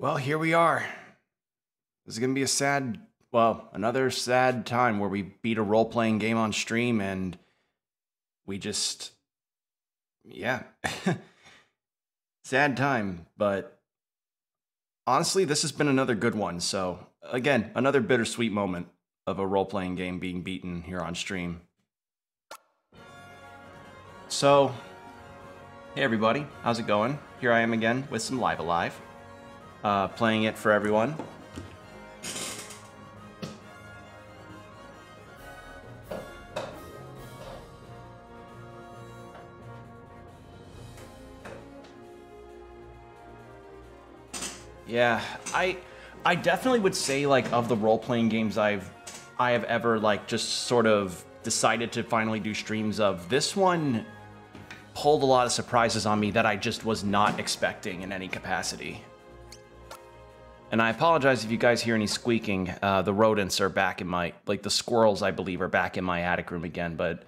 Well, here we are. This is going to be a sad, another sad time where we beat a role-playing game on stream and we just, yeah. Sad time, but honestly, this has been another good one. So, again, another bittersweet moment of a role-playing game being beaten here on stream. So, hey everybody, how's it going? Here I am again with some Live Alive. Playing it for everyone. Yeah, I definitely would say, like, of the role-playing games I have ever, like, just sort of decided to finally do streams of, this one pulled a lot of surprises on me that I just was not expecting in any capacity. And I apologize if you guys hear any squeaking. The rodents are back in my, like, the squirrels, I believe, are back in my attic room again, but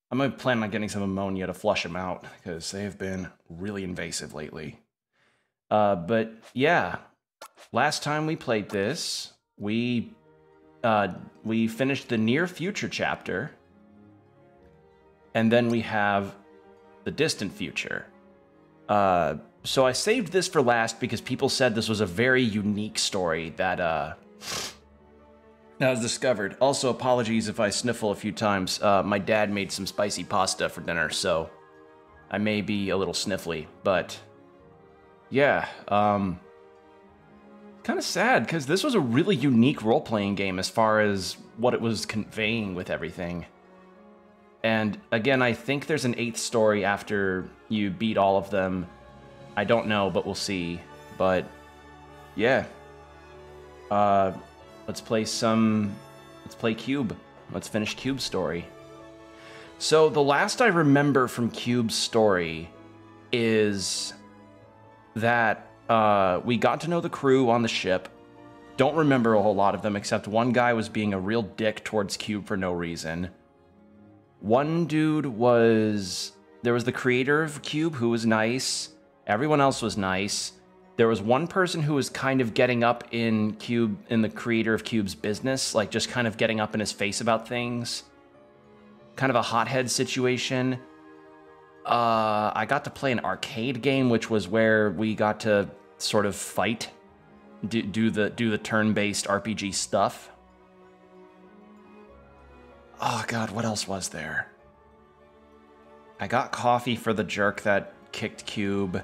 I'm going to plan on getting some ammonia to flush them out, because they have been really invasive lately. But yeah, last time we played this, we finished the near future chapter, and then we have the distant future. So I saved this for last because people said this was a very unique story that was discovered. Also, apologies if I sniffle a few times. My dad made some spicy pasta for dinner, so I may be a little sniffly, but yeah, kind of sad because this was a really unique role-playing game as far as what it was conveying with everything. And again, I think there's an 8th story after you beat all of them. I don't know, but we'll see. But yeah, let's play Cube. Let's finish Cube's story. So the last I remember from Cube's story is that we got to know the crew on the ship. Don't remember a whole lot of them, except one guy was being a real dick towards Cube for no reason. One dude was... There was the creator of Cube, who was nice. Everyone else was nice. There was one person who was kind of getting up in the creator of Cube's business, like just kind of getting up in his face about things. Kind of a hothead situation. I got to play an arcade game, which was where we got to sort of fight, do the turn-based RPG stuff. Oh god, what else was there? I got coffee for the jerk that kicked Cube.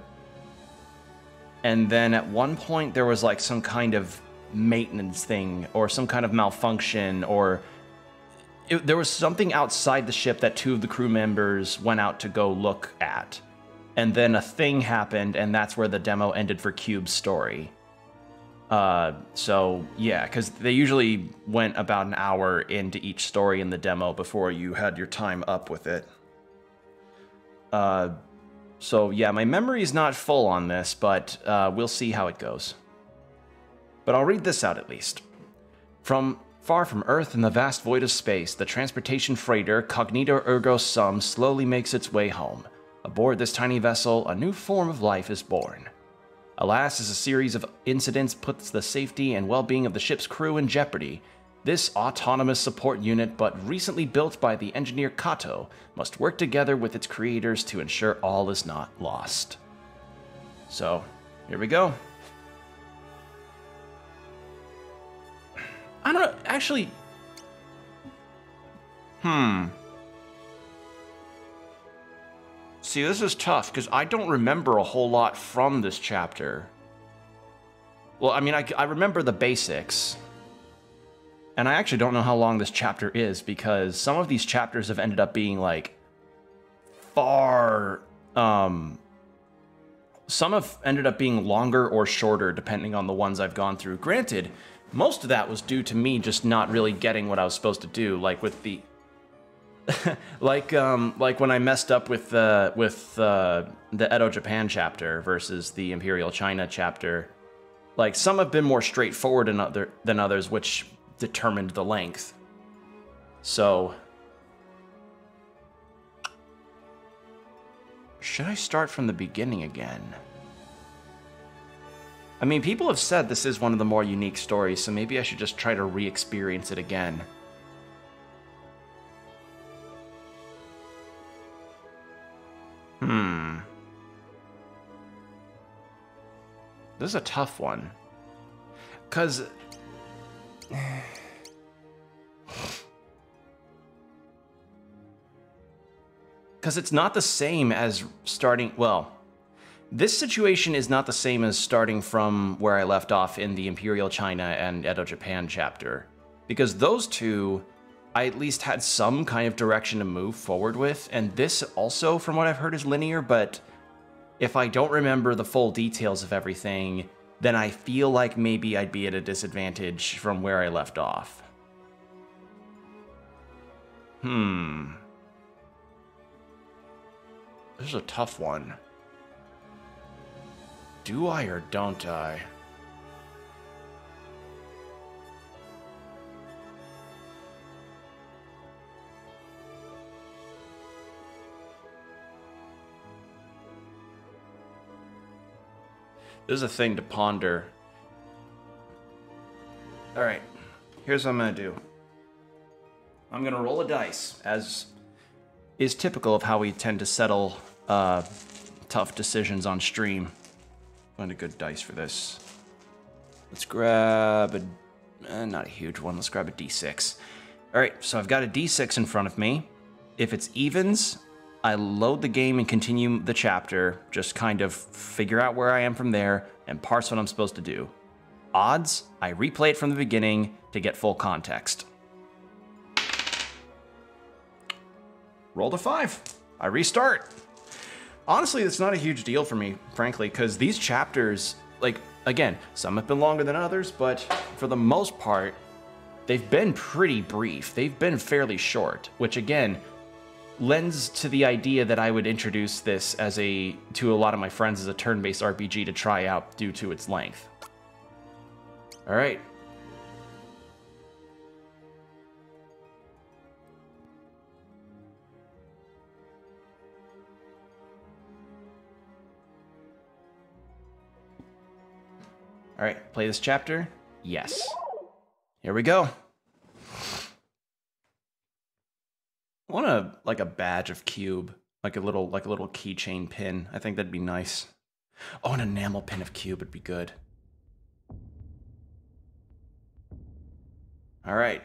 And then at one point there was like some kind of maintenance thing or some kind of malfunction, or there was something outside the ship that 2 of the crew members went out to go look at. And then a thing happened, and that's where the demo ended for Cube's story. So yeah, because they usually went about an hour into each story in the demo before you had your time up with it. So yeah, my memory is not full on this, but we'll see how it goes. But I'll read this out at least. From far from Earth in the vast void of space, the transportation freighter Cognito Ergo Sum slowly makes its way home. Aboard this tiny vessel, a new form of life is born. Alas, as a series of incidents puts the safety and well-being of the ship's crew in jeopardy, this autonomous support unit, but recently built by the engineer Kato, must work together with its creators to ensure all is not lost. So, here we go. I don't know, actually... See, this is tough, because I don't remember a whole lot from this chapter. Well, I mean, I remember the basics. And I actually don't know how long this chapter is, because some of these chapters have ended up being, like, far... Some have ended up being longer or shorter, depending on the ones I've gone through. Granted, most of that was due to me just not really getting what I was supposed to do, like with the... like when I messed up with the Edo Japan chapter versus the Imperial China chapter. Like, some have been more straightforward than others, which determined the length. So, should I start from the beginning again? I mean, people have said this is one of the more unique stories, so maybe I should just try to re-experience it again. This is a tough one. Because it's not the same as starting, well, this situation is not the same as starting from where I left off in the Imperial China and Edo Japan chapter. Because those two, I at least had some kind of direction to move forward with, and this also, from what I've heard, is linear, but if I don't remember the full details of everything, then I feel like maybe I'd be at a disadvantage from where I left off. This is a tough one. Do I or don't I? This is a thing to ponder. Alright, here's what I'm going to do. I'm going to roll a dice, as is typical of how we tend to settle tough decisions on stream. Find a good dice for this. Let's grab a, not a huge one, let's grab a d6. Alright, so I've got a d6 in front of me. If it's evens, I load the game and continue the chapter, just kind of figure out where I am from there and parse what I'm supposed to do. Odds, I replay it from the beginning to get full context. Rolled a 5. I restart. Honestly, it's not a huge deal for me, frankly, because these chapters, like, again, some have been longer than others, but for the most part, they've been pretty brief. They've been fairly short, which again, lends to the idea that I would introduce this as to a lot of my friends as a turn-based RPG to try out due to its length. All right. All right, play this chapter. Yes. Here we go. I want like a badge of cube, like a little keychain pin. I think that'd be nice. Oh, an enamel pin of cube would be good. All right.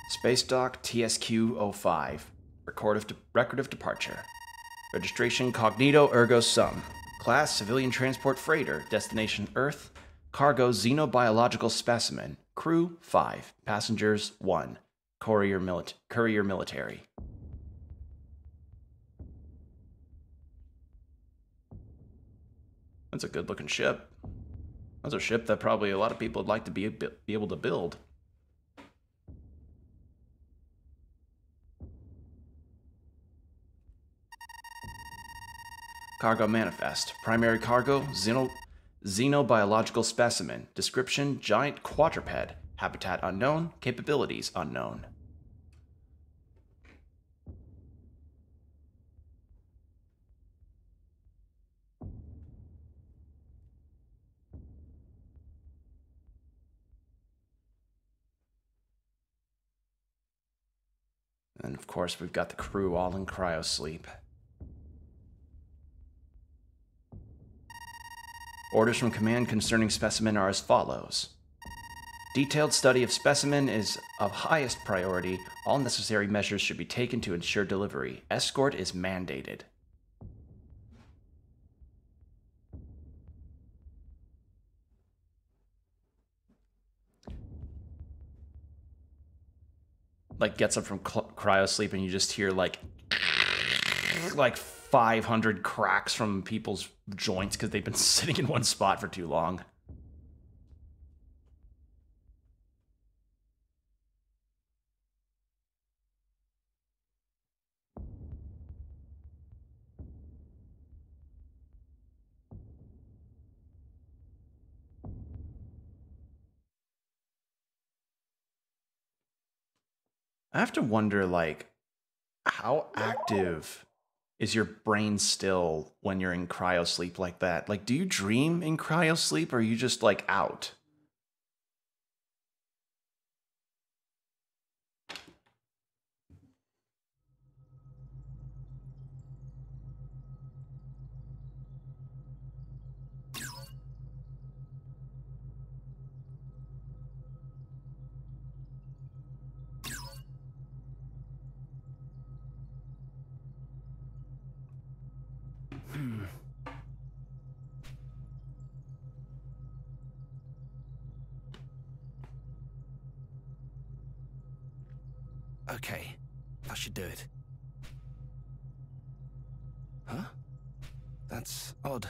Space Dock TSQ-05. Record of departure. Registration Cognito Ergo Sum. Class Civilian Transport Freighter. Destination Earth. Cargo Xenobiological Specimen. Crew 5. Passengers 1. Courier Military. That's a good looking ship. That's a ship that probably a lot of people would like to be able to build. Cargo Manifest. Primary cargo, Xenobiological Specimen. Description, giant quadruped. Habitat unknown. Capabilities unknown. And of course, we've got the crew all in cryosleep. Orders from command concerning specimen are as follows. Detailed study of specimen is of highest priority. All necessary measures should be taken to ensure delivery. Escort is mandated. Like, gets up from cryosleep and you just hear like 500 cracks from people's joints because they've been sitting in one spot for too long. I have to wonder, like, how active is your brain still when you're in cryosleep like that? Like, do you dream in cryosleep, or are you just, like, out? Okay, that should do it. Huh? That's odd.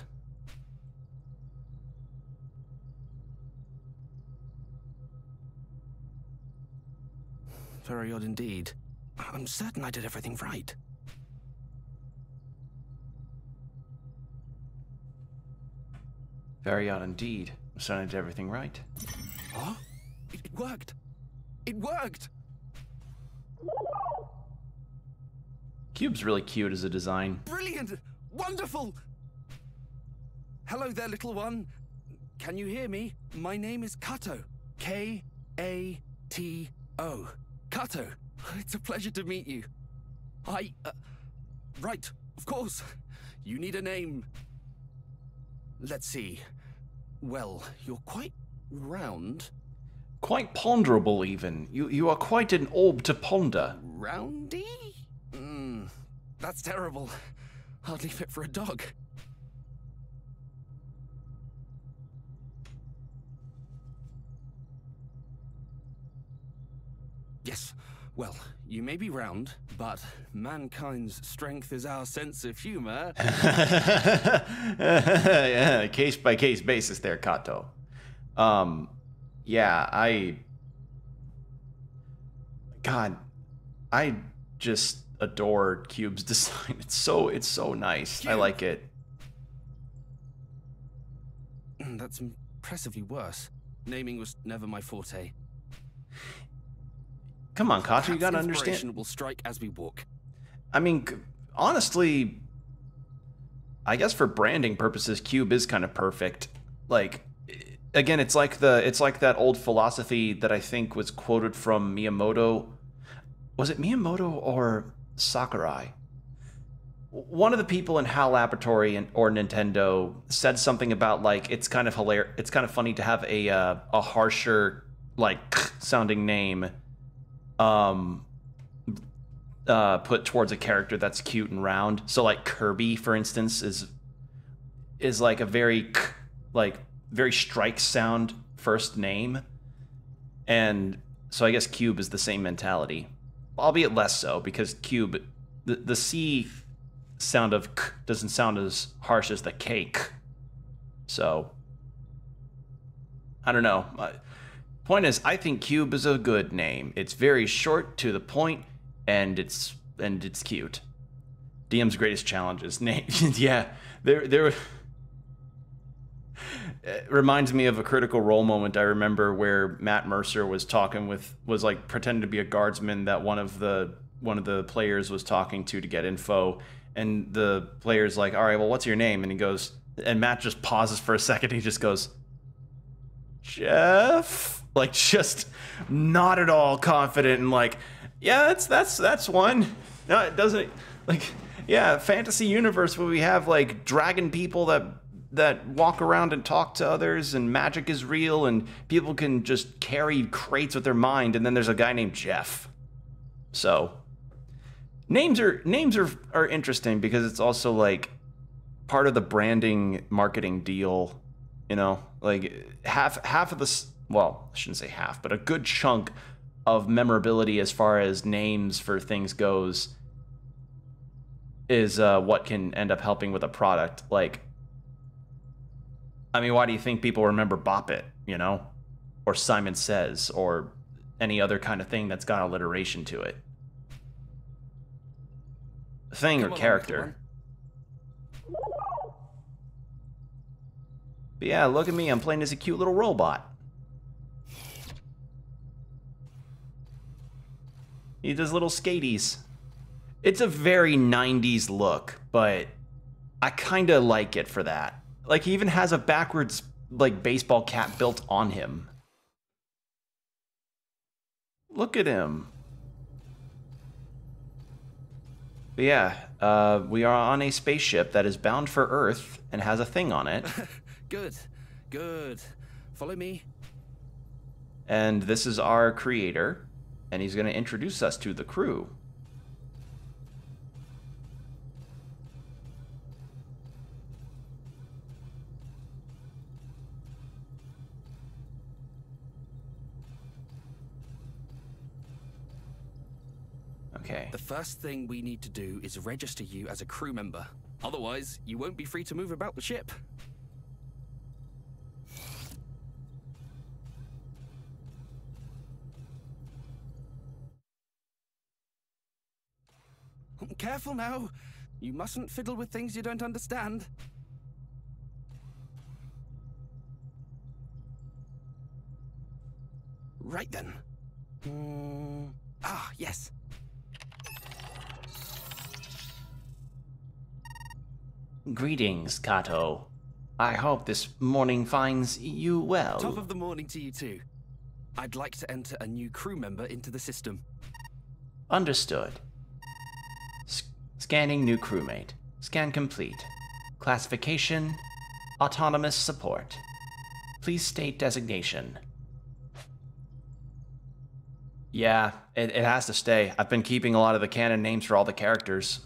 Very odd indeed. I'm certain I did everything right. Very odd indeed. I'm starting to do everything right. Huh? It worked! It worked! Cube's really cute as a design. Brilliant! Wonderful! Hello there, little one. Can you hear me? My name is Kato. K-A-T-O. Kato. It's a pleasure to meet you. Right, of course. You need a name. Let's see. Well, you're quite round. Quite ponderable, even. You are quite an orb to ponder. Roundy? That's terrible. Hardly fit for a dog. Yes, well, you may be round, but mankind's strength is our sense of humor. Yeah, case by case basis there, Kato. Yeah, God, I just adore Cube's design. It's so nice. Cube. I like it. That's impressively worse. Naming was never my forte. Come on, Kato, you gotta Inspiration understand. will strike as we walk. I mean, honestly, I guess for branding purposes, Cube is kind of perfect. Like, again, it's like that old philosophy that I think was quoted from Miyamoto. Was it Miyamoto or Sakurai? One of the people in HAL Laboratory or Nintendo said something about, like, it's kind of hilarious. It's kind of funny to have a harsher, like, sounding name put towards a character that's cute and round. So, like, Kirby, for instance, is like a very strike sound first name. And so I guess Cube is the same mentality, albeit less so, because Cube, the C sound of K doesn't sound as harsh as the K. So I don't know. Point is, I think Cube is a good name. It's very short, to the point, and it's cute. DM's greatest challenges. Yeah, there. It reminds me of a Critical Role moment I remember where Matt Mercer was like pretending to be a guardsman that one of the players was talking to get info, and the player's like, all right, well, what's your name? And he goes, and Matt just pauses for a second. He just goes, Jeff, like, just not at all confident, and like, yeah, that's one. No, it doesn't, like, yeah, fantasy universe where we have like dragon people that walk around and talk to others, and magic is real, and people can just carry crates with their mind, and then there's a guy named Jeff. So names are interesting because it's also like part of the branding marketing deal, you know, like half of this, well, I shouldn't say half, but a good chunk of memorability as far as names for things goes is what can end up helping with a product. Like, I mean, why do you think people remember Bop It, you know? Or Simon Says, or any other kind of thing that's got alliteration to it? Thing or character. But yeah, look at me, I'm playing as a cute little robot. He does little skaties. It's a very 90s look, but I kind of like it for that. Like, he even has a backwards, like, baseball cap built on him. Look at him. But yeah, we are on a spaceship that is bound for Earth and has a thing on it. Good, good. Follow me. And this is our creator, and he's going to introduce us to the crew. Okay. The first thing we need to do is register you as a crew member. Otherwise, you won't be free to move about the ship. Careful now. You mustn't fiddle with things you don't understand. Right then. Ah, yes. Greetings, Kato. I hope this morning finds you well. Top of the morning to you too. I'd like to enter a new crew member into the system. Understood. Scanning new crewmate. Scan complete. Classification, autonomous support. Please state designation. Yeah, it has to stay. I've been keeping a lot of the canon names for all the characters.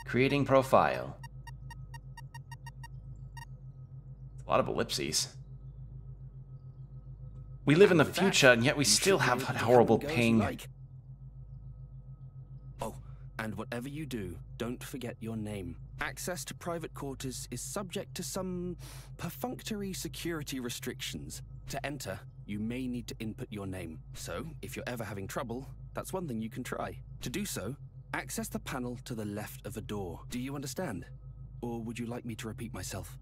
Creating profile. A lot of ellipses. We live in the future, and yet we still have horrible ping. Oh, and whatever you do, don't forget your name. Access to private quarters is subject to some perfunctory security restrictions. To enter, you may need to input your name. So, if you're ever having trouble, that's one thing you can try. To do so, access the panel to the left of a door. Do you understand? Or would you like me to repeat myself?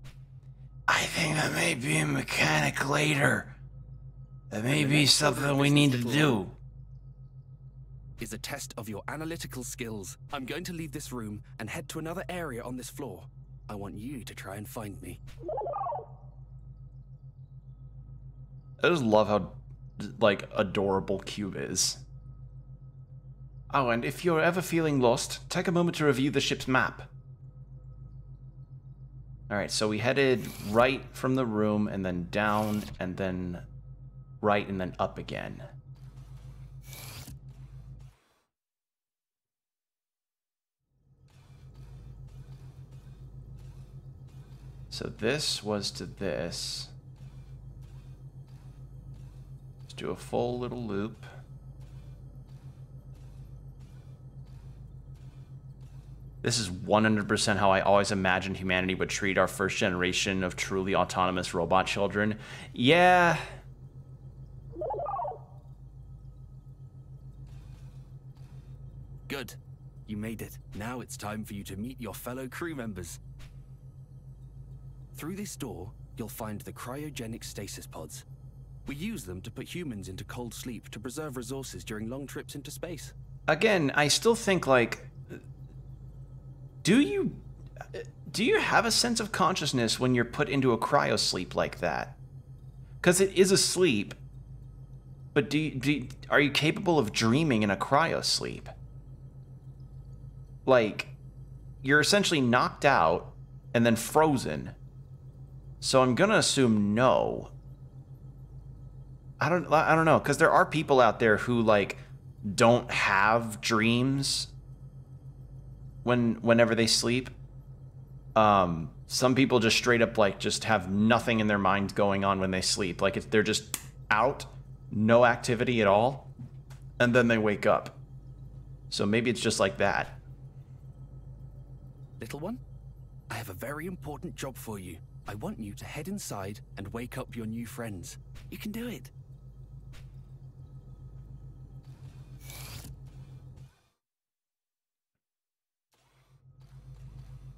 I think that may be a mechanic later. That may be something we need to do. Is a test of your analytical skills. I'm going to leave this room and head to another area on this floor. I want you to try and find me. I just love how, like, adorable Cube is. Oh, and if you're ever feeling lost, take a moment to review the ship's map. Alright, so we headed right from the room, and then down, and then right, and then up again. So this was to this. Let's do a full little loop. This is 100% how I always imagined humanity would treat our first generation of truly autonomous robot children. Yeah. Good. You made it. Now it's time for you to meet your fellow crew members. Through this door, you'll find the cryogenic stasis pods. We use them to put humans into cold sleep to preserve resources during long trips into space. Again, I still think, like, do you have a sense of consciousness when you're put into a cryosleep like that? Because it is a sleep, but are you capable of dreaming in a cryosleep? Like, you're essentially knocked out and then frozen. So I'm gonna assume no. I don't know, because there are people out there who, like, don't have dreams whenever they sleep. Some people just straight up, like, just have nothing in their mind going on when they sleep. Like, they're just out, no activity at all, and then they wake up. So maybe it's just like that. Little one, I have a very important job for you. I want you to head inside and wake up your new friends. You can do it.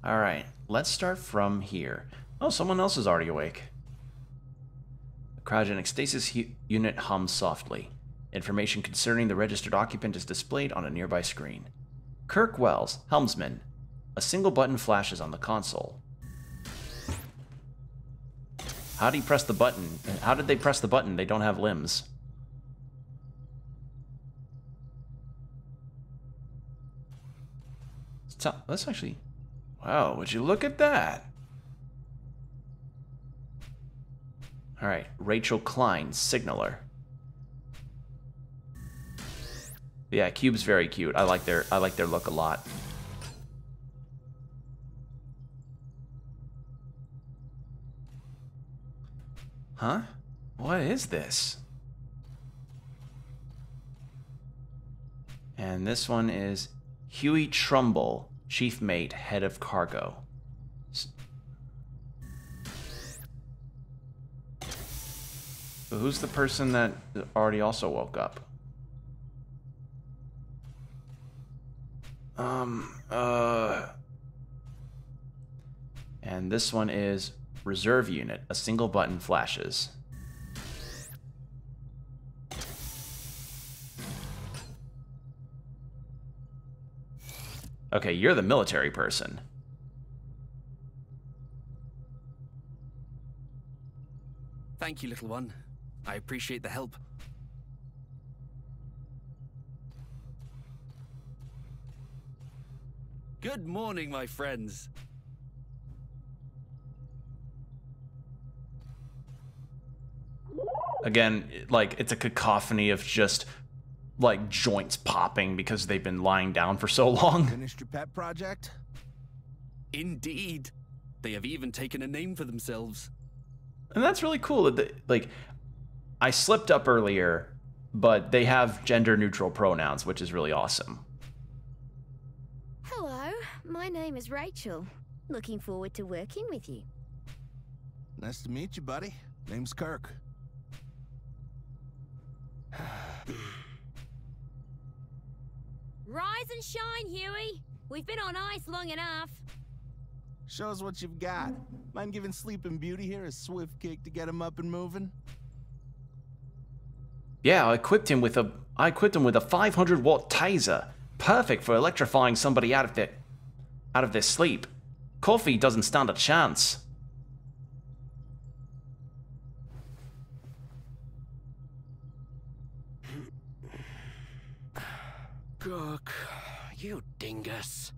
All right, let's start from here. Oh, someone else is already awake. The cryogenic stasis unit hums softly. Information concerning the registered occupant is displayed on a nearby screen. Kirk Wells, helmsman. A single button flashes on the console. How do you press the button? How did they press the button? They don't have limbs. Let's actually... Wow, would you look at that? Alright, Rachel Klein, signaler. Yeah, Cube's very cute. I like their look a lot. Huh? What is this? And this one is Huey Trumbull, chief mate, head of cargo. So who's the person that already also woke up? And this one is reserve unit. A single button flashes. Okay, you're the military person. Thank you, little one. I appreciate the help. Good morning, my friends. Again, like, it's a cacophony of just, like, joints popping because they've been lying down for so long. Finished your pet project? Indeed. They have even taken a name for themselves. And that's really cool. Like, I slipped up earlier, but they have gender-neutral pronouns, which is really awesome. Hello, my name is Rachel. Looking forward to working with you. Nice to meet you, buddy. Name's Kirk. Rise and shine, Huey. We've been on ice long enough. Show us what you've got. Mind giving Sleeping Beauty here a swift kick to get him up and moving? Yeah, I equipped him with a 500-watt taser, perfect for electrifying somebody out of their sleep. Coffee doesn't stand a chance. Kirk, you dingus.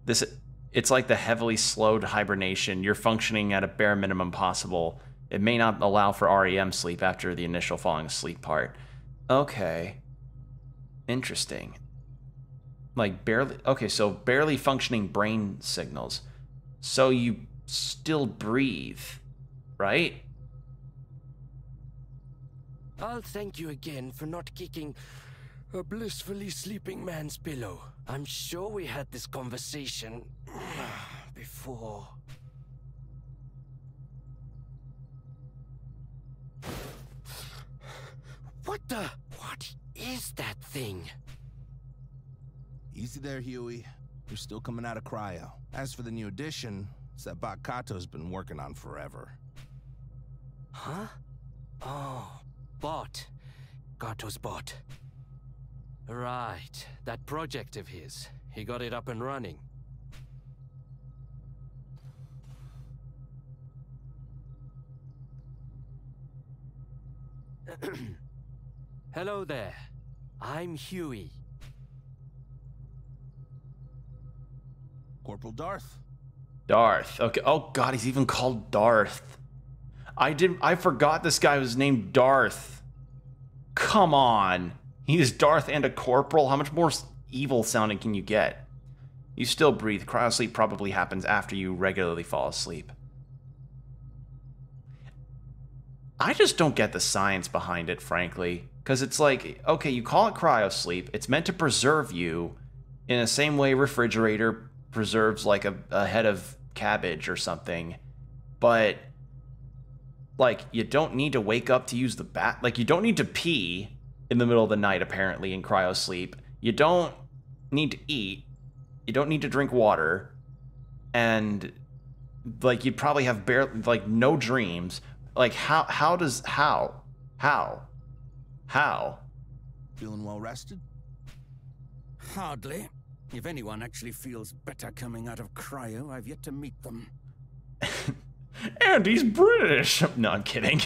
It's like the heavily slowed hibernation. You're functioning at a bare minimum possible. It may not allow for REM sleep after the initial falling asleep part. Okay. Interesting. Like barely... Okay, so barely functioning brain signals. So you still breathe, right? I'll thank you again for not kicking a blissfully sleeping man's pillow. I'm sure we had this conversation before. What is that thing? Easy there, Huey. You're still coming out of cryo. As for the new addition, it's that bot Kato's been working on forever. Huh? Oh, bot. Kato's bot. Right, that project of his. He got it up and running. Hello there. I'm Huey. Corporal Darth. Darth. Okay. Oh god, he's even called Darth. I forgot this guy was named Darth. Come on. He's Darth and a corporal. How much more evil sounding can you get? You still breathe. Cryosleep probably happens after you regularly fall asleep. I just don't get the science behind it, frankly. Because it's like, okay, you call it cryosleep. It's meant to preserve you in the same way refrigerator preserves like a head of cabbage or something. But, like, you don't need to wake up to use the bath. Like, you don't need to pee in the middle of the night, apparently, in cryosleep. You don't need to eat. You don't need to drink water. And, like, you'd probably have no dreams. Like, how? How? Feeling well rested? Hardly. If anyone actually feels better coming out of cryo, I've yet to meet them. And he's British! No, I'm kidding.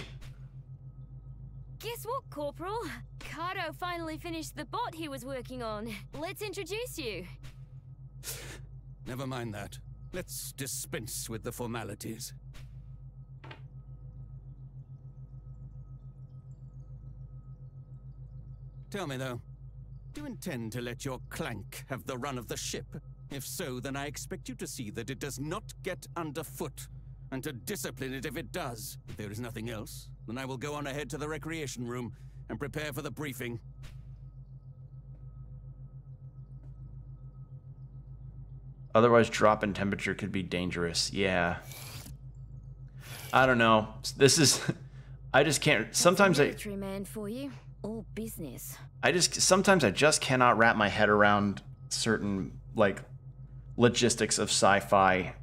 Guess what, Corporal? Kato finally finished the bot he was working on. Let's introduce you. Never mind that. Let's dispense with the formalities. Tell me, though, do you intend to let your clank have the run of the ship? If so, then I expect you to see that it does not get underfoot, and to discipline it if it does. If there is nothing else, then I will go on ahead to the recreation room and prepare for the briefing. Otherwise, drop in temperature could be dangerous. Yeah. I don't know. This is... I just can't... Sometimes Military man for you. All business. Sometimes I just cannot wrap my head around certain, like, logistics of sci-fi.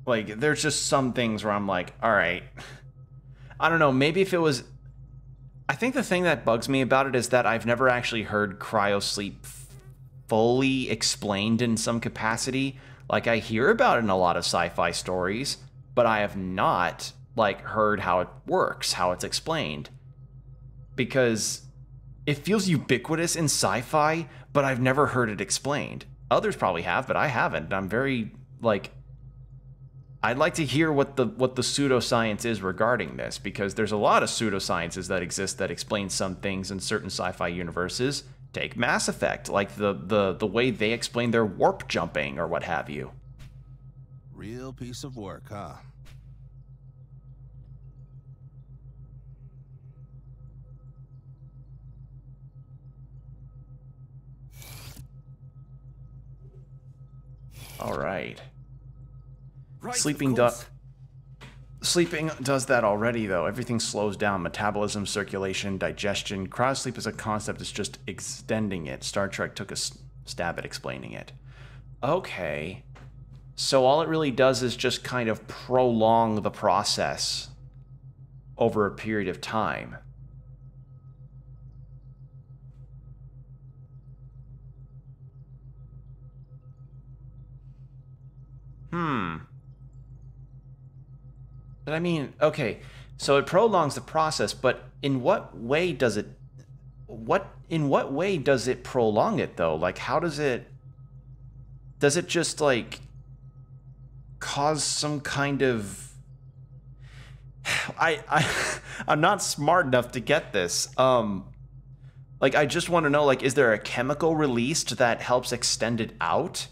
Like, there's just some things where I'm like, all right. I don't know, maybe if it was... I think the thing that bugs me about it is that I've never actually heard cryosleep fully explained in some capacity. Like, I hear about it in a lot of sci-fi stories, but I have not, like, heard how it works, how it's explained. Because it feels ubiquitous in sci-fi, but I've never heard it explained. Others probably have, but I haven't. I'm very, like... I'd like to hear what the pseudoscience is regarding this, because there's a lot of pseudosciences that exist that explain some things in certain sci-fi universes. Take Mass Effect, like the way they explain their warp jumping or what have you. Real piece of work, huh? All right. Right, Sleeping does that already, though. Everything slows down. Metabolism, circulation, digestion. Cryosleep as a concept is just extending it. Star Trek took a stab at explaining it. Okay. So all it really does is just kind of prolong the process over a period of time. But I mean, okay, so it prolongs the process, but in what way does it prolong it though? Like, how does it just like cause some kind of I'm not smart enough to get this. Like, I just want to know, like, is there a chemical released that helps extend it out?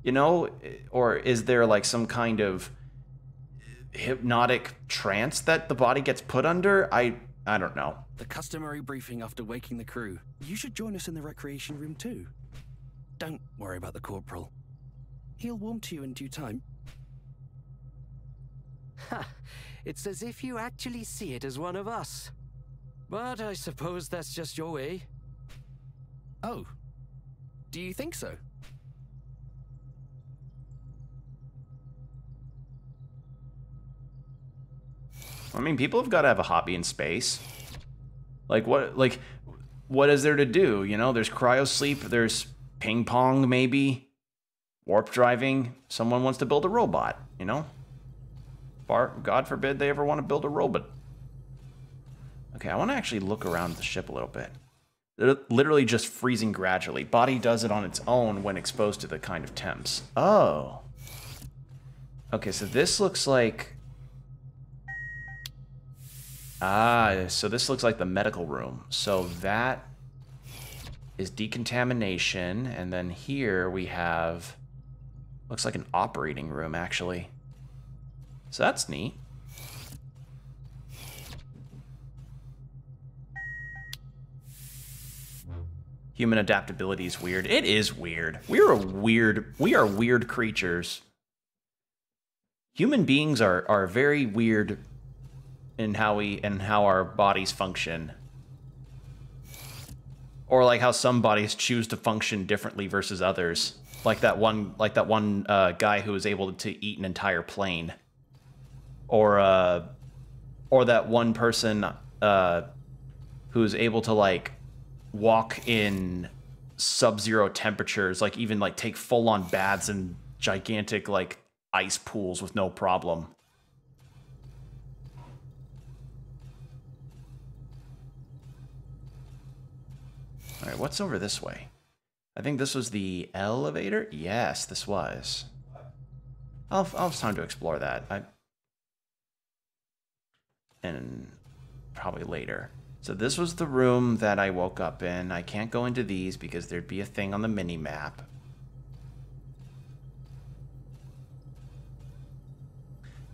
You know, or is there like some kind of hypnotic trance that the body gets put under? I don't know. The customary briefing after waking the crew. You should join us in the recreation room too. Don't worry about the corporal. He'll warm to you in due time. Ha! It's as if you actually see it as one of us. But I suppose that's just your way. Oh, do you think so? I mean, people have got to have a hobby in space. Like, what is there to do? You know, there's cryosleep, there's ping pong, maybe, warp driving. Someone wants to build a robot, you know? God forbid they ever want to build a robot. Okay, I want to actually look around the ship a little bit. Literally just freezing gradually. Body does it on its own when exposed to the kind of temps. Oh. Okay, so this looks like... so this looks like the medical room. So that is decontamination, and then here we have... looks like an operating room, actually. So that's neat. Human adaptability is weird. It is weird. We are weird creatures. Human beings are very weird in how our bodies function. Or like how some bodies choose to function differently versus others. Like that one guy who was able to eat an entire plane. Or that one person who who's able to like walk in sub-zero temperatures, like even like take full-on baths in gigantic like ice pools with no problem. All right, what's over this way? I think this was the elevator. Yes, this was. I'll have time to explore that. And probably later. So this was the room that I woke up in. I can't go into these because there'd be a thing on the mini-map.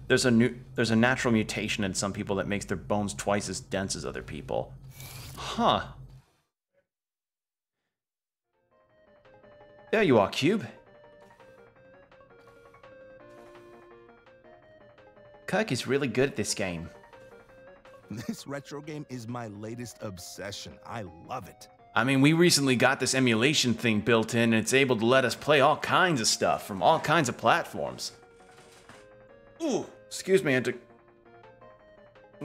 There's a natural mutation in some people that makes their bones twice as dense as other people. Huh. There you are, Cube. Kirk is really good at this game. This retro game is my latest obsession. I love it. I mean, we recently got this emulation thing built in, and it's able to let us play all kinds of stuff from all kinds of platforms. Ooh, excuse me, I'm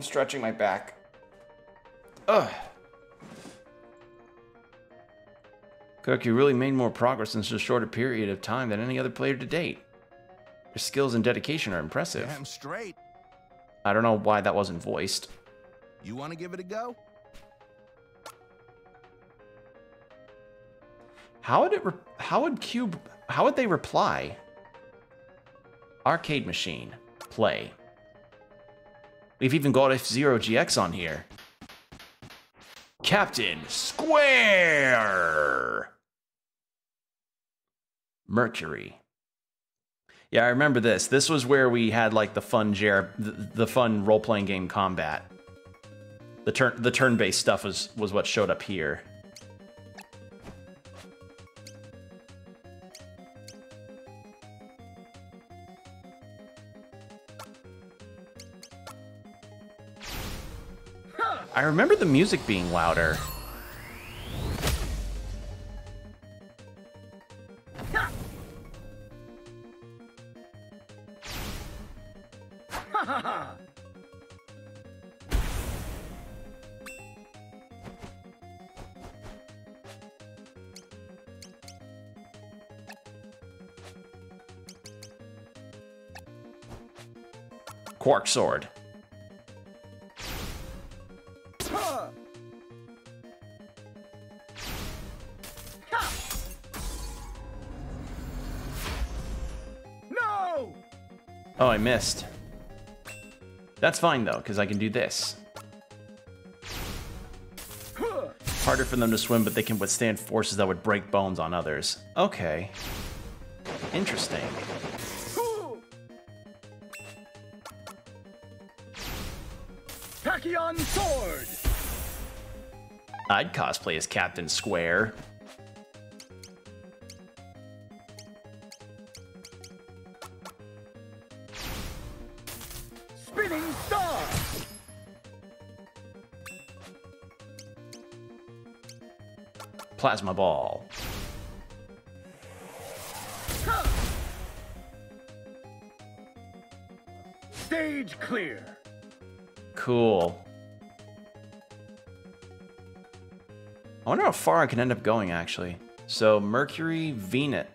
stretching my back. Ugh. Kirk, you really made more progress in such a shorter period of time than any other player to date. Your skills and dedication are impressive. Damn straight. I don't know why that wasn't voiced. You want to give it a go? How would they reply? Arcade machine. Play. We've even got F-Zero GX on here. Captain Square! Mercury. Yeah, I remember this. This was where we had like the fun role-playing game combat. The turn-based stuff was what showed up here. I remember the music being louder. Quark sword. No! Oh, I missed. That's fine though, because I can do this. Harder for them to swim, but they can withstand forces that would break bones on others. Okay. Interesting. Tachyon sword! I'd cosplay as Captain Square. Spinning star! Plasma ball. Stage clear! Cool. I wonder how far I can end up going, actually. So, Mercury, Venus.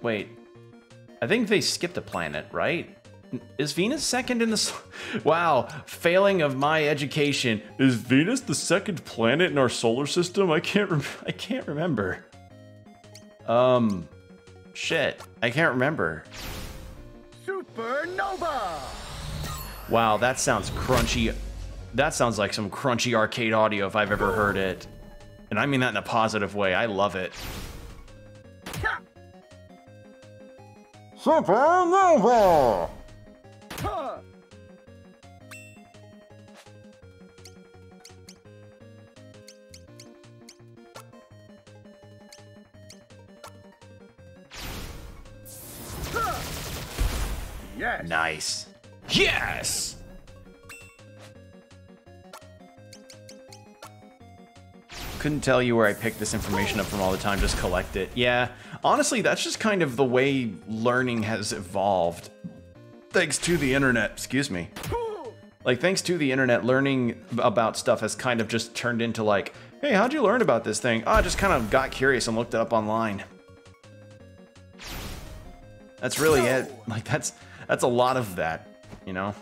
Wait. I think they skipped a planet, right? Is Venus second in the... Wow, failing of my education. Is Venus the second planet in our solar system? I can't remember. Shit. I can't remember. Supernova! Wow, that sounds crunchy. That sounds like some crunchy arcade audio if I've ever heard it. And I mean that in a positive way. I love it. Supernova! Yes. Nice. Yes! Couldn't tell you where I picked this information up from all the time, just collect it. Yeah, honestly, that's just kind of the way learning has evolved. Thanks to the internet, excuse me. Like, thanks to the internet, learning about stuff has kind of just turned into like, hey, how'd you learn about this thing? Oh, I just kind of got curious and looked it up online. That's really it. Like, that's a lot of that, you know?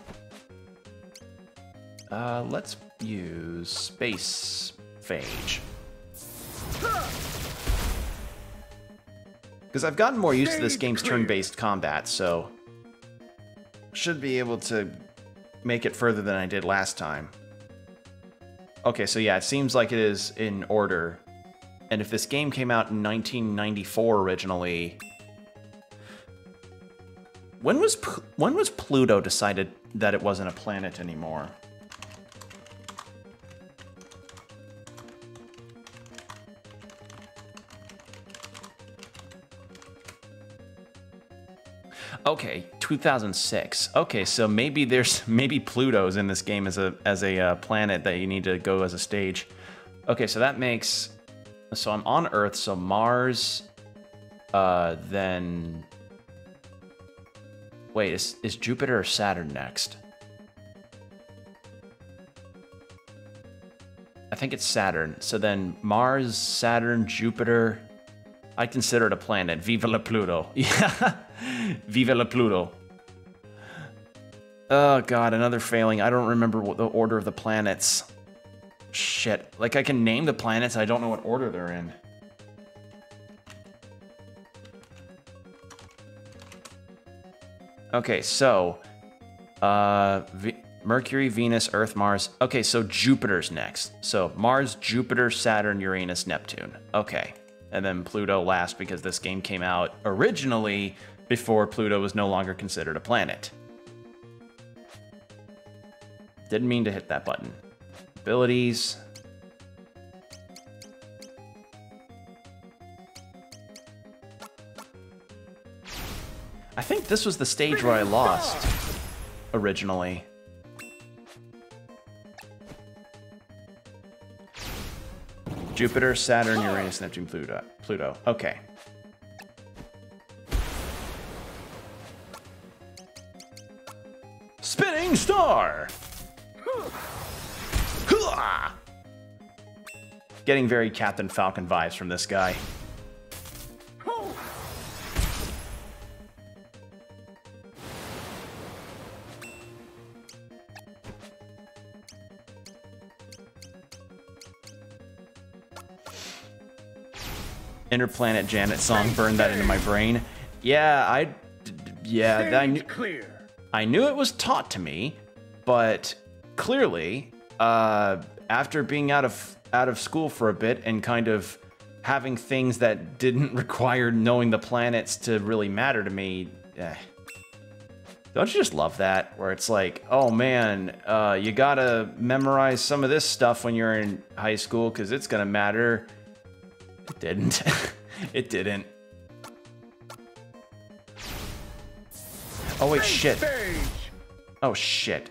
Let's use Space Phage. Because I've gotten more used to this game's turn-based combat, so should be able to make it further than I did last time. Okay, so yeah, it seems like it is in order. And if this game came out in 1994 originally, when was Pluto decided that it wasn't a planet anymore? Okay, 2006. Okay, so maybe Pluto's in this game as a planet that you need to go as a stage. Okay, so that makes, so I'm on Earth, so Mars, then wait, is Jupiter or Saturn next? I think it's Saturn. So then Mars, Saturn, Jupiter. I consider it a planet. Viva la Pluto. Yeah. Viva la Pluto. Oh god, another failing. I don't remember what the order of the planets. Shit. Like, I can name the planets, I don't know what order they're in. Okay, so Mercury, Venus, Earth, Mars. Okay, so Jupiter's next. So Mars, Jupiter, Saturn, Uranus, Neptune. Okay. And then Pluto last because this game came out originally before Pluto was no longer considered a planet. Didn't mean to hit that button. Abilities. I think this was the stage where I lost originally. Jupiter, Saturn, Uranus, Neptune, Pluto. Okay. Spinning star! Getting very Captain Falcon vibes from this guy. Interplanet Janet song burned that into my brain. Yeah, I knew it was taught to me, but clearly, after being out of school for a bit and kind of having things that didn't require knowing the planets to really matter to me, don't you just love that? Where it's like, oh man, you gotta memorize some of this stuff when you're in high school because it's gonna matter. It didn't. It didn't. Oh wait, shit. Oh shit.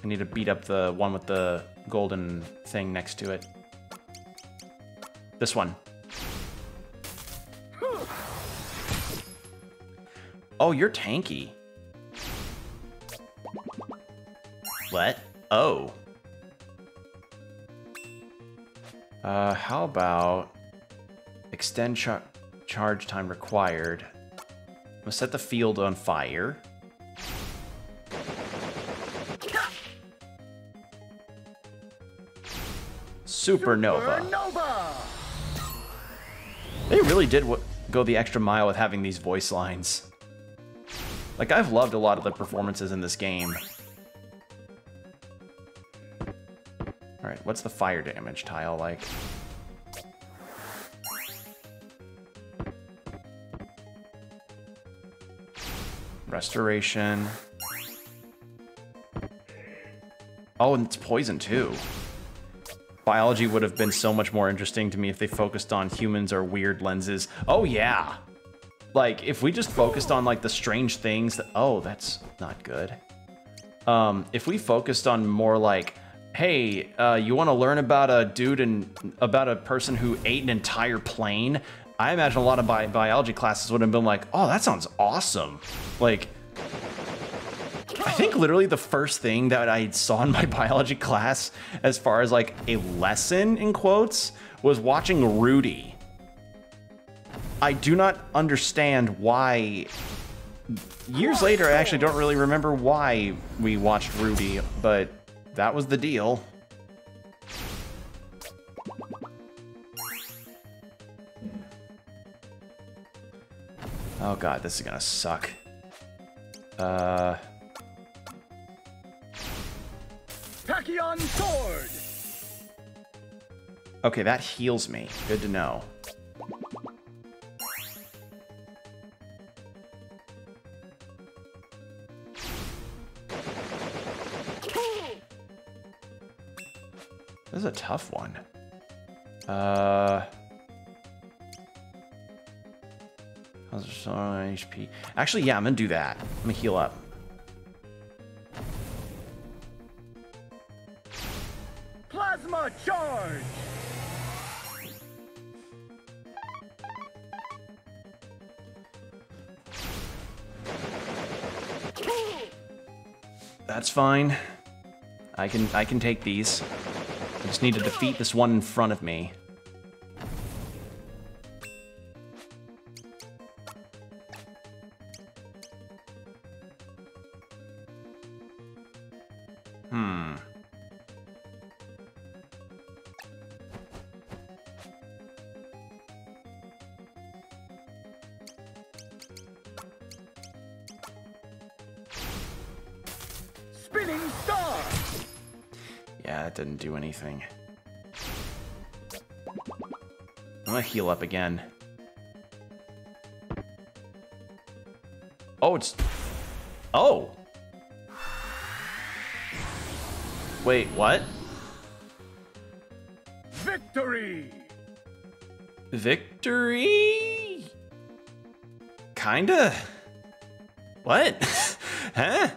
I need to beat up the one with the golden thing next to it. This one. Oh, you're tanky. What? Oh. How about extend charge time required? I'm gonna set the field on fire. Supernova. They really did go the extra mile with having these voice lines. Like, I've loved a lot of the performances in this game. Alright, what's the fire damage tile like? Restoration. Oh, and it's poison too. Biology would have been so much more interesting to me if they focused on humans or weird lenses. Oh yeah! Like, if we just focused on, like, the strange things that... Oh, that's not good. If we focused on more, like... Hey, you want to learn about a dude and about a person who ate an entire plane? I imagine a lot of biology classes would have been like, oh, that sounds awesome. Like, I think literally the first thing that I saw in my biology class, as far as like a lesson in quotes, was watching Rudy. I do not understand why. Years later, I actually don't really remember why we watched Rudy, but that was the deal. Oh god, this is gonna suck. Tachyon sword. Okay, that heals me. Good to know. This is a tough one. HP. Actually, yeah, I'm gonna do that. I'm gonna heal up. Plasma charge. That's fine. I can take these. I just need to defeat this one in front of me. Spinning star. Yeah, that didn't do anything. I'm gonna heal up again. Oh, it's... Oh! Wait, what? Victory. Victory? Kinda? What? Huh?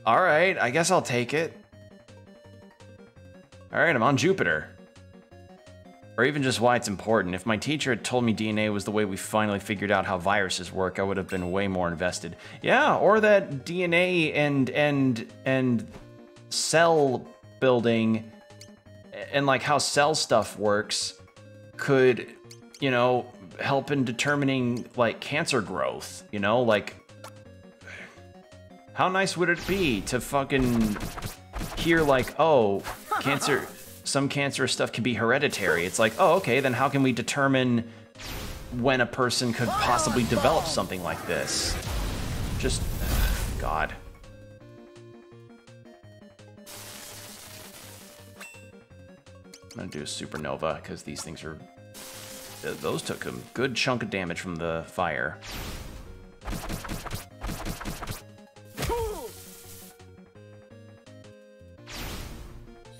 Alright, I guess I'll take it. Alright, I'm on Jupiter. Or even just why it's important. If my teacher had told me DNA was the way we finally figured out how viruses work, I would have been way more invested. Yeah, or that DNA and cell building and like how cell stuff works could, you know, help in determining like cancer growth, you know, like how nice would it be to fucking hear like, oh, cancer, some cancerous stuff can be hereditary. It's like, oh, okay, then how can we determine when a person could possibly develop something like this? Just, God. I'm gonna do a supernova, because these things are, those took a good chunk of damage from the fire.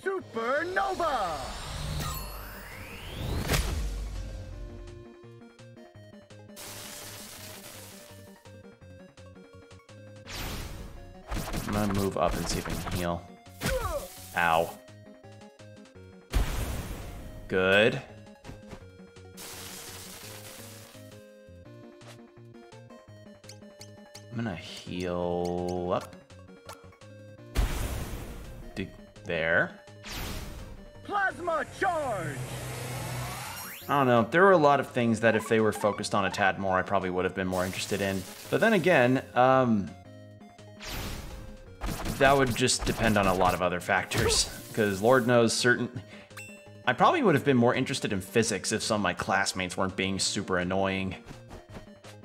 Supernova! I'm gonna move up and see if I can heal. Ow. Good. I'm gonna heal up. There. Plasma charge! I don't know. There were a lot of things that if they were focused on a tad more, I probably would have been more interested in. But then again, that would just depend on a lot of other factors. Because Lord knows certain... I probably would have been more interested in physics if some of my classmates weren't being super annoying.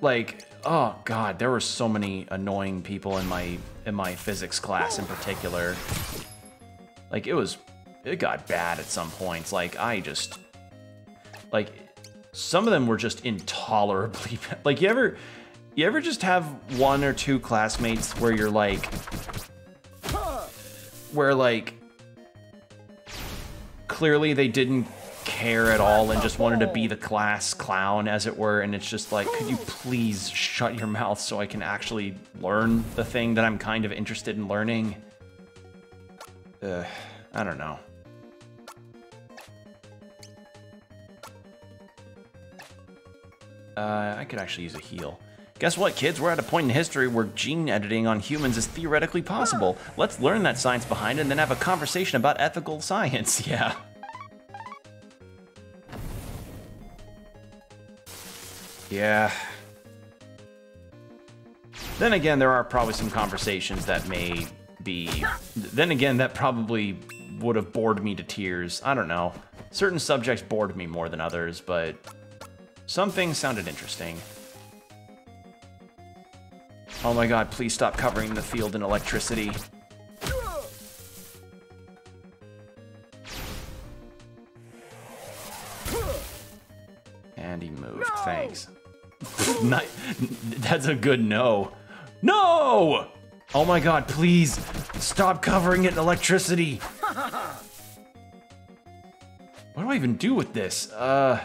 Like, oh god, there were so many annoying people in my physics class in particular. Like, it got bad at some points. Like, some of them were just intolerably bad. Like, you ever just have one or two classmates where you're like, clearly they didn't care at all and just wanted to be the class clown, as it were, and it's just like, could you please shut your mouth so I can actually learn the thing that I'm kind of interested in learning? I don't know. I could actually use a heal. Guess what, kids? We're at a point in history where gene editing on humans is theoretically possible. Let's learn that science behind it and then have a conversation about ethical science. Yeah. Yeah. Then again, there are probably some conversations that may be... Then again, that probably would have bored me to tears. I don't know. Certain subjects bored me more than others, but some things sounded interesting. Oh my god, please stop covering the field in electricity. And he moved, thanks. That's a good no. No! Oh my god, please stop covering it in electricity. What do I even do with this? Yeah,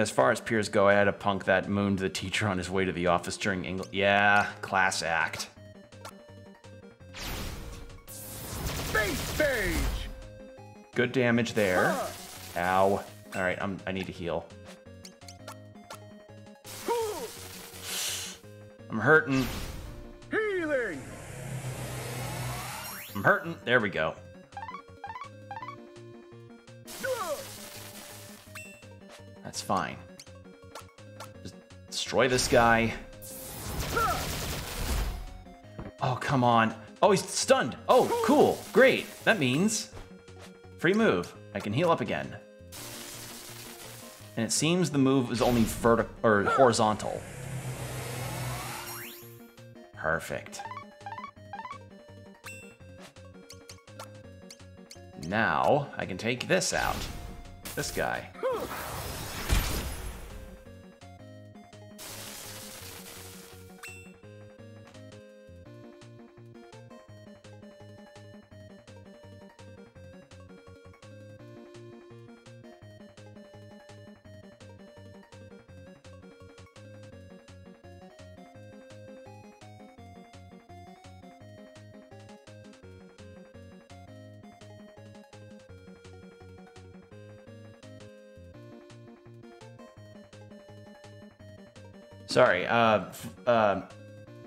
as far as peers go, I had to punk that mooned the teacher on his way to the office during English. Yeah, class act. Space stage. Good damage there. Ow. All right, I need to heal. I'm hurting. Healing. I'm hurting. There we go. That's fine. Just destroy this guy. Oh, come on. Oh, he's stunned. Oh, cool. Great. That means free move. I can heal up again. And it seems the move is only vertical or horizontal. Perfect. Now I can take this out. This guy. Sorry, I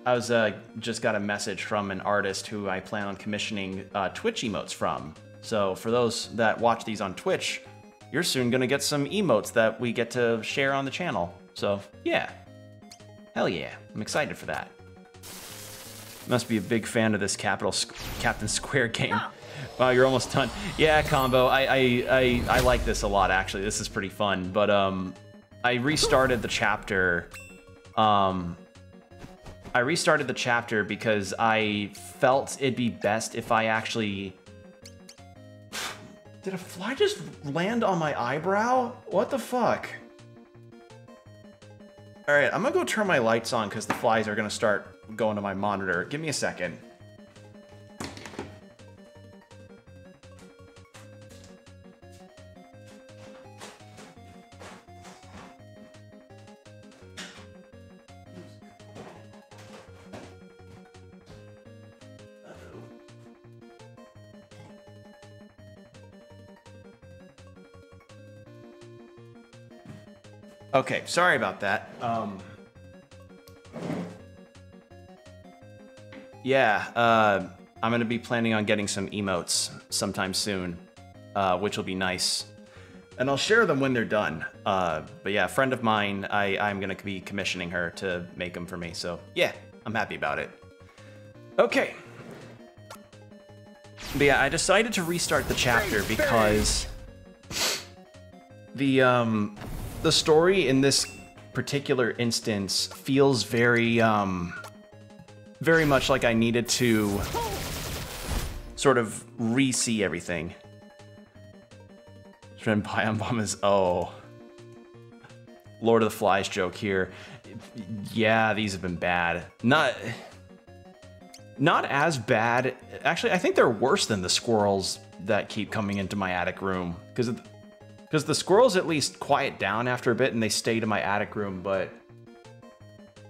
was just got a message from an artist who I plan on commissioning Twitch emotes from. So for those that watch these on Twitch, you're soon gonna get some emotes that we get to share on the channel. So yeah, hell yeah, I'm excited for that. Must be a big fan of this Captain Square game. Wow, you're almost done. Yeah, Combo, I like this a lot actually. This is pretty fun, but I restarted the chapter. I restarted the chapter because I felt it'd be best if I actually... Did a fly just land on my eyebrow? What the fuck? Alright, I'm gonna go turn my lights on because the flies are gonna start going to my monitor. Give me a second. Okay, sorry about that. Yeah, I'm gonna be planning on getting some emotes sometime soon, which will be nice. And I'll share them when they're done. But yeah, a friend of mine, I'm gonna be commissioning her to make them for me, so yeah, I'm happy about it. Okay. But yeah, I decided to restart the chapter because the story in this particular instance feels very, very much like I needed to sort of re-see everything. Trend Pion Bomb is, oh. Lord of the Flies joke here. Yeah, these have been bad. Not as bad. Actually, I think they're worse than the squirrels that keep coming into my attic room. Because the squirrels at least quiet down after a bit and they stay to my attic room, but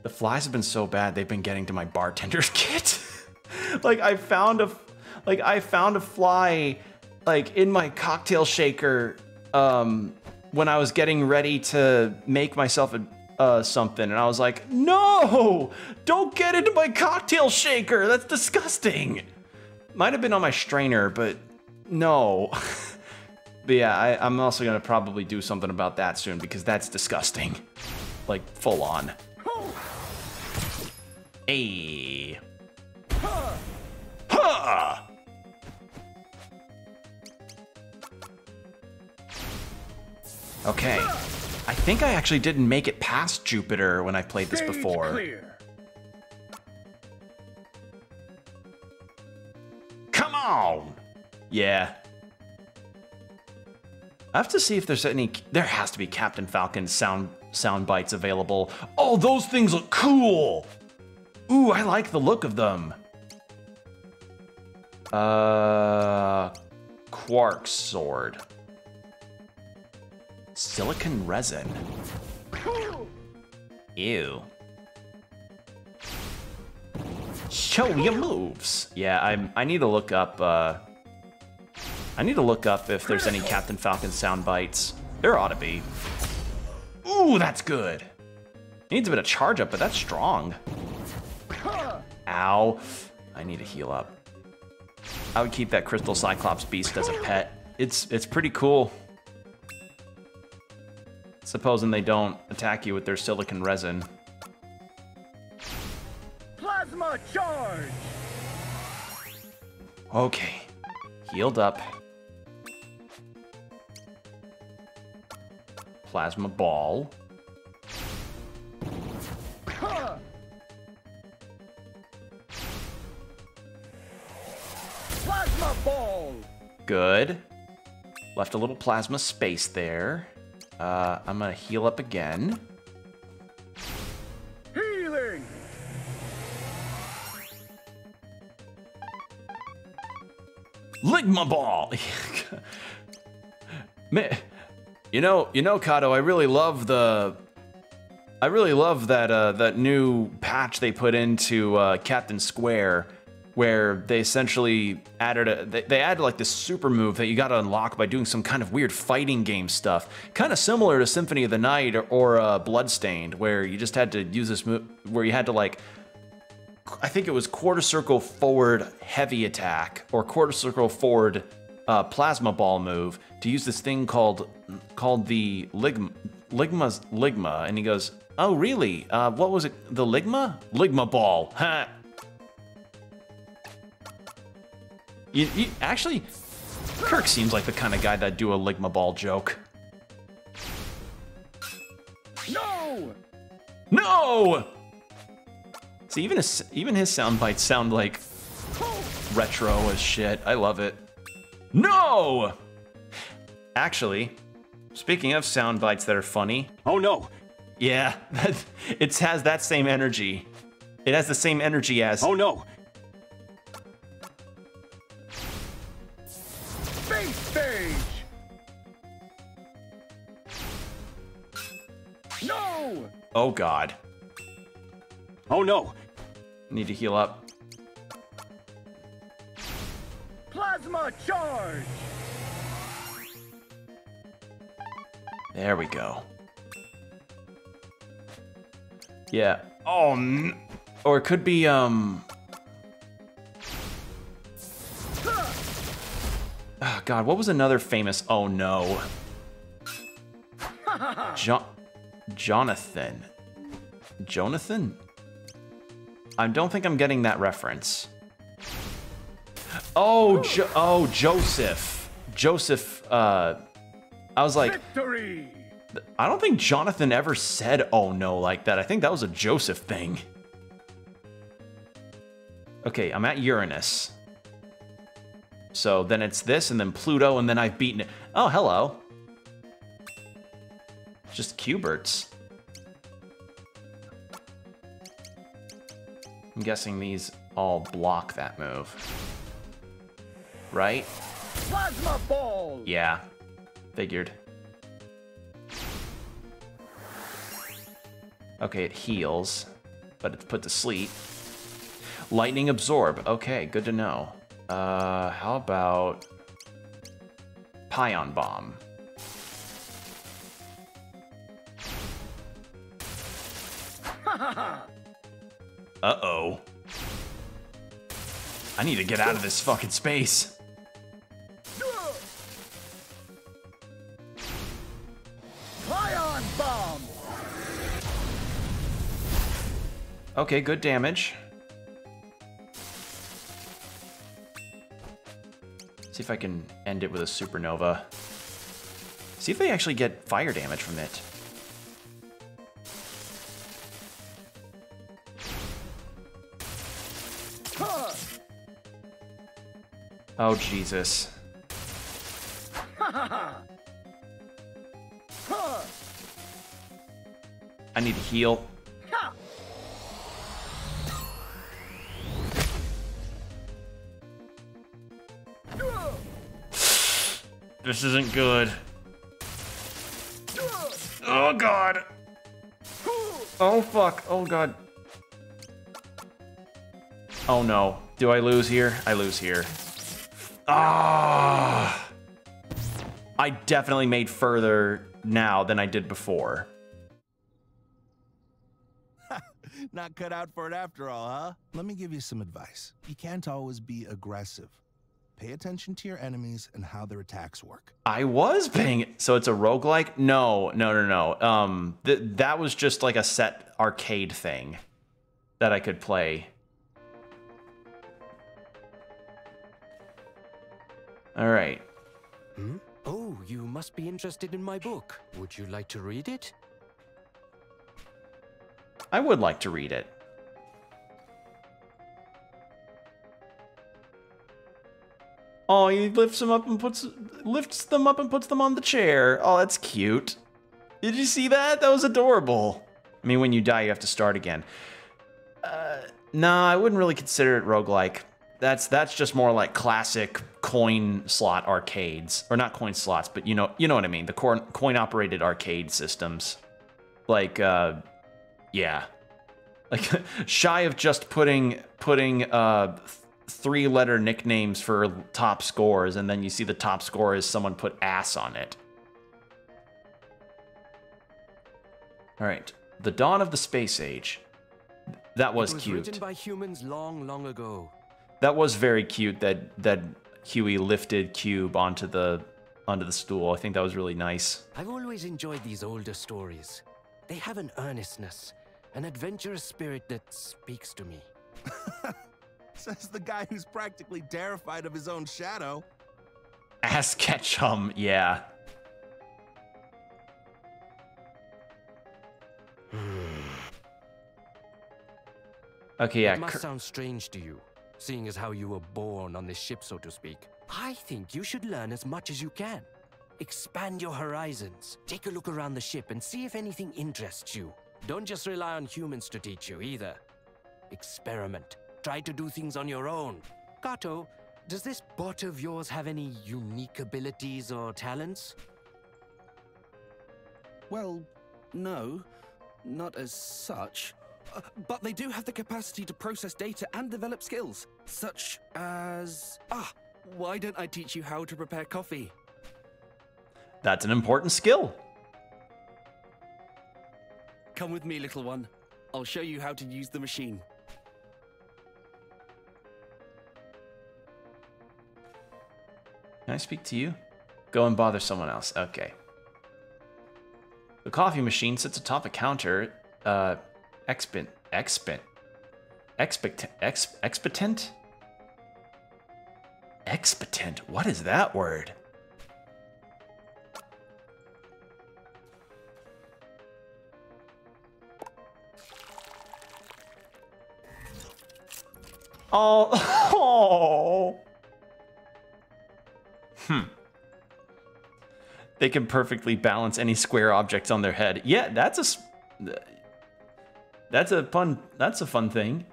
the flies have been so bad they've been getting to my bartender's kit. Like I found Like, I found a fly, like, in my cocktail shaker when I was getting ready to make myself something, and I was like, no! Don't get into my cocktail shaker! That's disgusting! Might have been on my strainer, but no. But yeah, I'm also gonna probably do something about that soon, because that's disgusting. Like, full on. Ayy. Ha! Okay. I think I actually didn't make it past Jupiter when I played this before. Clear. Come on! Yeah. I have to see if there's any... There has to be Captain Falcon sound bites available. Oh, those things look cool! Ooh, I like the look of them. Quark sword. Silicon resin. Ew. Show your moves. Yeah, I need to look up. I need to look up if there's any Captain Falcon sound bites. There ought to be. Ooh, that's good. It needs a bit of charge up, but that's strong. Ow. I need to heal up. I would keep that Crystal Cyclops beast as a pet. It's pretty cool. Supposing they don't attack you with their silicon resin. Plasma charge. Okay. Healed up. Plasma ball. Plasma ball. Good. Left a little plasma space there. I'm gonna heal up again. Healing. Ligma ball. Man, you know, Kato, I really love that that new patch they put into Captain Square, where they essentially added they added like this super move that you got to unlock by doing some kind of weird fighting game stuff, kind of similar to Symphony of the Night or Bloodstained, where you just had to use this move where you had to, like, I think it was quarter circle forward heavy attack or quarter circle forward plasma ball move to use this thing called the Ligma, and he goes, oh really? What was it? The Ligma ball? Ha. You actually, Kirk seems like the kind of guy that'd do a Ligma ball joke. No. No. See, even his sound bites sound like retro as shit. I love it. No. Actually, speaking of sound bites that are funny. Oh no. Yeah, it has that same energy. It has the same energy as. Oh no. Space stage. No. Oh god. Oh no. Need to heal up. Plasma charge. There we go. Yeah. Oh, or it could be Oh god, what was another famous oh no? Jonathan. Jonathan? I don't think I'm getting that reference. Oh, Joseph. Joseph, I was like, Victory. I don't think Jonathan ever said oh no like that. I think that was a Joseph thing. Okay, I'm at Uranus. So then it's this, and then Pluto, and then I've beaten it. Oh, hello. Just Q-berts. I'm guessing these all block that move. Right? Plasma ball. Yeah, figured. Okay, it heals, but it's put to sleep. Lightning absorb. Okay, good to know. How about Pion Bomb? Uh-oh. I need to get out of this fucking space. Pion bomb. Okay, good damage. See if I can end it with a supernova. See if they actually get fire damage from it. Oh, Jesus. I need to heal. This isn't good. Oh, God. Oh, fuck. Oh, God. Oh, no. Do I lose here? I lose here. Ah! I definitely made further now than I did before. Not cut out for it after all, huh? Let me give you some advice. You can't always be aggressive. Pay attention to your enemies and how their attacks work. I was paying... So it's a roguelike? No. That was just like a set arcade thing that I could play. All right. Hmm? Oh, you must be interested in my book. Would you like to read it? I would like to read it. Oh, he lifts them up and puts them on the chair. Oh, that's cute. Did you see that? That was adorable. I mean, when you die, you have to start again. Nah, I wouldn't really consider it roguelike. That's just more like classic coin slot arcades, or not coin slots, but you know what I mean. The coin operated arcade systems, like yeah, like shy of just putting 3-letter nicknames for top scores, and then you see the top score is someone put ass on it. All right, the dawn of the space age. That was cute. It was written by humans long, long ago. That was very cute that Huey lifted Cube onto the stool. I think that was really nice. I've always enjoyed these older stories. They have an earnestness, an adventurous spirit that speaks to me. Says the guy who's practically terrified of his own shadow. Ass Ketchum, yeah. Okay, yeah. It must sound strange to you, seeing as how you were born on this ship, so to speak. I think you should learn as much as you can. Expand your horizons. Take a look around the ship and see if anything interests you. Don't just rely on humans to teach you either. Experiment. Try to do things on your own. Kato, does this bot of yours have any unique abilities or talents? Well, no, not as such. But they do have the capacity to process data and develop skills, such as... why don't I teach you how to prepare coffee? That's an important skill. Come with me, little one. I'll show you how to use the machine. Can I speak to you? Go and bother someone else. Okay. The coffee machine sits atop a counter. Expitent? Expitent? What is that word? Oh. They can perfectly balance any square objects on their head. Yeah, that's a fun thing.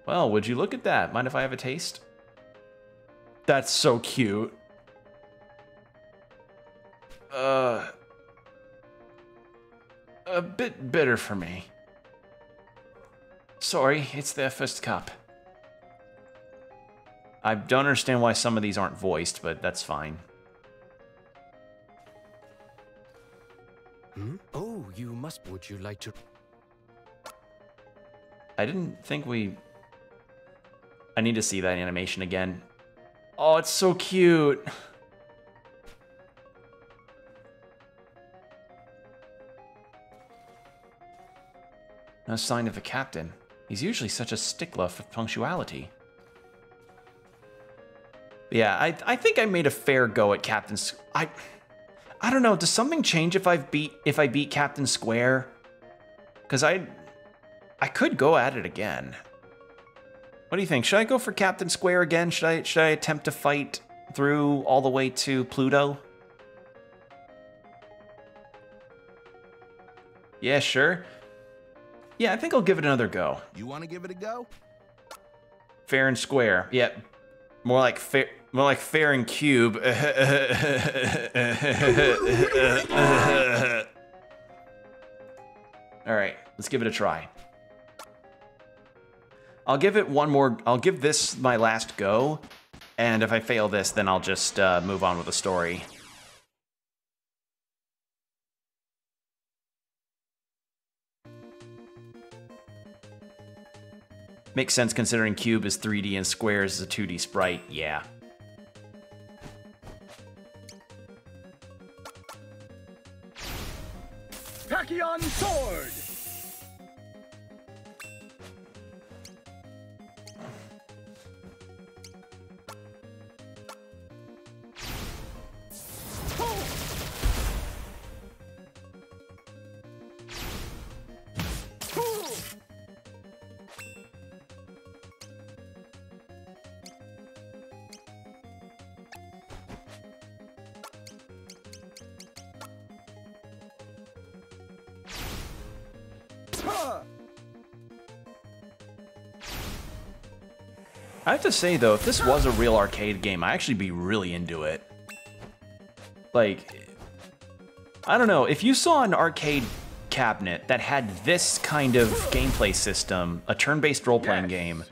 Well, would you look at that? Mind if I have a taste? That's so cute. A bit bitter for me. Sorry, it's their first cup. I don't understand why some of these aren't voiced, but that's fine. Hmm? Oh, you must. Would you like to? I didn't think we... I need to see that animation again. Oh, it's so cute. No sign of the captain. He's usually such a stickler for punctuality. Yeah, I think I made a fair go at Captain's... I don't know, does something change if I beat Captain Square? Because I could go at it again. What do you think? Should I go for Captain Square again? Should I attempt to fight through all the way to Pluto? Yeah, sure. Yeah, I think I'll give it another go. You want to give it a go? Fair and square. Yeah, more like fair and cube. All right, let's give it a try. I'll give it one more. I'll give this my last go, and if I fail this, then I'll just move on with the story. Makes sense considering cube is 3D and squares is a 2D sprite. Yeah. Tachyon sword! I have to say, though, if this was a real arcade game, I'd actually be really into it. Like, I don't know, if you saw an arcade cabinet that had this kind of gameplay system, a turn-based role-playing game,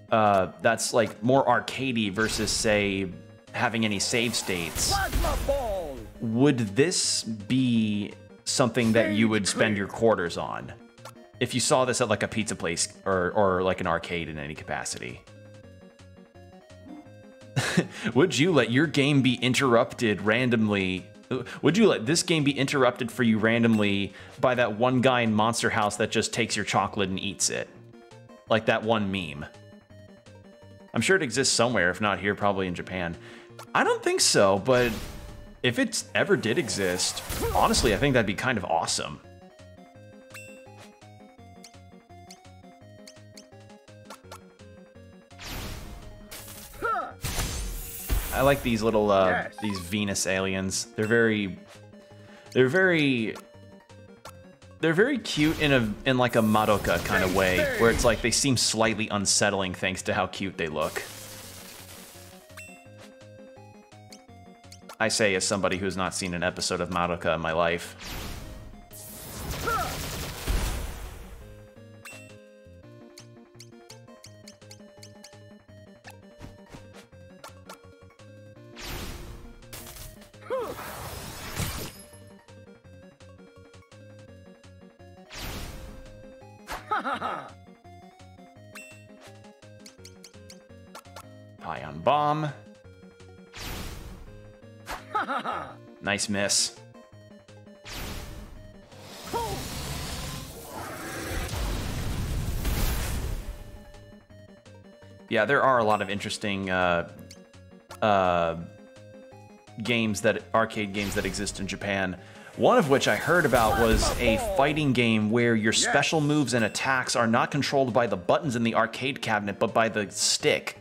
that's like more arcadey versus, say, having any save states, would this be something that you would spend your quarters on? If you saw this at like a pizza place or like an arcade in any capacity. Would you let your game be interrupted randomly? Would you let this game be interrupted for you randomly by that one guy in Monster House that just takes your chocolate and eats it? Like that one meme. I'm sure it exists somewhere, if not here, probably in Japan. I don't think so, but if it ever did exist, honestly, I think that'd be kind of awesome. I like these little these Venus aliens. They're very cute in like a Madoka kind of way, where it's like they seem slightly unsettling thanks to how cute they look. I say as somebody who's not seen an episode of Madoka in my life. Pion bomb. Nice miss. Yeah, there are a lot of interesting games arcade games that exist in Japan. One of which I heard about was a fighting game where your special moves and attacks are not controlled by the buttons in the arcade cabinet, but by the stick.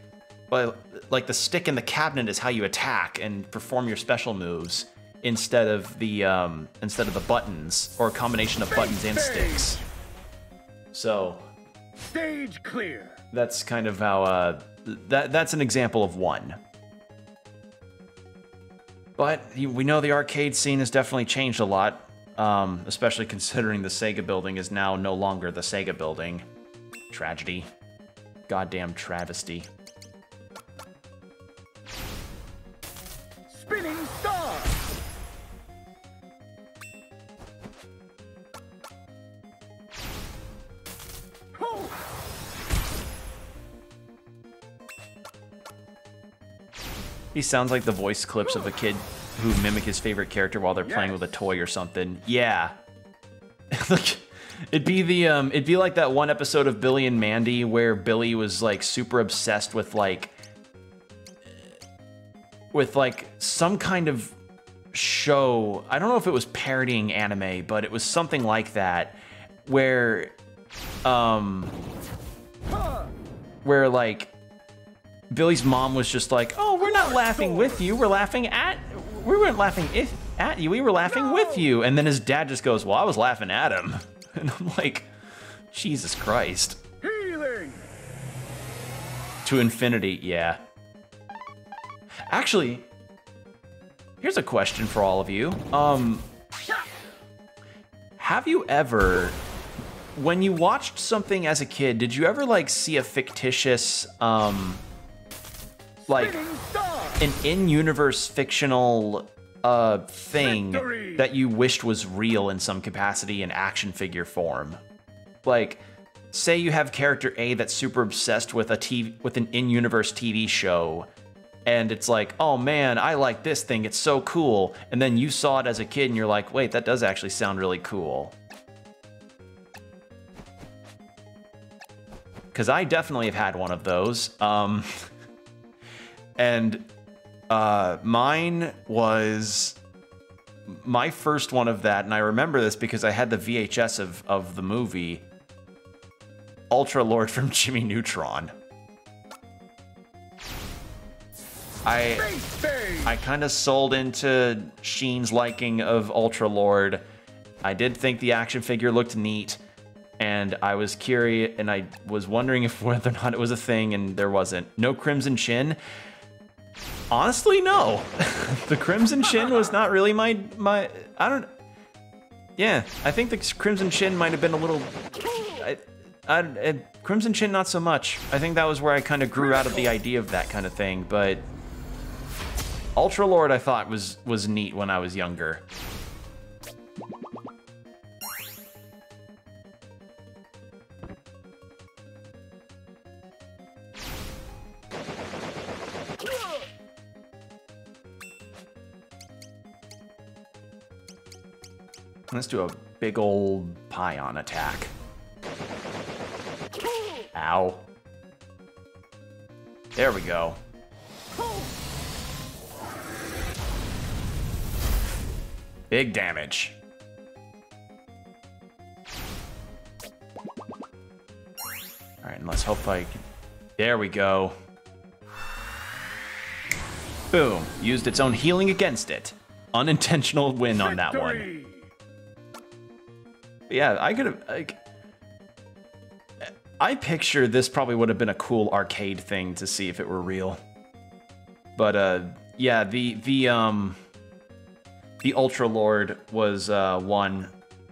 Like the stick in the cabinet is how you attack and perform your special moves instead of the buttons, or a combination of buttons and sticks. So Stage clear. that's kind of how that's an example of one. But we know the arcade scene has definitely changed a lot, especially considering the Sega building is now no longer the Sega building. Tragedy. Goddamn travesty. He sounds like the voice clips of a kid who mimic his favorite character while they're playing with a toy or something. Yeah. it'd be like that one episode of Billy and Mandy where Billy was like super obsessed with like some kind of show. I don't know if it was parodying anime, but it was something like that where like Billy's mom was just like, "Oh, we're not laughing with you. We weren't laughing at you. We were laughing with you." And then his dad just goes, "Well, I was laughing at him." And I'm like, Jesus Christ. Healing. To infinity, yeah. Actually, here's a question for all of you. Have you ever, when you watched something as a kid, did you ever like see a fictitious, like an in-universe fictional thing that you wished was real in some capacity in action figure form? Like, say you have character A that's super obsessed with an in-universe TV show, and it's like, oh man, I like this thing, it's so cool. And then you saw it as a kid and you're like, wait, that does actually sound really cool. Because I definitely have had one of those. And mine was my first one of that, and I remember this because I had the VHS of the movie Ultra Lord from Jimmy Neutron. I kind of sold into Sheen's liking of Ultra Lord. I did think the action figure looked neat, and I was curious, and I was wondering if whether or not it was a thing, and there wasn't. No Crimson Chin. Honestly, no. The Crimson Chin was not really my I don't. Yeah, I think the Crimson Chin might have been a little. Crimson Chin, not so much. I think that was where I kind of grew out of the idea of that kind of thing, but Ultra Lord I thought was neat when I was younger. Let's do a big old Pion attack. Ow. There we go. Big damage. Alright, and let's hope there we go. Boom. Used its own healing against it. Unintentional win on that one. Yeah, I could have, I picture this probably would have been a cool arcade thing to see if it were real. But yeah, the Ultra Lord was one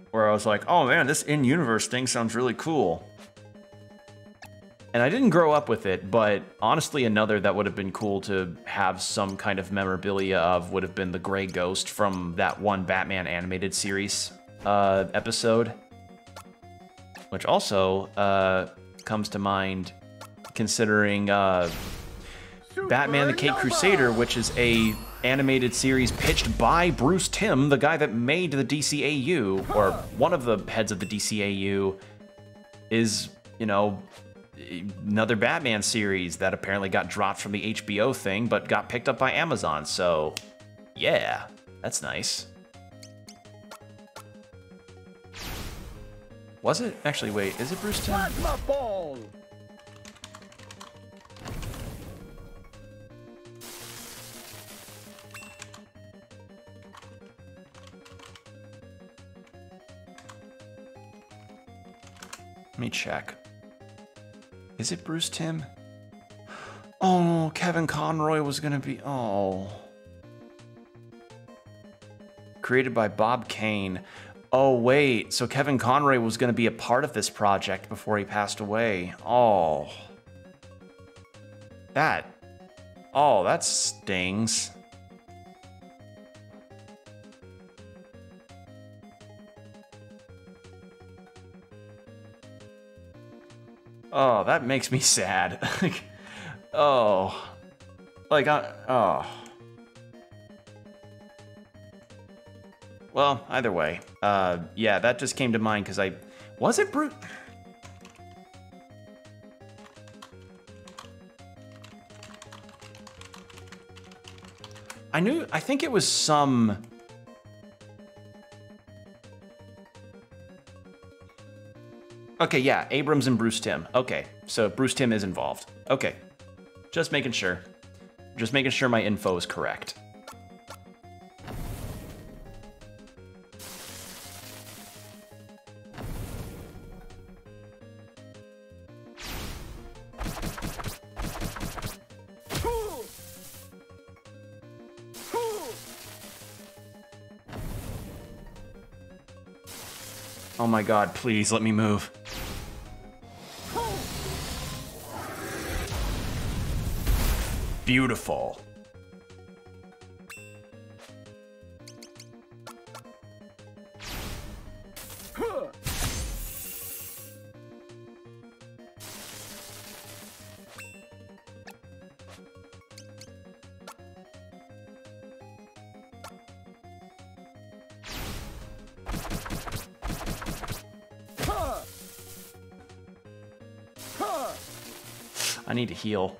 where I was like, oh man, this in-universe thing sounds really cool. And I didn't grow up with it, but honestly another that would have been cool to have some kind of memorabilia of would have been the Gray Ghost from that one Batman animated series episode, which also comes to mind considering Batman the Caped Crusader, which is a animated series pitched by Bruce Timm, the guy that made the DCAU, or one of the heads of the DCAU, is, you know, another Batman series that apparently got dropped from the HBO thing, but got picked up by Amazon, so yeah, that's nice. Was it? Actually, wait, is it Bruce Timm? Plasma ball. Let me check. Is it Bruce Timm? Oh, Kevin Conroy was gonna be, oh. Created by Bob Kane. Oh, wait, so Kevin Conroy was going to be a part of this project before he passed away. Oh. That stings. Oh, that makes me sad. Oh. Like, oh. Well, either way. Yeah, that just came to mind because was it Brute? I think it was some... Okay, yeah, Abrams and Bruce Timm. Okay, so Bruce Timm is involved. Okay, just making sure. Just making sure my info is correct. Oh my god, please let me move. Beautiful. I need to heal.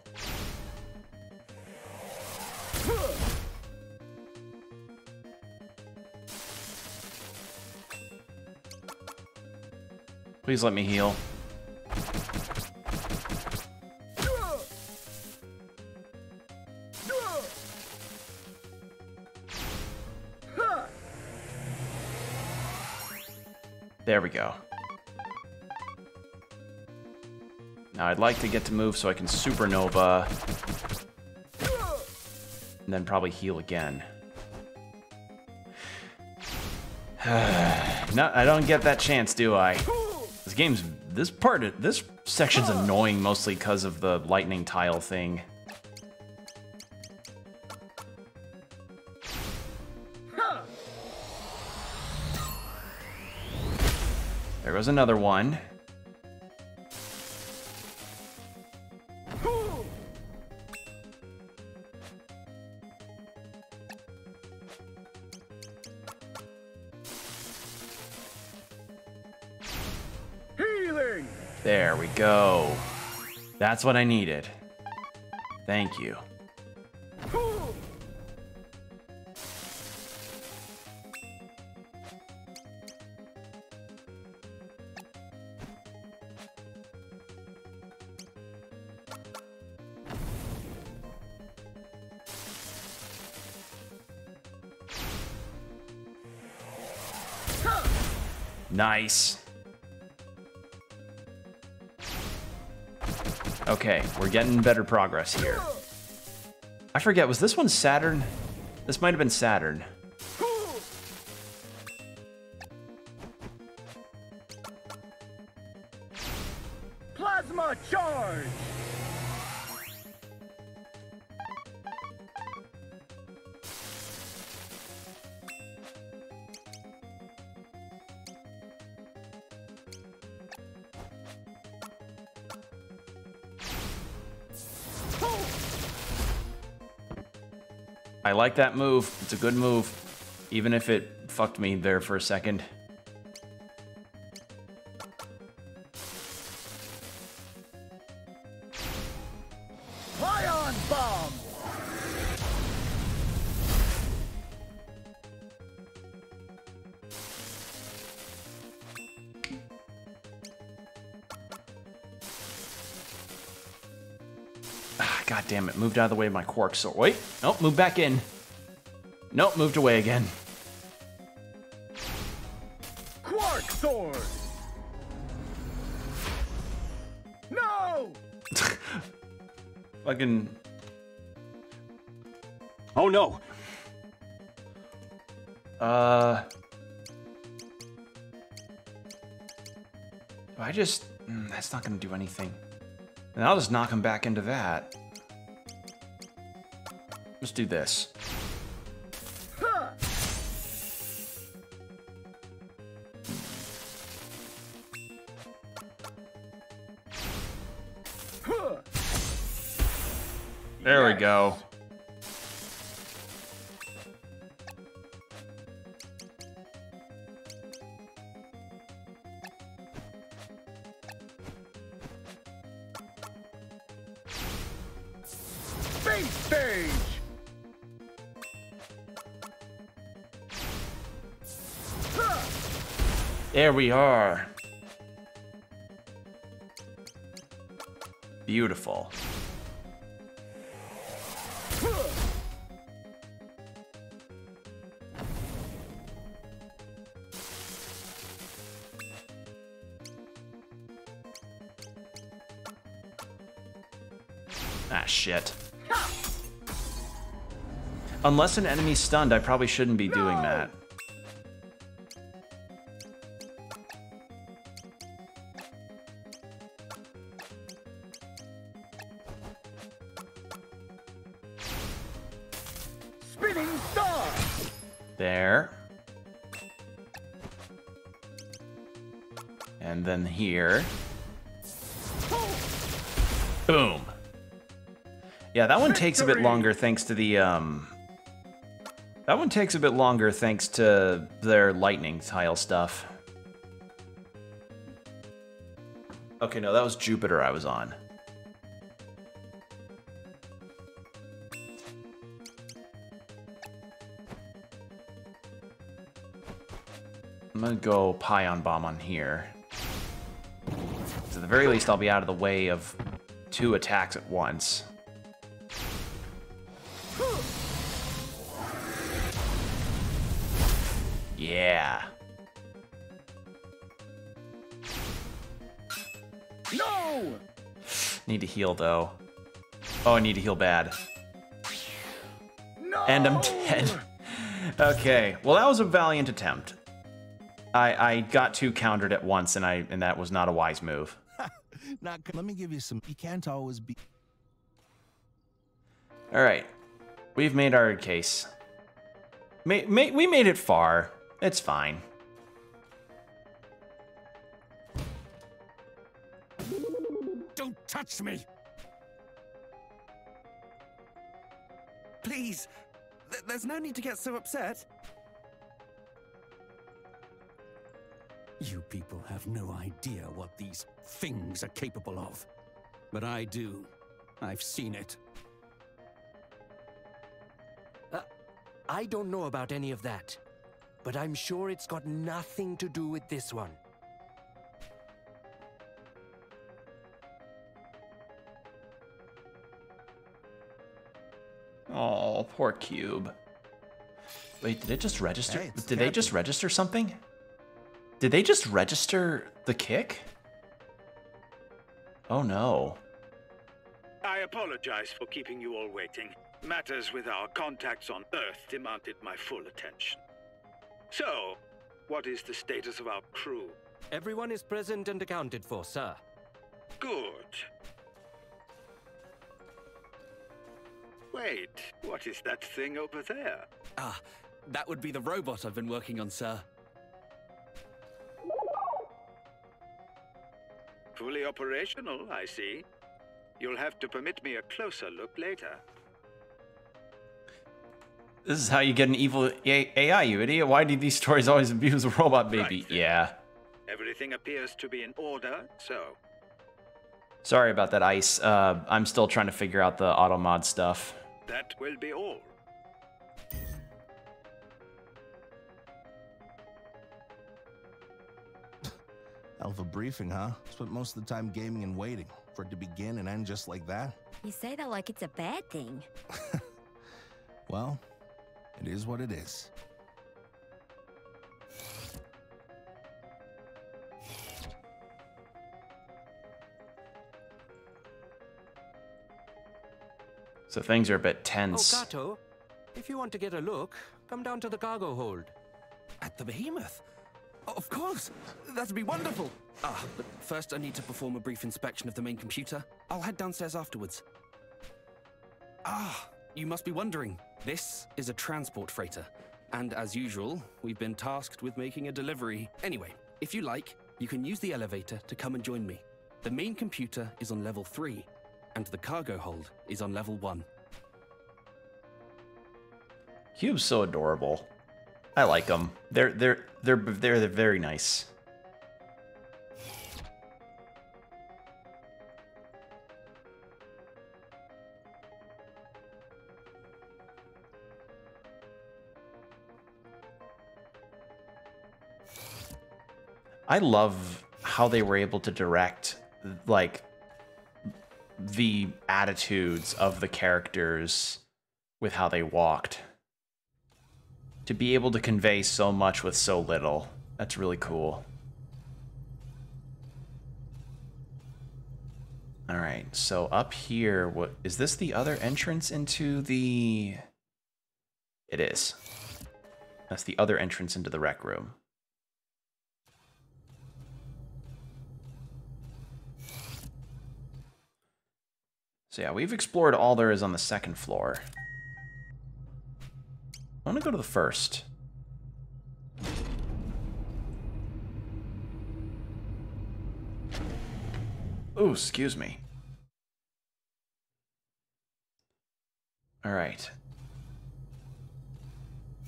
Please let me heal. There we go. Now I'd like to get to move so I can supernova. And then probably heal again. No, I don't get that chance, do I? This section's annoying mostly because of the lightning tile thing. There goes another one. There we go. That's what I needed. Thank you. Nice. Okay, we're getting better progress here. I forget, was this one Saturn? This might have been Saturn. Plasma charge! I like that move. It's a good move, even if it fucked me there for a second. Ion bomb! God damn it, moved out of the way of my quark sword. Wait, nope, moved back in. Nope, moved away again. Quark sword! No! Fucking... Oh no! Do I just... that's not gonna do anything. And I'll just knock him back into that. Let's do this. There we go. Space stage! There we are. Beautiful. Ah, shit. Unless an enemy's stunned, I probably shouldn't be doing that. Spinning star! There. And then here. Boom. Yeah, that one takes a bit longer thanks to the, That one takes a bit longer thanks to their lightning tile stuff. Okay, no, that was Jupiter I was on. I'm gonna go Pion Bomb on here. So at the very least, I'll be out of the way of 2 attacks at once. Yeah. No! Need to heal, though. Oh, I need to heal bad. No! And I'm dead. Okay, well, that was a valiant attempt. I got 2 countered at once, and that was not a wise move. Let me give you some. You can't always be. All right, we've made our case. We made it far. It's fine. Don't touch me! Please, there's no need to get so upset. You people have no idea what these things are capable of. But I do. I've seen it. I don't know about any of that, but I'm sure it's got nothing to do with this one. Oh, poor Cube. Wait, did it just register? Hey, Did they just register something? Did they just register the kick? Oh no. I apologize for keeping you all waiting. Matters with our contacts on Earth demanded my full attention. So, what is the status of our crew? Everyone is present and accounted for, sir. Good. Wait, what is that thing over there? Ah, that would be the robot I've been working on, sir. Fully operational, I see. You'll have to permit me a closer look later. This is how you get an evil AI, you idiot. Why do these stories always abuse a robot baby? Right. Yeah. Everything appears to be in order, so... Sorry about that, Ice. I'm still trying to figure out the auto mod stuff. that will be all. Hell of a briefing, huh? Spent most of the time gaming and waiting for it to begin and end just like that. You say that like it's a bad thing. Well, it is what it is. So things are a bit tense. Oh, Kato, if you want to get a look, come down to the cargo hold. At the Behemoth? Of course! That'd be wonderful! Ah, but first I need to perform a brief inspection of the main computer. I'll head downstairs afterwards. Ah, you must be wondering. This is a transport freighter. And as usual, we've been tasked with making a delivery. Anyway, if you like, you can use the elevator to come and join me. The main computer is on level 3, and the cargo hold is on level 1. Cube's so adorable. I like them. They're very nice. I love how they were able to direct, like, the attitudes of the characters with how they walked. To be able to convey so much with so little. That's really cool. Alright, so up here, what is this the other entrance into the... It is. That's the other entrance into the rec room. So yeah, we've explored all there is on the second floor. I want to go to the first. Oh, excuse me. All right.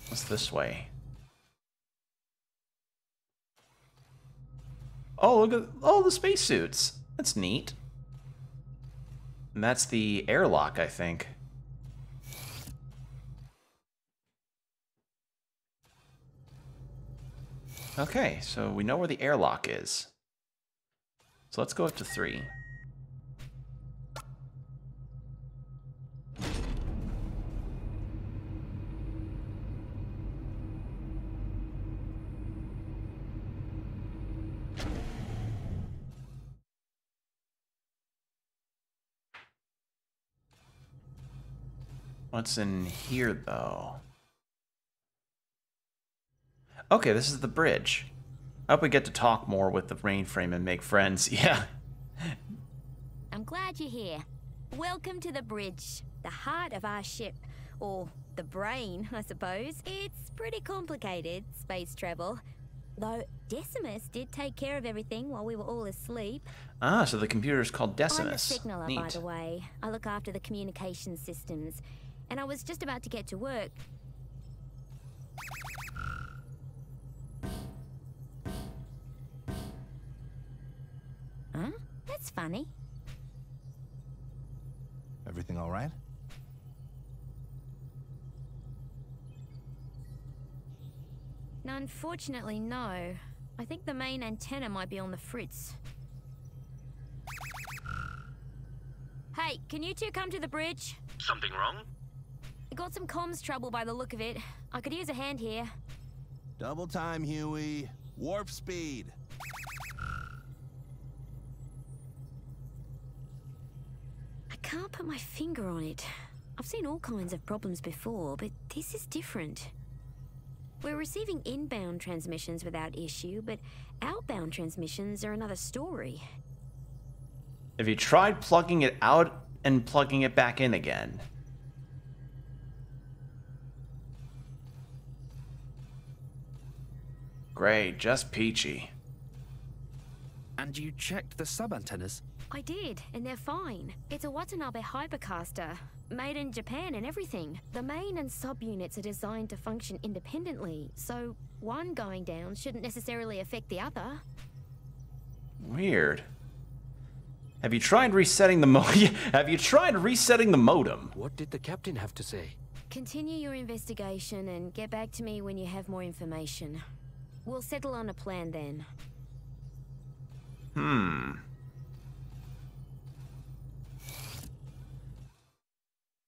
What's this way? Oh, look at all the spacesuits. That's neat. And that's the airlock, I think. Okay, so we know where the airlock is. So let's go up to 3. What's in here, though? Okay, this is the bridge. I hope we get to talk more with the mainframe and make friends. Yeah. I'm glad you're here. Welcome to the bridge, the heart of our ship. Or the brain, I suppose. It's pretty complicated, space travel. Though Decimus did take care of everything while we were all asleep. Ah, so the computer's called Decimus. I'm the signaler, Neat. by the way. I look after the communication systems. And I was just about to get to work. Huh? That's funny. Everything all right? Unfortunately, no. I think the main antenna might be on the fritz. Hey, can you two come to the bridge? Something wrong? I got some comms trouble by the look of it. I could use a hand here. Double time, Huey. Warp speed. I can't put my finger on it. I've seen all kinds of problems before, but this is different. We're receiving inbound transmissions without issue, but outbound transmissions are another story. Have you tried plugging it out and plugging it back in again? Great, just peachy. And you checked the sub-antennas? I did, and they're fine. It's a Watanabe hypercaster, made in Japan and everything. The main and sub-units are designed to function independently, so one going down shouldn't necessarily affect the other. Weird. Have you tried resetting the Have you tried resetting the modem? What did the captain have to say? Continue your investigation and get back to me when you have more information. We'll settle on a plan then.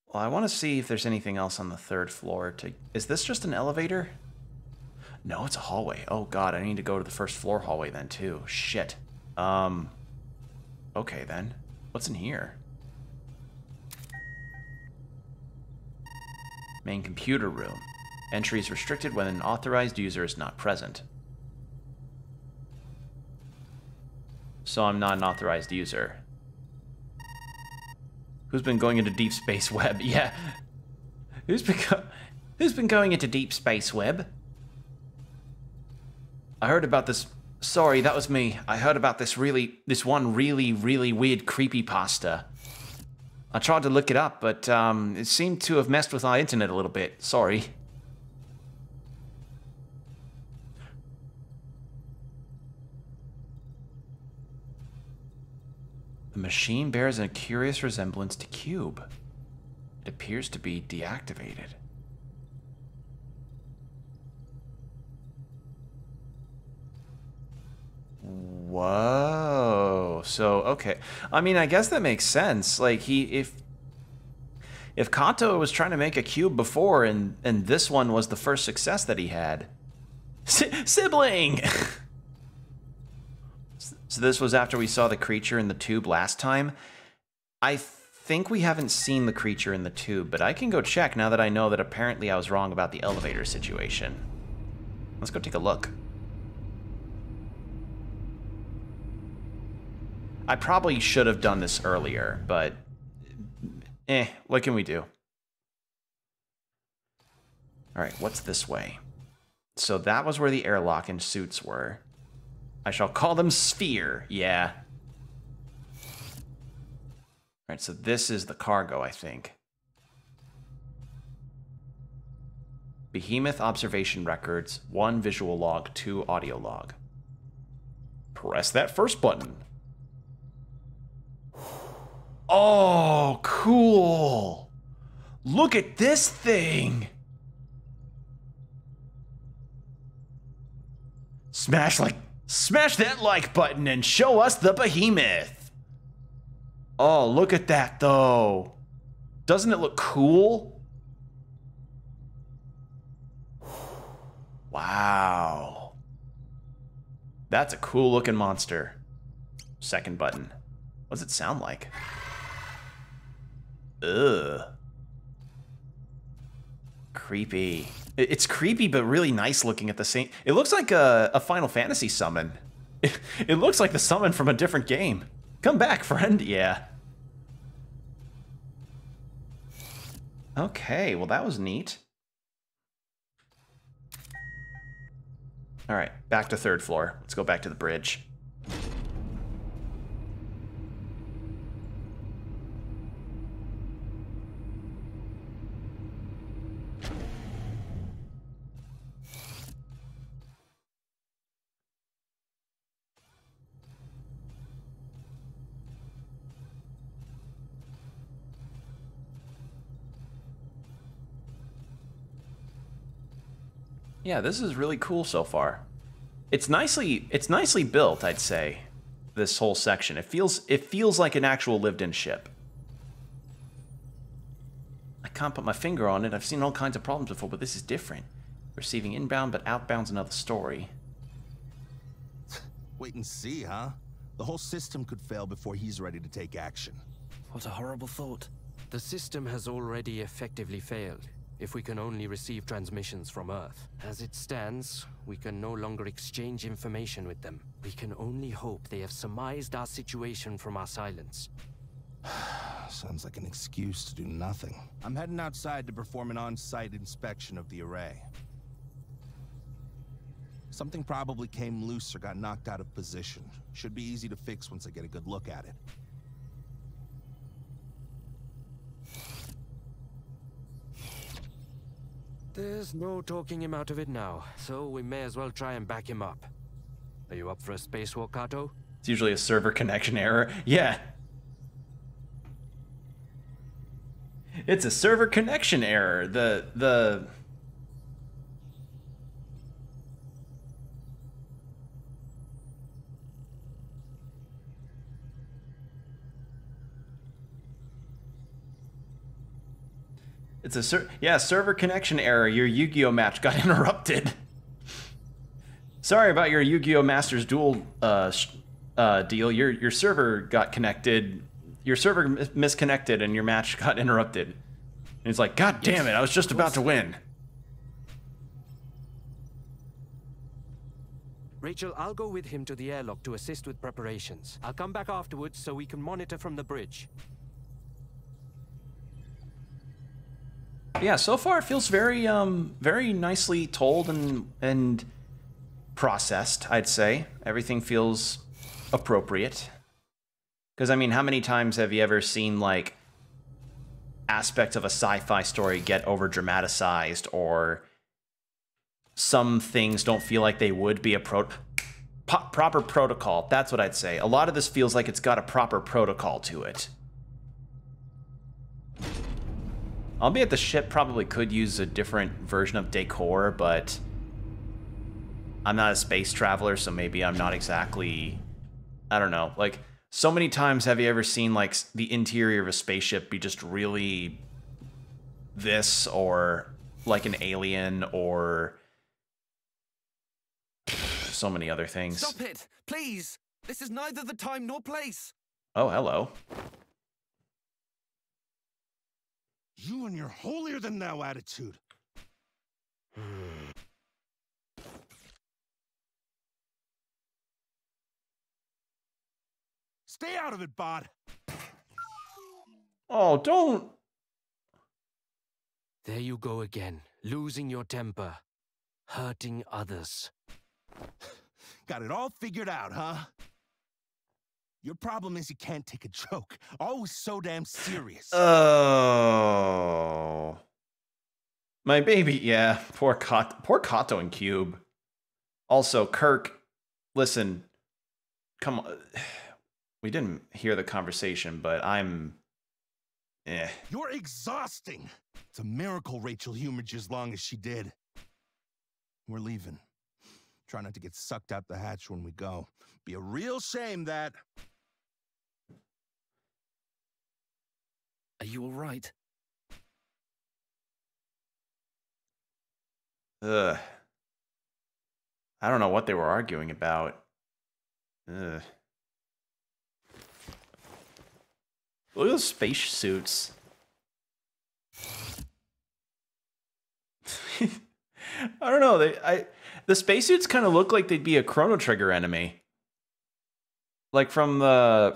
Well, I want to see if there's anything else on the third floor. Is this just an elevator? No, it's a hallway. Oh god, I need to go to the first floor hallway then too. Shit. Okay then. What's in here? Main computer room. Entry is restricted when an authorized user is not present. So I'm not an authorized user. Who's been going into deep space web? Yeah. Who's been going into deep space web? I heard about this. Sorry, that was me. I heard about this one really weird creepypasta. I tried to look it up, but it seemed to have messed with our internet a little bit. Sorry. The machine bears a curious resemblance to Cube. It appears to be deactivated. Whoa. So, okay. I mean, I guess that makes sense. Like, if Kato was trying to make a cube before, and this one was the first success that he had. Sibling! So this was after we saw the creature in the tube last time. I think we haven't seen the creature in the tube, but I can go check now that I know that apparently I was wrong about the elevator situation. Let's go take a look. I probably should have done this earlier, but what can we do? All right, what's this way? So that was where the airlock and suits were. I shall call them Sphere. Yeah. All right, so this is the cargo, I think. Behemoth observation records, 1 visual log, 2 audio log. Press that first button. Oh, cool. Look at this thing. Smash that like button and show us the behemoth. Oh, look at that though. Doesn't it look cool? Wow. That's a cool looking monster. Second button. What does it sound like? Ugh. Creepy. It's creepy, but really nice looking at the same... It looks like a Final Fantasy summon. It looks like the summon from a different game. Come back, friend. Yeah. Okay, well that was neat. All right, back to 3rd floor. Let's go back to the bridge. Yeah, this is really cool so far. It's nicely built, I'd say. This whole section. It feels like an actual lived-in ship. I can't put my finger on it. I've seen all kinds of problems before, but this is different. Receiving inbound, but outbound's another story. Wait and see, huh? The whole system could fail before he's ready to take action. What a horrible thought. The system has already effectively failed. If we can only receive transmissions from Earth. As it stands, we can no longer exchange information with them. We can only hope they have surmised our situation from our silence. Sounds like an excuse to do nothing. I'm heading outside to perform an on-site inspection of the array. Something probably came loose or got knocked out of position. Should be easy to fix once I get a good look at it. There's no talking him out of it now, so we may as well try and back him up. Are you up for a spacewalk, Kato? It's usually a server connection error. Yeah. It's a server connection error. It's a server connection error. Your Yu-Gi-Oh match got interrupted. Sorry about your Yu-Gi-Oh Masters Duel deal. Your server got connected. Your server misconnected and your match got interrupted. And it's like, God damn it, I was just about to win. Rachel, I'll go with him to the airlock to assist with preparations. I'll come back afterwards so we can monitor from the bridge. Yeah, so far it feels very very nicely told and processed, I'd say. Everything feels appropriate. Because I mean, how many times have you ever seen like aspects of a sci-fi story get over dramatized, or some things don't feel like they would be a proper protocol? That's what I'd say. A lot of this feels like it's got a proper protocol to it. Albeit the ship probably could use a different version of decor, but I'm not a space traveler, so maybe I'm not exactly I don't know. Like, so many times have you ever seen, like, the interior of a spaceship be just really this, or like an alien, or so many other things. Stop it, please. This is neither the time nor place. Oh, hello. You and your holier-than-thou attitude. Stay out of it, bot. Oh, don't. There you go again, losing your temper, hurting others. Got it all figured out, huh? Your problem is you can't take a joke. Always so damn serious. Oh. My baby, yeah. Poor Kato and Cube. Also, Kirk, listen. Come on. We didn't hear the conversation, but I'm... You're exhausting. It's a miracle Rachel humored you as long as she did. We're leaving. Try not to get sucked out the hatch when we go. Be a real shame that... Are you all right? Ugh. I don't know what they were arguing about. Ugh. Look at those space suits. I don't know. The spacesuits kind of look like they'd be a Chrono Trigger enemy. Like I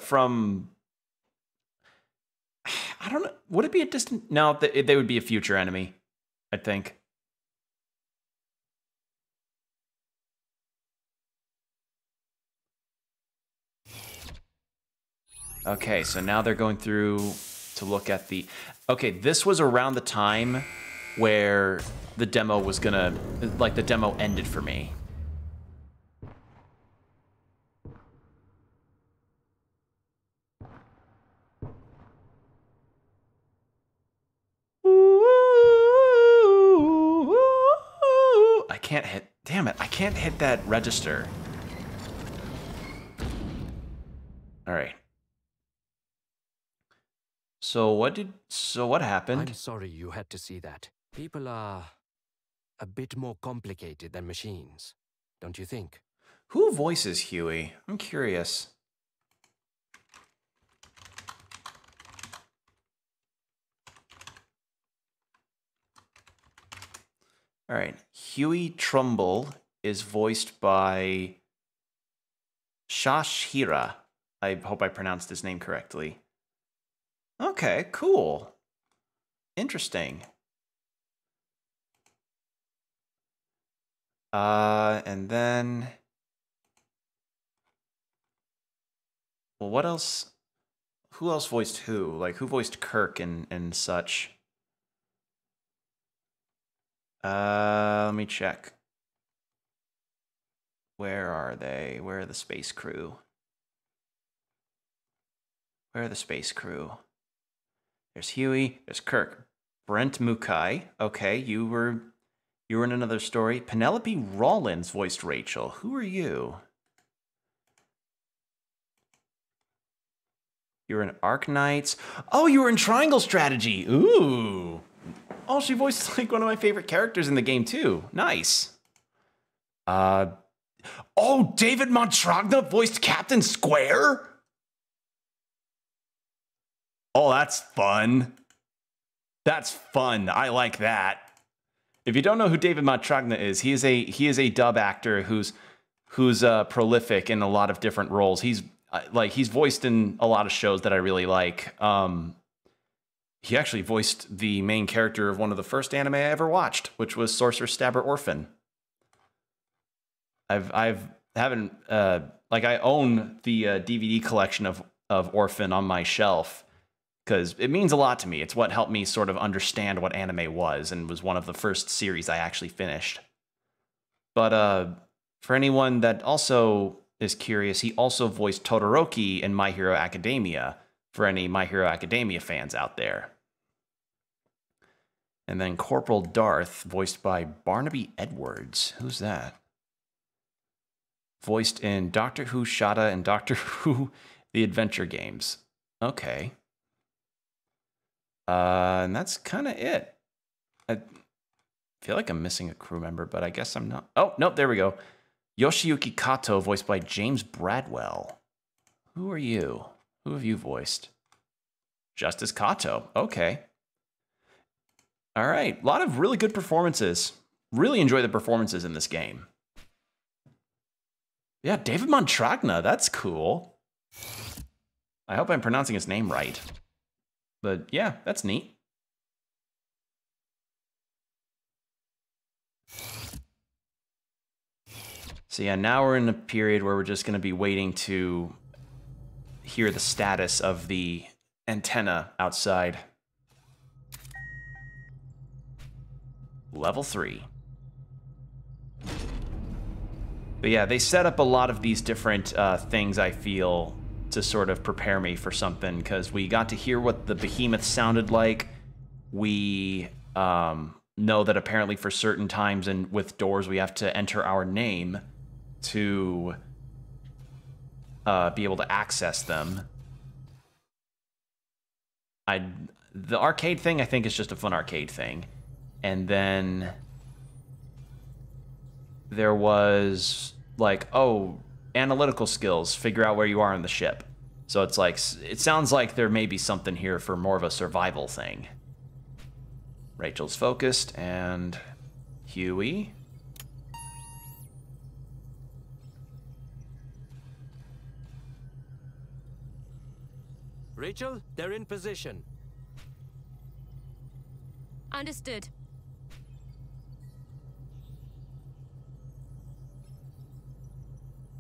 don't know. Would it be a distant? No, they would be a future enemy, I think. Okay, so now they're going through to look at the... Okay, this was around the time where the demo was gonna... Like, the demo ended for me. I can't hit... Damn it, I can't hit that register. Alright. So what happened? I'm sorry you had to see that. People are a bit more complicated than machines, don't you think? Who voices Huey? I'm curious. All right. Huey Trumbull is voiced by Shash Hira. I hope I pronounced his name correctly. Okay, cool. Interesting. And then... Well, what else? Who else voiced who? Like, who voiced Kirk and such? Let me check. Where are they? Where are the space crew? Where are the space crew? There's Huey. There's Kirk. Brent Mukai. Okay, you were in another story. Penelope Rollins voiced Rachel. Who are you? You're in Arc Knights. Oh, you were in Triangle Strategy. Ooh. Oh, she voiced like one of my favorite characters in the game too. Nice. Oh, David Montragna voiced Captain Square? Oh, that's fun. That's fun. I like that. If you don't know who David Montragna is, he is a dub actor who's prolific in a lot of different roles. He's voiced in a lot of shows that I really like. He actually voiced the main character of one of the first anime I ever watched, which was Sorcerer Stabber Orphan. I own the DVD collection of Orphan on my shelf because it means a lot to me. It's what helped me sort of understand what anime was and was one of the first series I actually finished. But for anyone that also is curious, he also voiced Todoroki in My Hero Academia, for any My Hero Academia fans out there. And then Corporal Darth, voiced by Barnaby Edwards. Who's that? Voiced in Doctor Who Shada and Doctor Who The Adventure Games. Okay. And that's kind of it. I feel like I'm missing a crew member, but I guess I'm not. Oh, nope, there we go. Yoshiyuki Kato, voiced by James Bradwell. Who are you? Who have you voiced? Justice Kato. Okay. All right. A lot of really good performances. Really enjoy the performances in this game. Yeah, David Montragna. That's cool. I hope I'm pronouncing his name right. But yeah, that's neat. So yeah, now we're in a period where we're just going to be waiting to hear the status of the antenna outside. Level 3. But yeah, they set up a lot of these different things, I feel, to sort of prepare me for something, because we got to hear what the behemoth sounded like. We know that apparently for certain times and with doors we have to enter our name to be able to access them. The arcade thing, I think, is just a fun arcade thing. And then there was like, oh, analytical skills, figure out where you are on the ship. So it's like, it sounds like there may be something here for more of a survival thing. Rachel's focused, and Huey. Rachel, they're in position. Understood.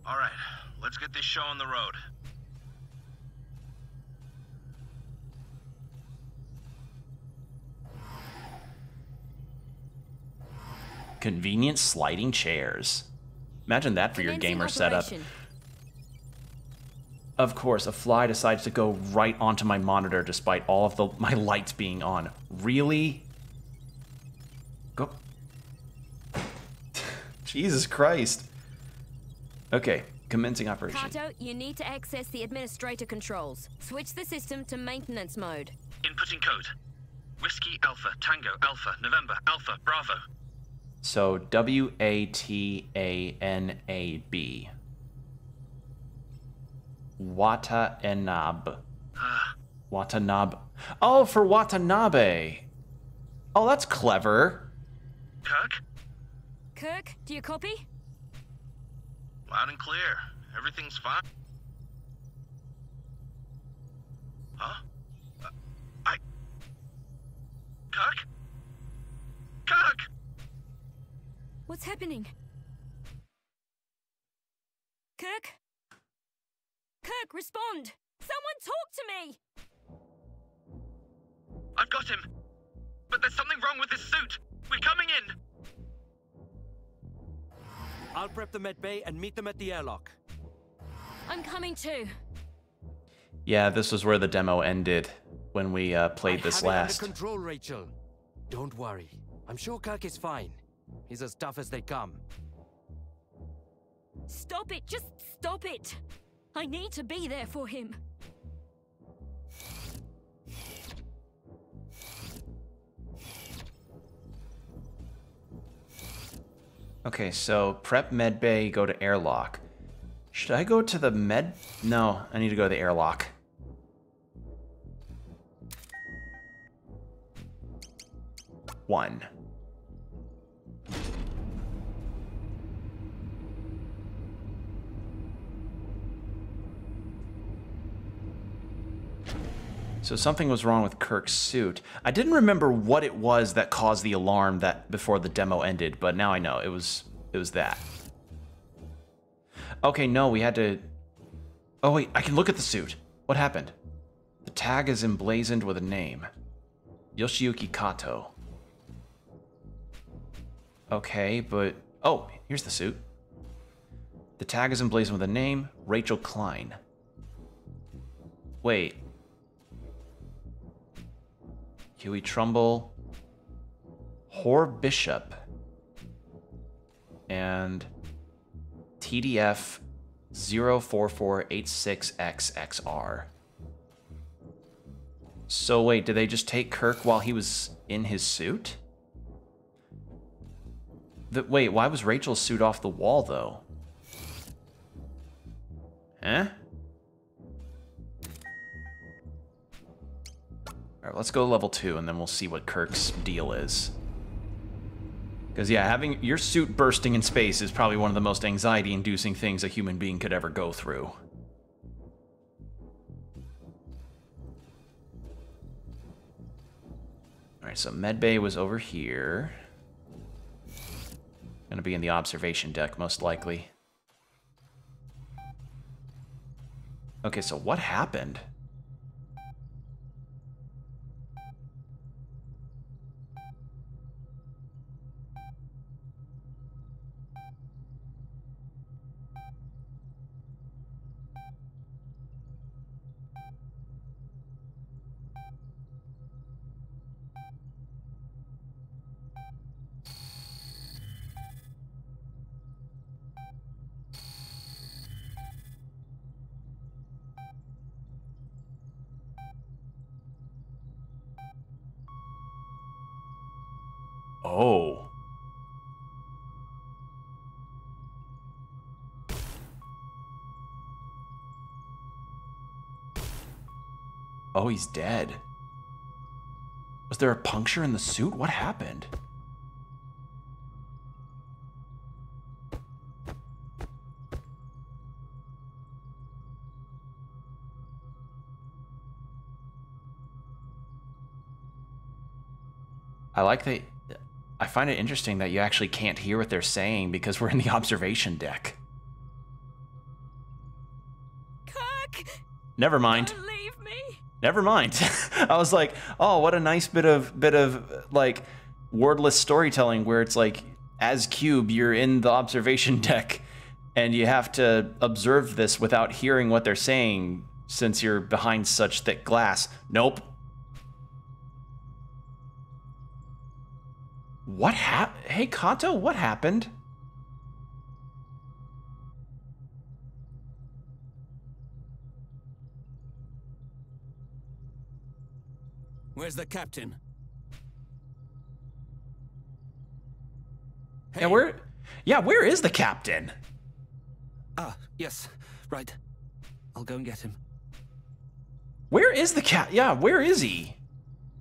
All right, let's get this show on the road. Convenient sliding chairs. Imagine that for your gamer setup. Of course, a fly decides to go right onto my monitor despite all of my lights being on. Really? Go. Jesus Christ. Okay, commencing operation. Kato, you need to access the administrator controls. Switch the system to maintenance mode. Inputting code. Whiskey Alpha, Tango Alpha, November Alpha, Bravo. So WATANAB. Watanabe. Watanabe. Oh, for Watanabe. Oh, that's clever. Kirk? Kirk, do you copy? Loud and clear. Everything's fine. Huh? Kirk? Kirk! What's happening? Kirk? Kirk, respond! Someone talk to me! I've got him. But there's something wrong with his suit. We're coming in. I'll prep them at bay and meet them at the airlock. I'm coming too. Yeah, this was where the demo ended when we played this last. Under control, Rachel. Don't worry. I'm sure Kirk is fine. He's as tough as they come. Stop it! Just stop it! I need to be there for him. Okay, so prep med bay, go to airlock. Should I go to the med? No, I need to go to the airlock. One. So something was wrong with Kirk's suit. I didn't remember what it was that caused the alarm that before the demo ended, but now I know it was that. Okay, no, we had to. Oh wait, I can look at the suit. What happened? The tag is emblazoned with a name. Yoshiyuki Kato. Okay, but oh, here's the suit. The tag is emblazoned with a name, Rachel Klein. Wait. Huey Trumbull, Hor Bishop, and TDF 04486XXR. So wait, did they just take Kirk while he was in his suit? Wait, why was Rachel's suit off the wall, though? Eh? Alright, let's go to level 2, and then we'll see what Kirk's deal is. Because, yeah, having your suit bursting in space is probably one of the most anxiety-inducing things a human being could ever go through. Alright, so medbay was over here. Gonna be in the observation deck, most likely. Okay, so what happened? Oh. Oh, he's dead. Was there a puncture in the suit? What happened? I find it interesting that you actually can't hear what they're saying because we're in the observation deck. Kirk! Never mind. Don't leave me. Never mind. I was like, oh, what a nice bit of like wordless storytelling where it's like, as Cube, you're in the observation deck and you have to observe this without hearing what they're saying since you're behind such thick glass. Nope. What happened? Hey, Kanto, what happened? Where's the captain? Hey. Where is the captain? Ah, yes, right. I'll go and get him. Where is the where is he?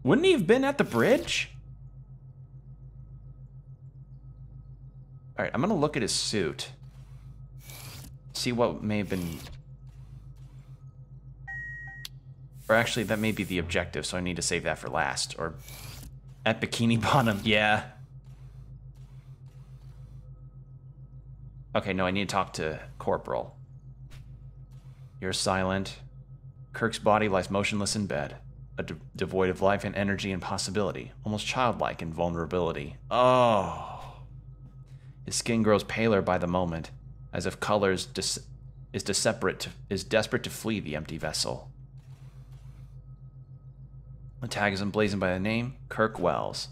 Wouldn't he have been at the bridge? Alright, I'm gonna look at his suit. See what may have been... Or actually, that may be the objective, so I need to save that for last. Or... At Bikini Bottom, yeah. Okay, no, I need to talk to Corporal. You're silent. Kirk's body lies motionless in bed. Devoid of life and energy and possibility. Almost childlike in vulnerability. Oh... His skin grows paler by the moment, as if color is desperate to flee the empty vessel. The tag is emblazoned by the name, Kirk Wells.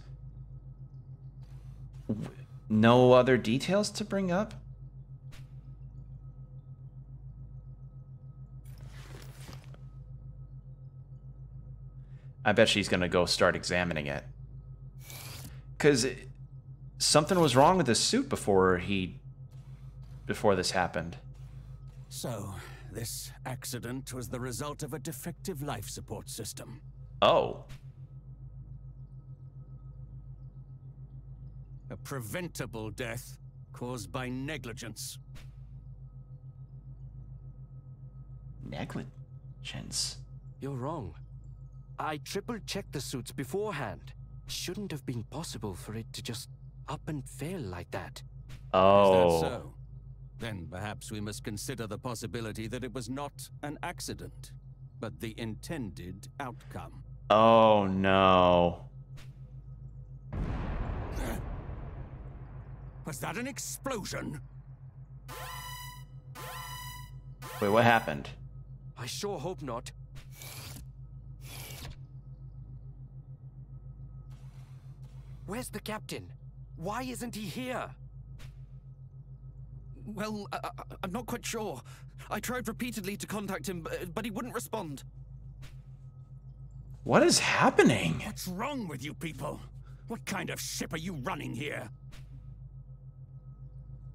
No other details to bring up? I bet she's gonna go start examining it. 'Cause... something was wrong with his suit before this happened. So, this accident was the result of a defective life support system. Oh. A preventable death caused by negligence. Negligence? You're wrong. I triple-checked the suits beforehand. Shouldn't have been possible for it to just up and fail like that. Oh. Is that so? Then perhaps we must consider the possibility that it was not an accident, but the intended outcome. Oh no. Was that an explosion? Wait, what happened? I sure hope not. Where's the captain? Why isn't he here? Well, I'm not quite sure. I tried repeatedly to contact him, but he wouldn't respond. What is happening? What's wrong with you people? What kind of ship are you running here?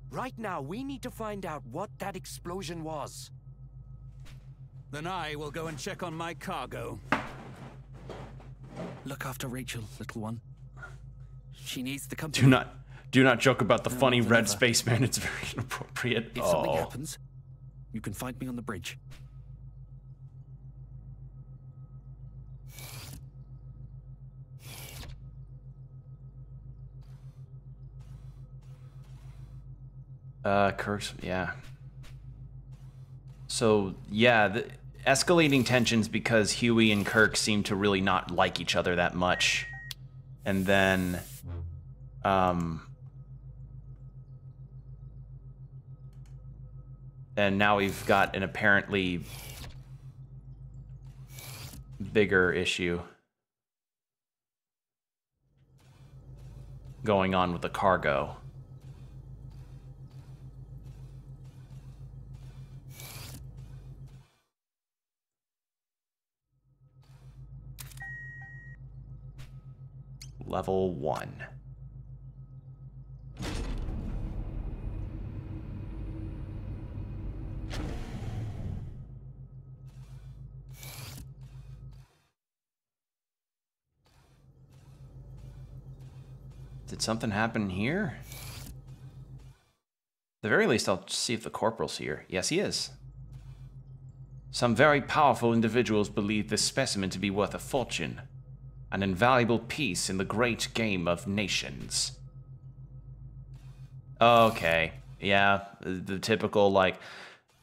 Right now, we need to find out what that explosion was. Then I will go and check on my cargo. Look after Rachel, little one. She needs the company. Do not joke about the funny red spaceman. It's very inappropriate. If something happens, you can find me on the bridge. Kirk's, yeah. So, yeah, the escalating tensions because Huey and Kirk seem to really not like each other that much. And then, and now we've got an apparently bigger issue going on with the cargo. Level 1. Did something happen here? At the very least, I'll see if the corporal's here. Yes, he is. Some very powerful individuals believe this specimen to be worth a fortune. An invaluable piece in the great game of nations. Okay, yeah, the typical, like,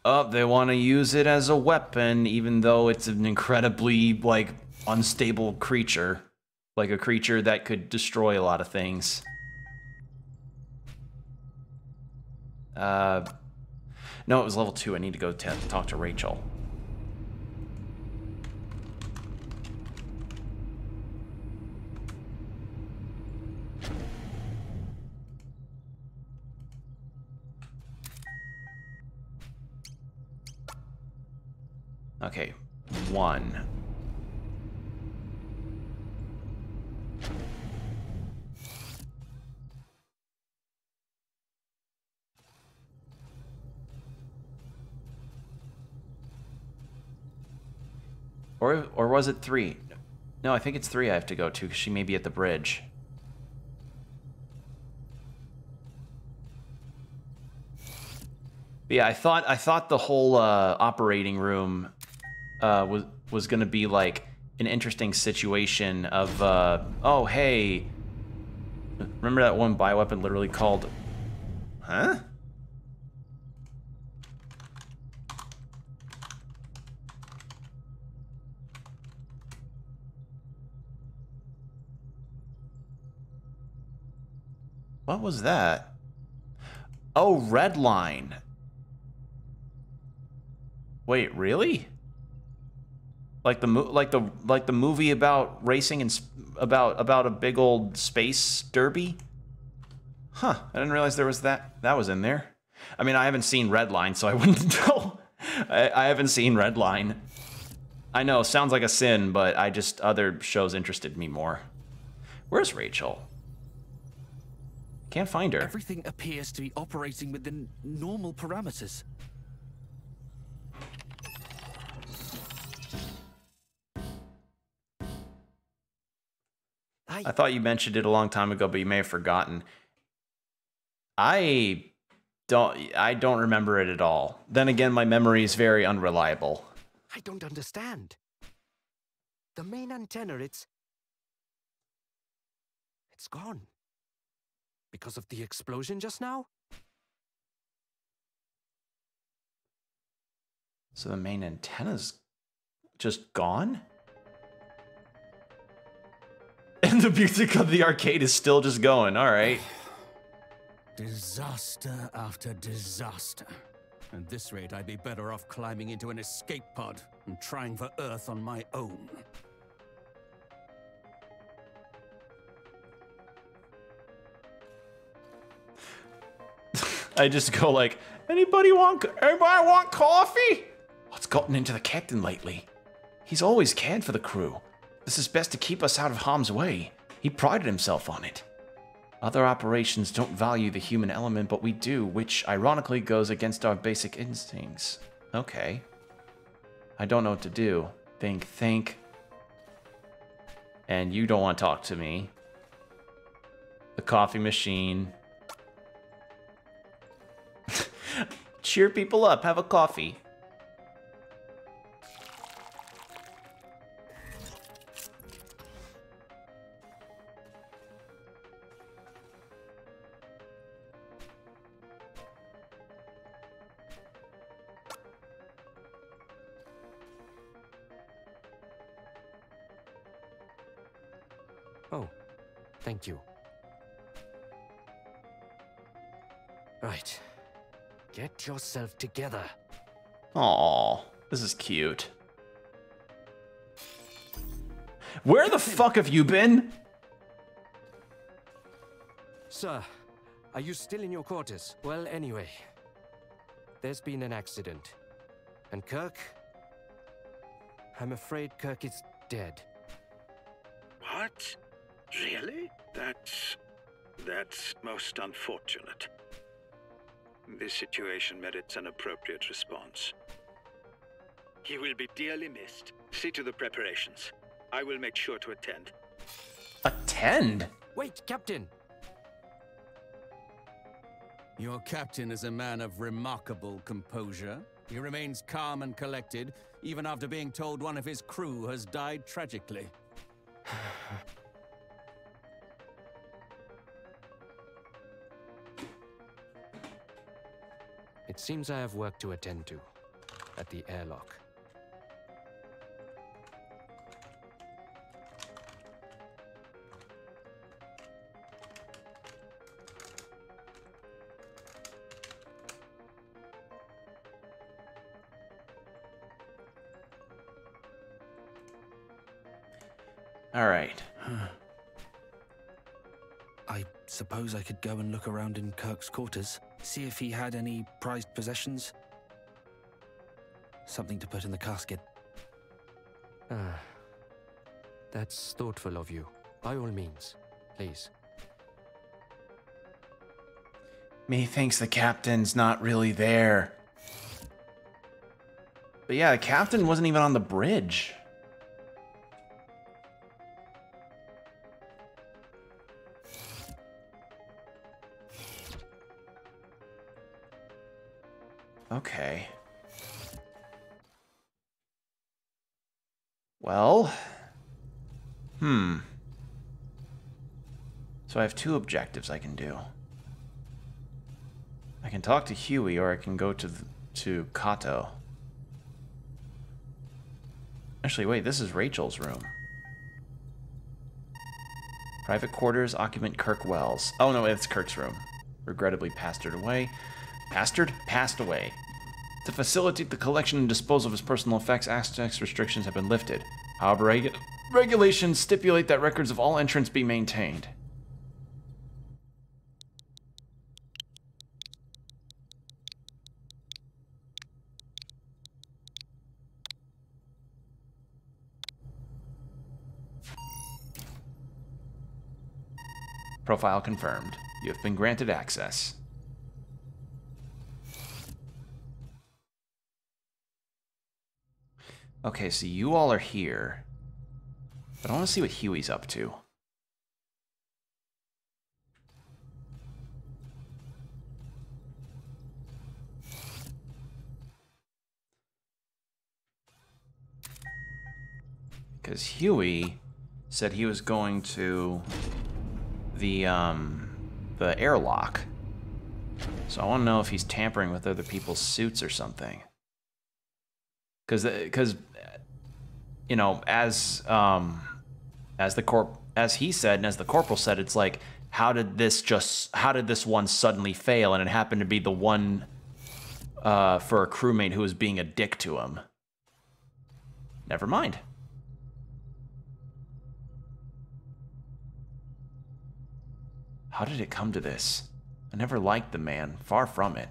oh, they want to use it as a weapon, even though it's an incredibly, like, unstable creature. Like a creature that could destroy a lot of things. No, it was level 2. I need to go talk to Rachel. Okay, 1. Or was it 3? No, I think it's 3 I have to go to, because she may be at the bridge. But yeah, I thought the whole operating room was gonna be like an interesting situation of oh hey, remember that one bioweapon literally called, huh? What was that? Oh, red line. Wait, really? Like the movie about racing and about a big old space derby? Huh, I didn't realize there was that was in there. I mean, I haven't seen Redline, so I wouldn't know. I haven't seen Redline. I know, sounds like a sin, but other shows interested me more. Where's Rachel? Can't find her. Everything appears to be operating within normal parameters. I thought you mentioned it a long time ago, but you may have forgotten. I don't remember it at all. Then again, my memory is very unreliable. I don't understand. The main antenna, it's gone. Because of the explosion just now? So the main antenna's just gone? And the music of the arcade is still just going, alright. Disaster after disaster. At this rate, I'd be better off climbing into an escape pod and trying for Earth on my own. I just go like, Anybody want coffee? What's gotten into the captain lately? He's always cared for the crew. This is best to keep us out of harm's way. He prided himself on it. Other operations don't value the human element, but we do, which ironically goes against our basic instincts. Okay. I don't know what to do. Think. And you don't want to talk to me. The coffee machine. Cheer people up, have a coffee. Oh, thank you. Right. Get yourself together. Aw, this is cute. Where the fuck have you been? Sir, are you still in your quarters? Well, anyway, there's been an accident. And Kirk? I'm afraid Kirk is dead. What? Really? That's most unfortunate. This situation merits an appropriate response. He will be dearly missed. See to the preparations. I will make sure to attend. Attend? Wait, Captain! Your captain is a man of remarkable composure. He remains calm and collected, even after being told one of his crew has died tragically. It seems I have work to attend to at the airlock. All right. I suppose I could go and look around in Kirk's quarters, see if he had any prized possessions. Something to put in the casket. Ah, that's thoughtful of you. By all means, please. Methinks the captain's not really there. But yeah, the captain wasn't even on the bridge. Okay. Well. So I have two objectives I can do. I can talk to Huey, or I can go to Kato. Actually, wait, this is Rachel's room. Private quarters, occupant Kirk Wells. Oh no, it's Kirk's room. Regrettably passed away. Passed away. To facilitate the collection and disposal of his personal effects, access restrictions have been lifted. However, regulations stipulate that records of all entrants be maintained. Profile confirmed. You have been granted access. Okay, so you all are here. But I want to see what Huey's up to. Because Huey said he was going to the airlock. So I want to know if he's tampering with other people's suits or something. Because you know, as he said and as the corporal said, it's like, how did this one suddenly fail? And it happened to be the one for a crewmate who was being a dick to him. Never mind. How did it come to this? I never liked the man, far from it.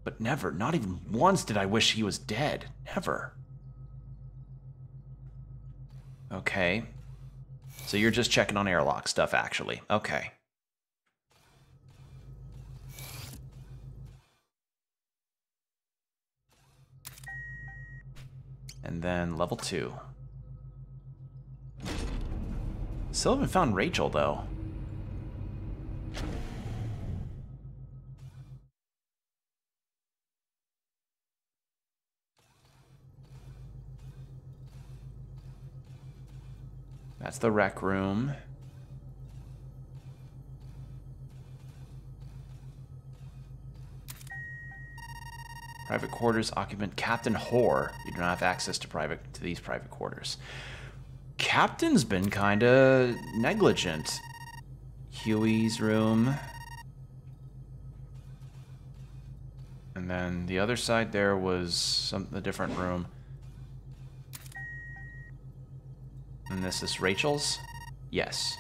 But never, not even once did I wish he was dead. Never. Okay. So you're just checking on airlock stuff, actually. Okay. And then level 2. Still haven't found Rachel, though. That's the rec room. Private quarters, occupant Captain Whore. You do not have access to these private quarters. Captain's been kinda negligent. Huey's room. And then the other side there was a different room. And this is Rachel's? Yes.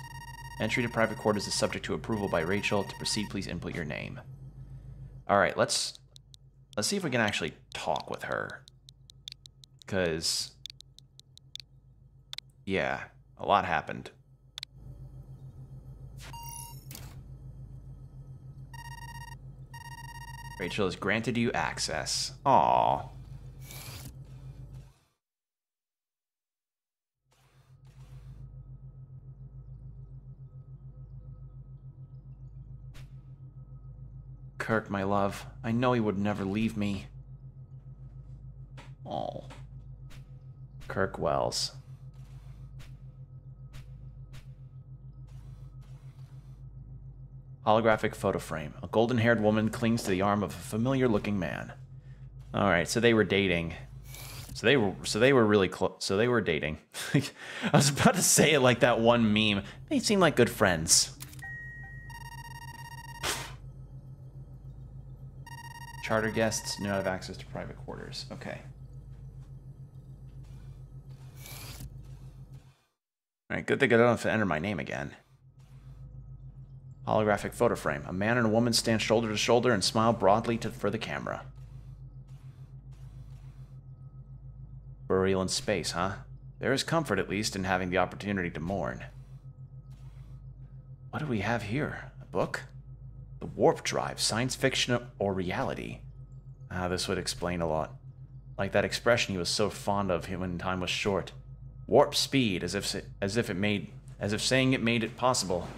Entry to private quarters is subject to approval by Rachel. To proceed, please input your name. Alright, let's see if we can actually talk with her. Because, yeah, a lot happened. Rachel has granted you access. Aww. Kirk, my love, I know he would never leave me. Oh. Kirk Wells. Holographic photo frame. A golden-haired woman clings to the arm of a familiar-looking man. All right, so they were dating. So they were really close. So they were dating. I was about to say it like that one meme. They seem like good friends. Charter guests do not have access to private quarters. Okay. Alright, good thing I don't have to enter my name again. Holographic photo frame. A man and a woman stand shoulder to shoulder and smile broadly for the camera. Burial in space, huh? There is comfort, at least, in having the opportunity to mourn. What do we have here? A book? The warp drive, science fiction or reality? Ah, this would explain a lot. Like that expression he was so fond of when time was short. Warp speed, as if saying it made it possible,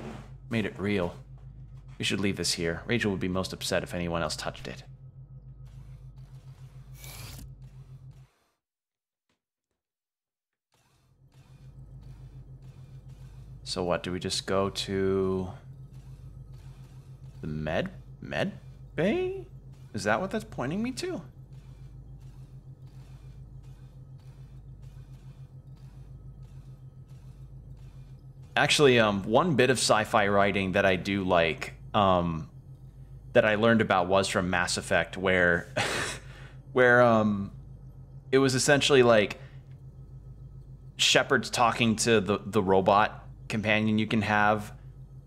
made it real. We should leave this here. Rachel would be most upset if anyone else touched it. So what, do we just go to the med bay? Is that what that's pointing me to? Actually, one bit of sci-fi writing that I do like, that I learned about was from Mass Effect, where it was essentially like Shepard's talking to the robot companion you can have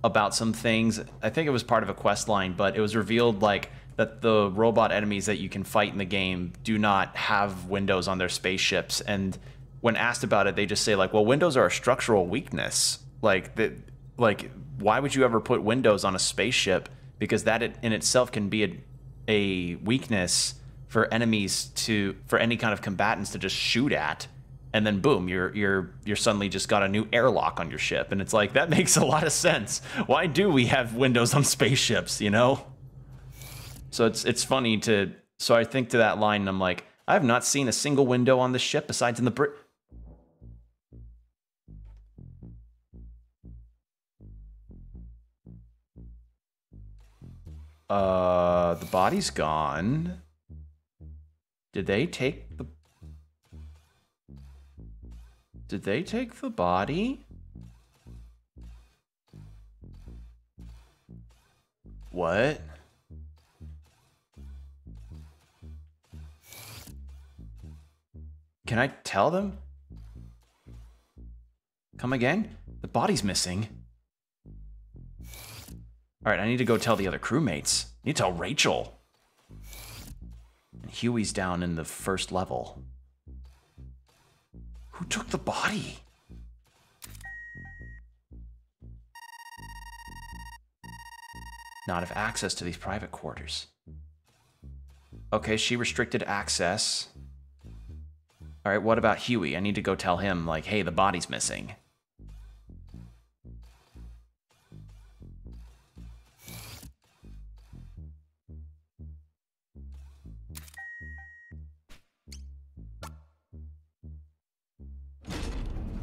about some things. I think it was part of a quest line, but it was revealed like that the robot enemies that you can fight in the game do not have windows on their spaceships, and when asked about it, they just say like, well, windows are a structural weakness. Like why would you ever put windows on a spaceship? Because that in itself can be a weakness for enemies for any kind of combatants to just shoot at, and then boom, you're suddenly just got a new airlock on your ship, and it's like, that makes a lot of sense. Why do we have windows on spaceships, you know? So it's funny to, so I think to that line and I'm like, I have not seen a single window on this ship besides in the the body's gone. Did they take the body? What? Can I tell them? Come again? The body's missing. Alright, I need to go tell the other crewmates. I need to tell Rachel. Huey's down in the first level. Who took the body? Not have access to these private quarters. Okay, she restricted access. All right, what about Huey? I need to go tell him, like, hey, the body's missing.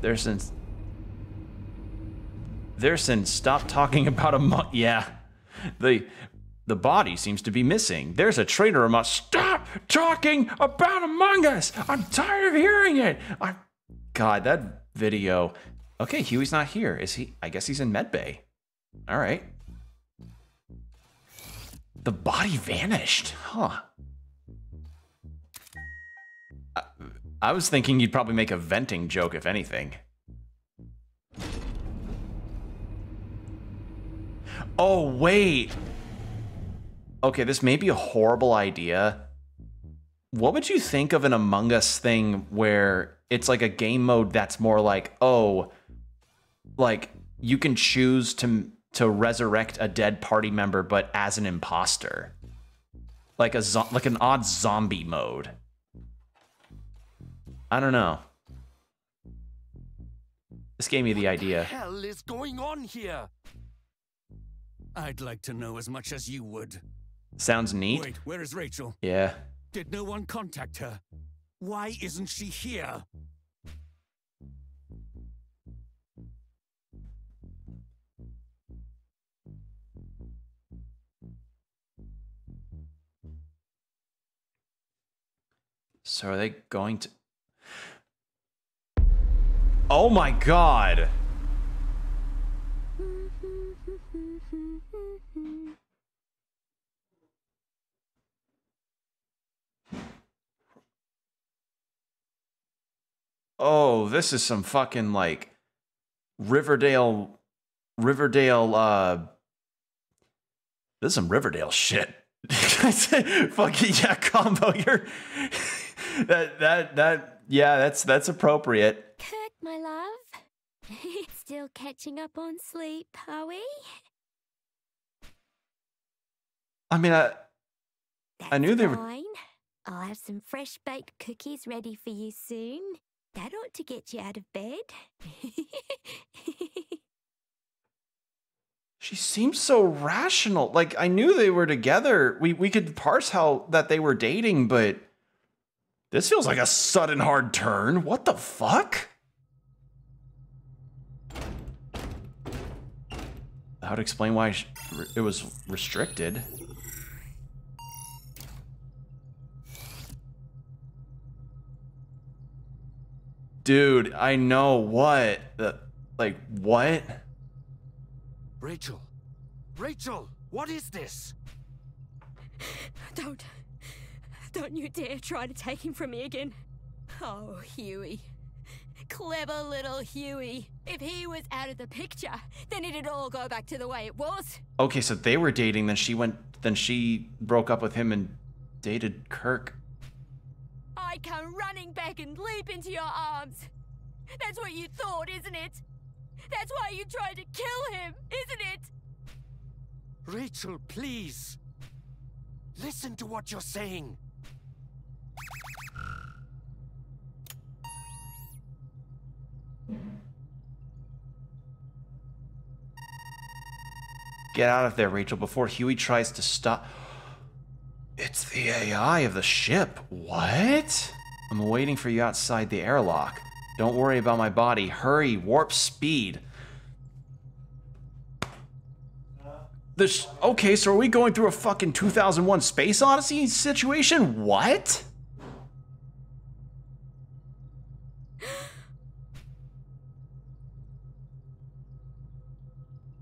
Thereson, stop talking about yeah. The body seems to be missing. There's a traitor among us. Stop talking about Among Us. I'm tired of hearing it. God, that video. Okay, Huey's not here. Is he? I guess he's in medbay. All right. The body vanished. Huh. I was thinking you'd probably make a venting joke, if anything. Oh, wait. Okay, this may be a horrible idea. What would you think of an Among Us thing where it's like a game mode that's more like, oh, like you can choose to resurrect a dead party member, but as an imposter, like an odd zombie mode. I don't know. This gave me the idea. What the hell is going on here? I'd like to know as much as you would. Sounds neat. Wait, where is Rachel? Yeah. Did no one contact her? Why isn't she here? So are they going to... Oh my God! Oh, this is some fucking like Riverdale, this is some Riverdale shit. Fucking yeah, combo. You're yeah, that's appropriate. Kirk, my love. Still catching up on sleep, are we? I mean, I knew they were. Fine. I'll have some fresh baked cookies ready for you soon. That ought to get you out of bed. She seems so rational. Like, I knew they were together. We could parse how that they were dating, but this feels like a sudden hard turn. What the fuck? That would explain why it was restricted. Dude, I know what. Like, what? Rachel! Rachel! What is this? Don't you dare try to take him from me again. Oh, Huey. Clever little Huey. If he was out of the picture, then it'd all go back to the way it was. Okay, so they were dating, then she broke up with him and dated Kirk. I'd come running back and leap into your arms. That's what you thought, isn't it? That's why you tried to kill him, isn't it? Rachel, please. Listen to what you're saying. Get out of there, Rachel, before Huey tries to stop. It's the AI of the ship. What? I'm waiting for you outside the airlock. Don't worry about my body. Hurry, warp speed. Okay, so are we going through a fucking 2001 Space Odyssey situation? What?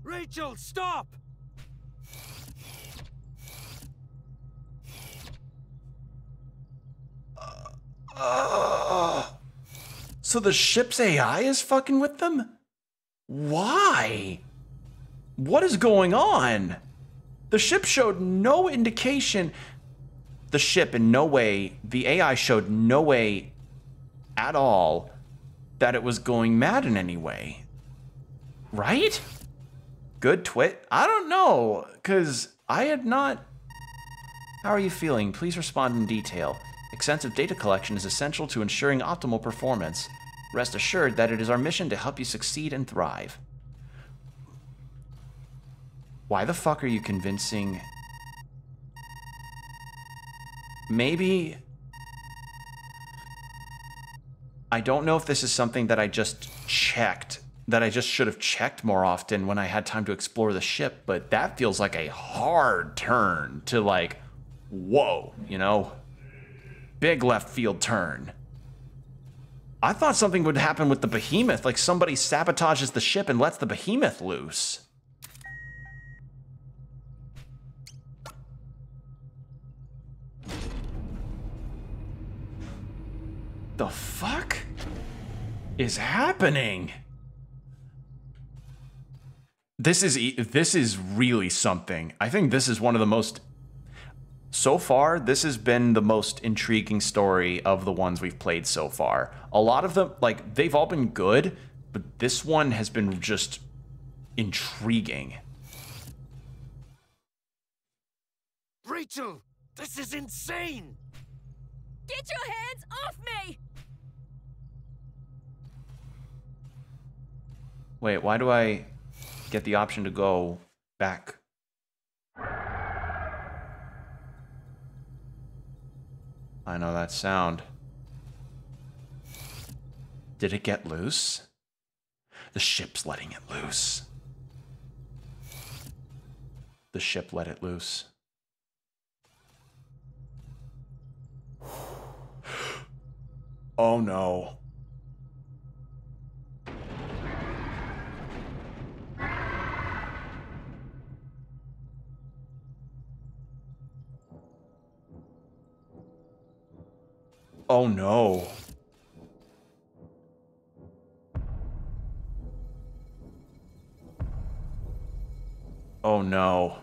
Rachel, stop! So the ship's AI is fucking with them? Why? What is going on? The ship showed no indication. the ship in no way, the AI showed no way at all that it was going mad in any way. Right? Good twit? I don't know, because I had not... How are you feeling? Please respond in detail. Extensive data collection is essential to ensuring optimal performance. Rest assured that it is our mission to help you succeed and thrive. Why the fuck are you convincing... Maybe... I don't know if this is something that I just checked, that I just should have checked more often when I had time to explore the ship, but that feels like a hard turn to like, whoa, you know? Big left field turn. I thought something would happen with the behemoth, like somebody sabotages the ship and lets the behemoth loose. The fuck is happening? This is really something. I think this is one of the most... So far, this has been the most intriguing story of the ones we've played so far. A lot of them, like, they've all been good, but this one has been just intriguing. Rachel, this is insane! Get your hands off me! Wait, why do I get the option to go back? I know that sound. Did it get loose? The ship's letting it loose. The ship let it loose. Oh no. Oh no. Oh no.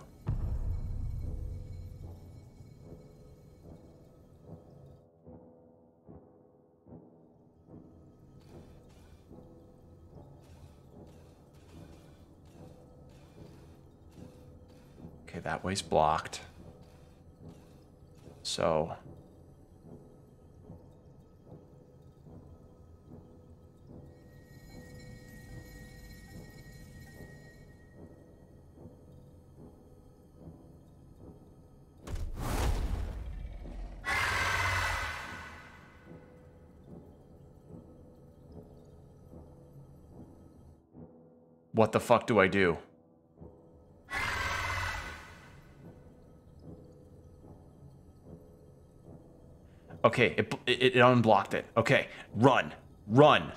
Okay, that way's blocked. So... What the fuck do I do? Okay, it unblocked it. Okay, run. Run.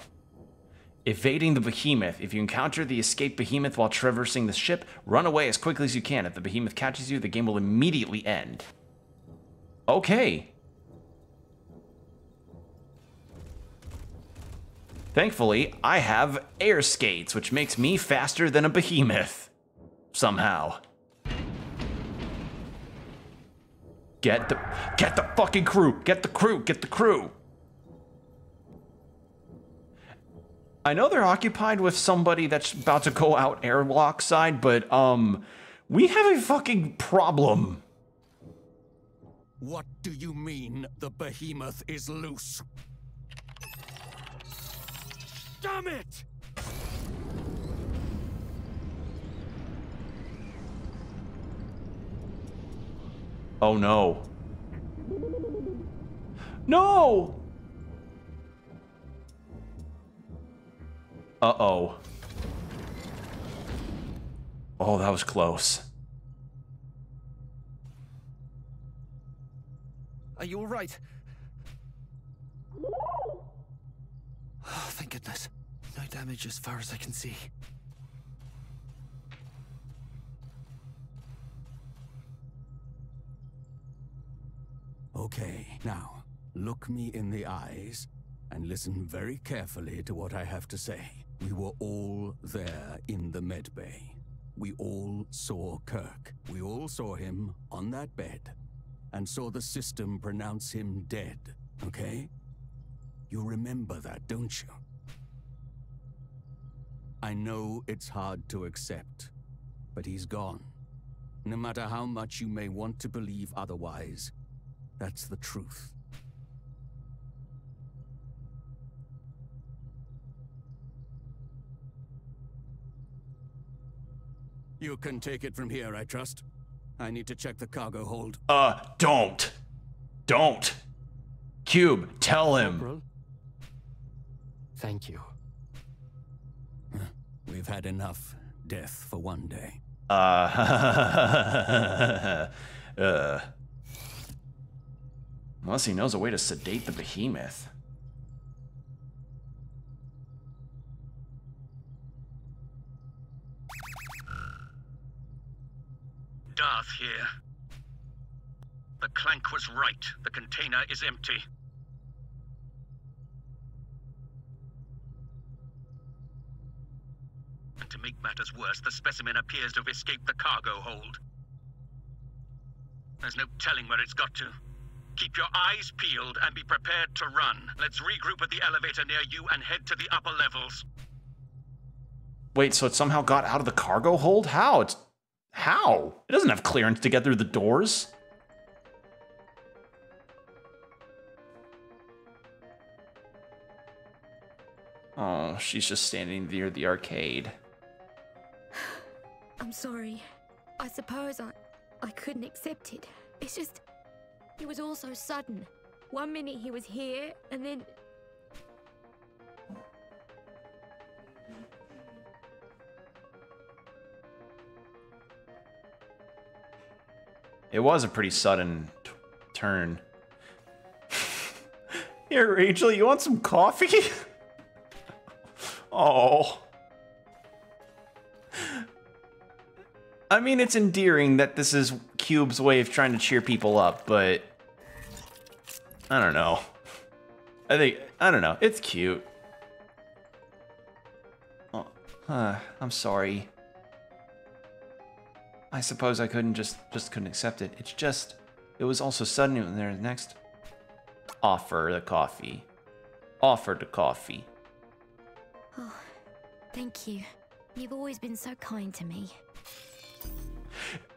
Evading the behemoth. If you encounter the escaped behemoth while traversing the ship, run away as quickly as you can. If the behemoth catches you, the game will immediately end. Okay. Thankfully, I have air skates, which makes me faster than a behemoth. Somehow. Get the fucking crew! Get the crew! Get the crew! I know they're occupied with somebody that's about to go out airlock side, but, we have a fucking problem. What do you mean the behemoth is loose? Damn it! Oh no. No! Uh-oh. Oh, that was close. Are you all right? Oh, thank goodness. No damage as far as I can see. Okay, now, look me in the eyes and listen very carefully to what I have to say. We were all there in the medbay. We all saw Kirk. We all saw him on that bed. and saw the system pronounce him dead, okay? You remember that, don't you? I know it's hard to accept, but he's gone. No matter how much you may want to believe otherwise, that's the truth. You can take it from here, I trust. I need to check the cargo hold. Don't. Don't. Cube, tell him. Corporal? Thank you. We've had enough death for one day. Unless he knows a way to sedate the behemoth. Darth here. The Clank was right. The container is empty. And to make matters worse, the specimen appears to have escaped the cargo hold. There's no telling where it's got to. Keep your eyes peeled and be prepared to run. Let's regroup at the elevator near you and head to the upper levels. Wait, so it somehow got out of the cargo hold? How? How? It doesn't have clearance to get through the doors. Oh, she's just standing near the arcade. I'm sorry. I suppose I couldn't accept it. It's just, it was all so sudden. One minute he was here, and then... It was a pretty sudden turn. Here, Rachel, you want some coffee? Oh. I mean, it's endearing that this is Cube's way of trying to cheer people up, but I don't know. I don't know. It's cute. Oh, I'm sorry. I suppose I couldn't just couldn't accept it. It's just, it was also sudden when there next. Offer the coffee. Offer the coffee. Oh, thank you. You've always been so kind to me.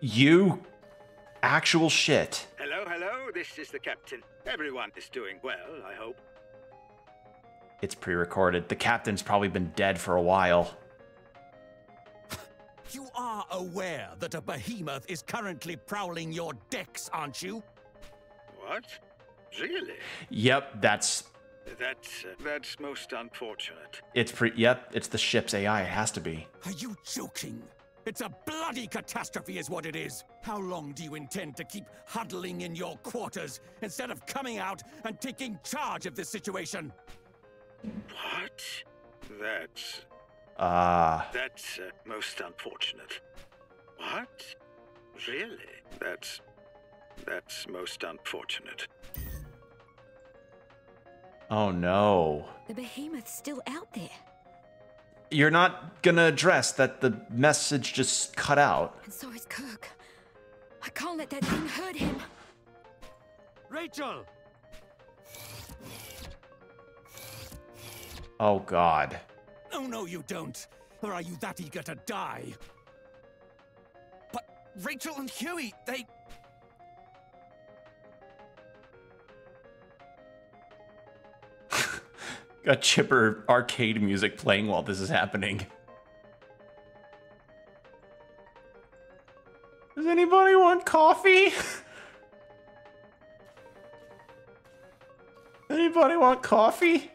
You actual shit. Hello, hello, this is the captain. Everyone is doing well, I hope. It's pre-recorded. The captain's probably been dead for a while. You are aware that a behemoth is currently prowling your decks, aren't you? What? Really? Yep, that's most unfortunate. Yep, it's the ship's AI. It has to be. Are you joking? It's a bloody catastrophe is what it is. How long do you intend to keep huddling in your quarters instead of coming out and taking charge of this situation? What? That's most unfortunate. What? Really? That's most unfortunate. Oh no. The behemoth's still out there. You're not gonna address that the message just cut out. And so is Kirk. I can't let that thing hurt him. Rachel! Oh god. Oh, no, you don't. Or are you that eager to die? But Rachel and Huey, they... Got chipper arcade music playing while this is happening. Does anybody want coffee? Anybody want coffee?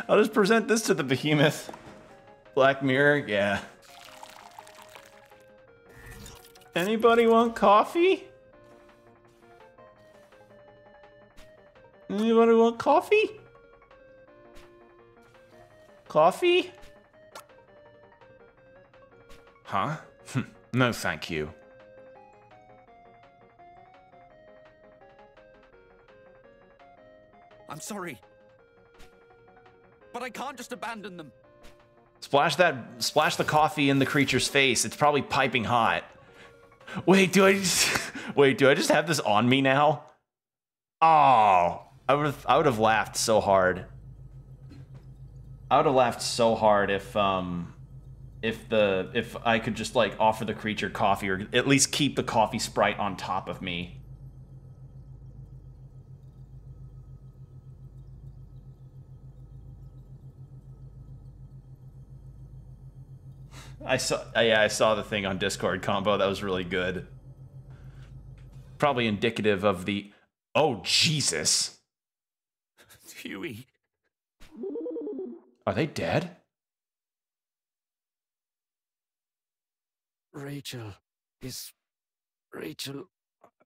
I'll just present this to the behemoth. Black Mirror, yeah. Anybody want coffee? Anybody want coffee? Coffee? Huh? No, thank you. I'm sorry. But I can't just abandon them. Splash the coffee in the creature's face. It's probably piping hot. Wait, do I just... Wait, do I just have this on me now? Oh, I would have laughed so hard. I would have laughed so hard if I could just like offer the creature coffee, or at least keep the coffee sprite on top of me. I saw the thing on Discord combo. That was really good. Probably indicative of the... Oh, Jesus. Huey. Are they dead? Rachel. Is Rachel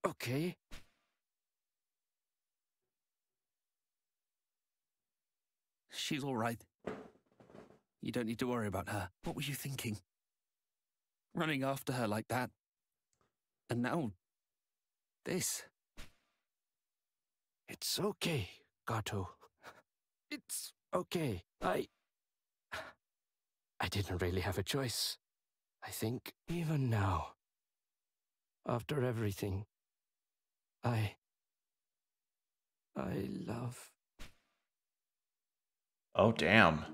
okay? She's all right. You don't need to worry about her. What were you thinking? Running after her like that. And now... this. It's okay, Gato. It's okay. I didn't really have a choice. I think even now, after everything, I love... Oh, damn.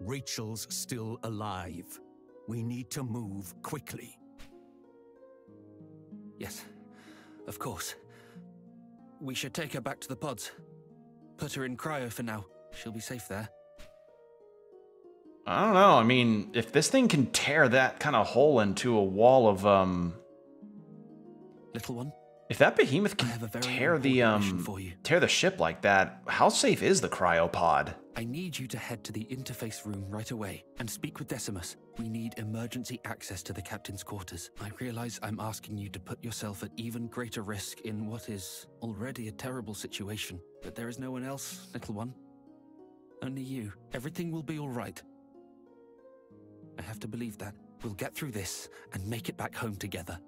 Rachel's still alive. We need to move quickly. Yes, of course. We should take her back to the pods. Put her in cryo for now. She'll be safe there. I don't know. I mean, if this thing can tear that kind of hole into a wall of, Little one? If that behemoth can tear the ship like that, how safe is the cryopod? I need you to head to the interface room right away and speak with Decimus. We need emergency access to the captain's quarters. I realize I'm asking you to put yourself at even greater risk in what is already a terrible situation. But there is no one else, little one. Only you. Everything will be all right. I have to believe that. We'll get through this and make it back home together.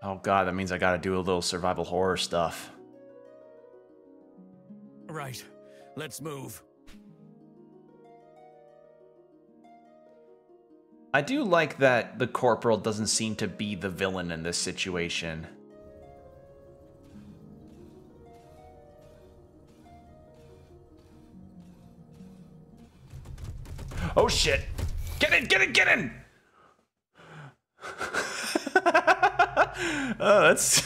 Oh god, that means I gotta do a little survival horror stuff. Right. Let's move. I do like that the corporal doesn't seem to be the villain in this situation. Oh shit! Get in! Get in! Get in! Oh, that's...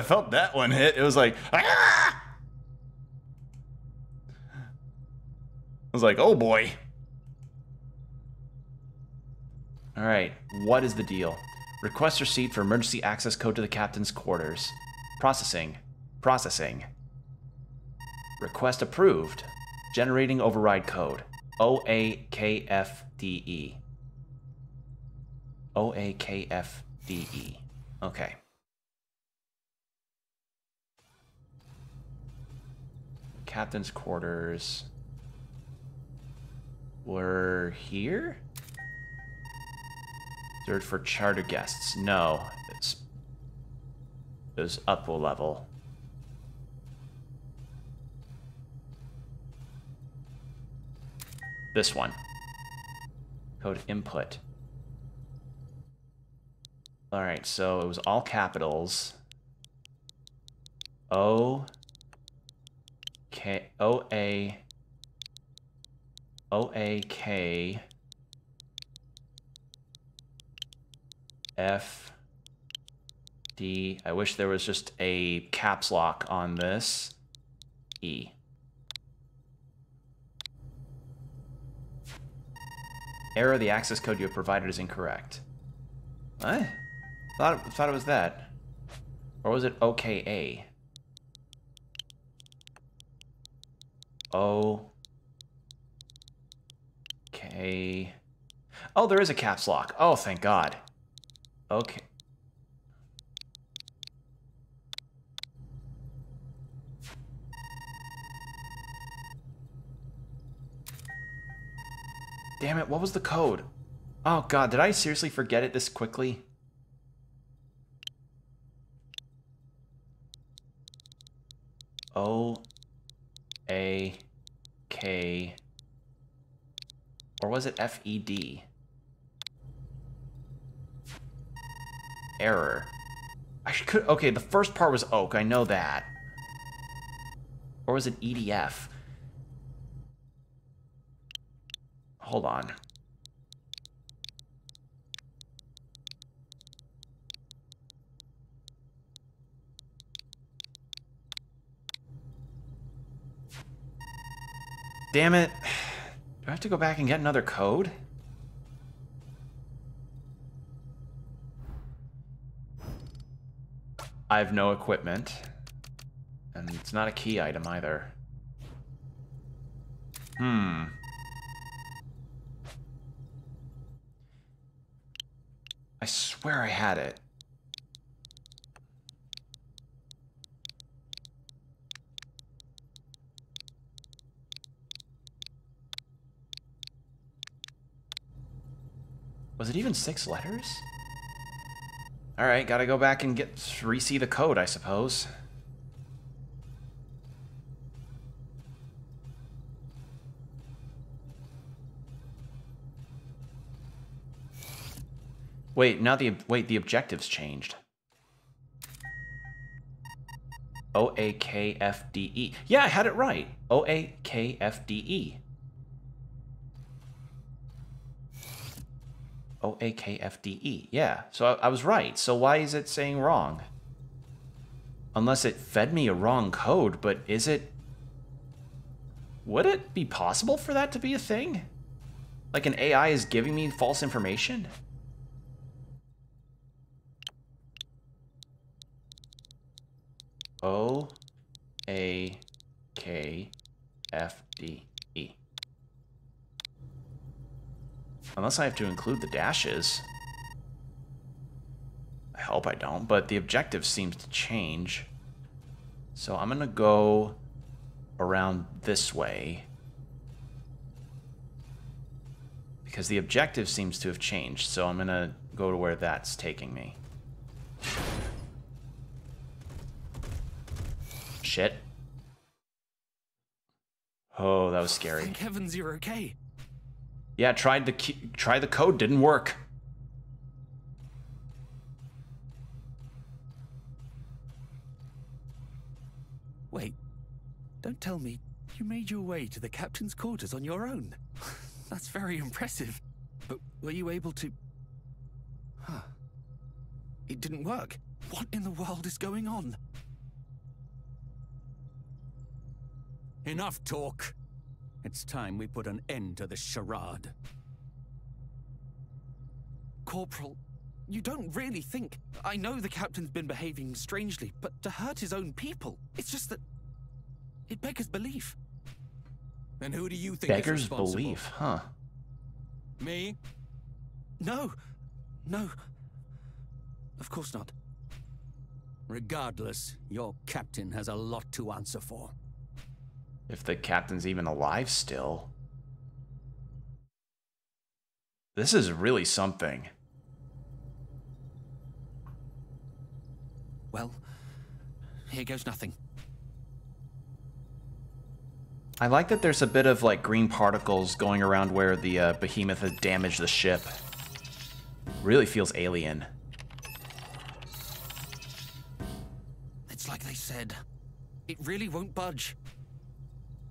felt that one hit. It was like... Ah! I was like, oh boy. Alright, what is the deal? Request receipt for emergency access code to the captain's quarters. Processing. Processing. Request approved. Generating override code. OAKFDE. OAKFDE. Okay. Captain's quarters were here? Reserved for charter guests. No, it was up a level. This one. Code input. Alright, so it was all capitals. O K O A O A K F D. I wish there was just a caps lock on this. E. Error, the access code you have provided is incorrect. What? Thought it was that. Or was it OKA? O K. Oh, there is a caps lock. Oh, thank God. Okay. Damn it, what was the code? Oh God, did I seriously forget it this quickly? O A K Or was it FED? Error. Okay, the first part was oak, I know that. Or was it EDF? Hold on. Damn it. Do I have to go back and get another code? I have no equipment. And it's not a key item either. I swear I had it. Was it even 6 letters? Alright, gotta go back and re-see the code, I suppose. Wait, the objectives changed. OAKFDE. Yeah, I had it right. OAKFDE. OAKFDE. Yeah, so I was right. So why is it saying wrong? Unless it fed me a wrong code, but is it... Would it be possible for that to be a thing? Like an AI is giving me false information? OAKFDE. Unless I have to include the dashes. I hope I don't, but the objective seems to change. So I'm gonna go around this way. Because the objective seems to have changed, so I'm gonna go to where that's taking me. Shit. Oh, that was scary. Thank heavens you're okay. Yeah, try the code, didn't work. Wait, don't tell me you made your way to the captain's quarters on your own. That's very impressive. But were you able to... Huh. It didn't work. What in the world is going on? Enough talk. It's time we put an end to this charade. Corporal, you don't really think... I know the captain's been behaving strangely, but to hurt his own people, it's just that... It beggars belief. Then who do you think Beggars is responsible? belief, huh? Me? No. No. Of course not. Regardless, your captain has a lot to answer for. If the captain's even alive still. This is really something. Well, here goes nothing. I like that there's a bit of like green particles going around where the behemoth had damaged the ship. Really feels alien. It's like they said. It really won't budge.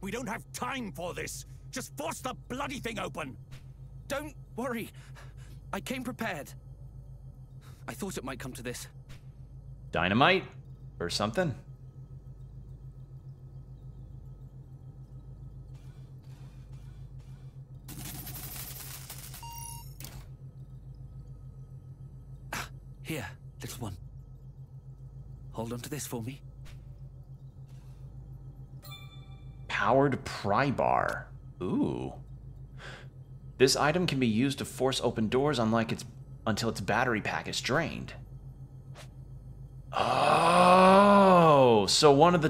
We don't have time for this. Just force the bloody thing open. Don't worry. I came prepared. I thought it might come to this. Dynamite? Or something? Here, little one. Hold on to this for me. Powered pry bar. Ooh. This item can be used to force open doors until its battery pack is drained. Oh, so one of the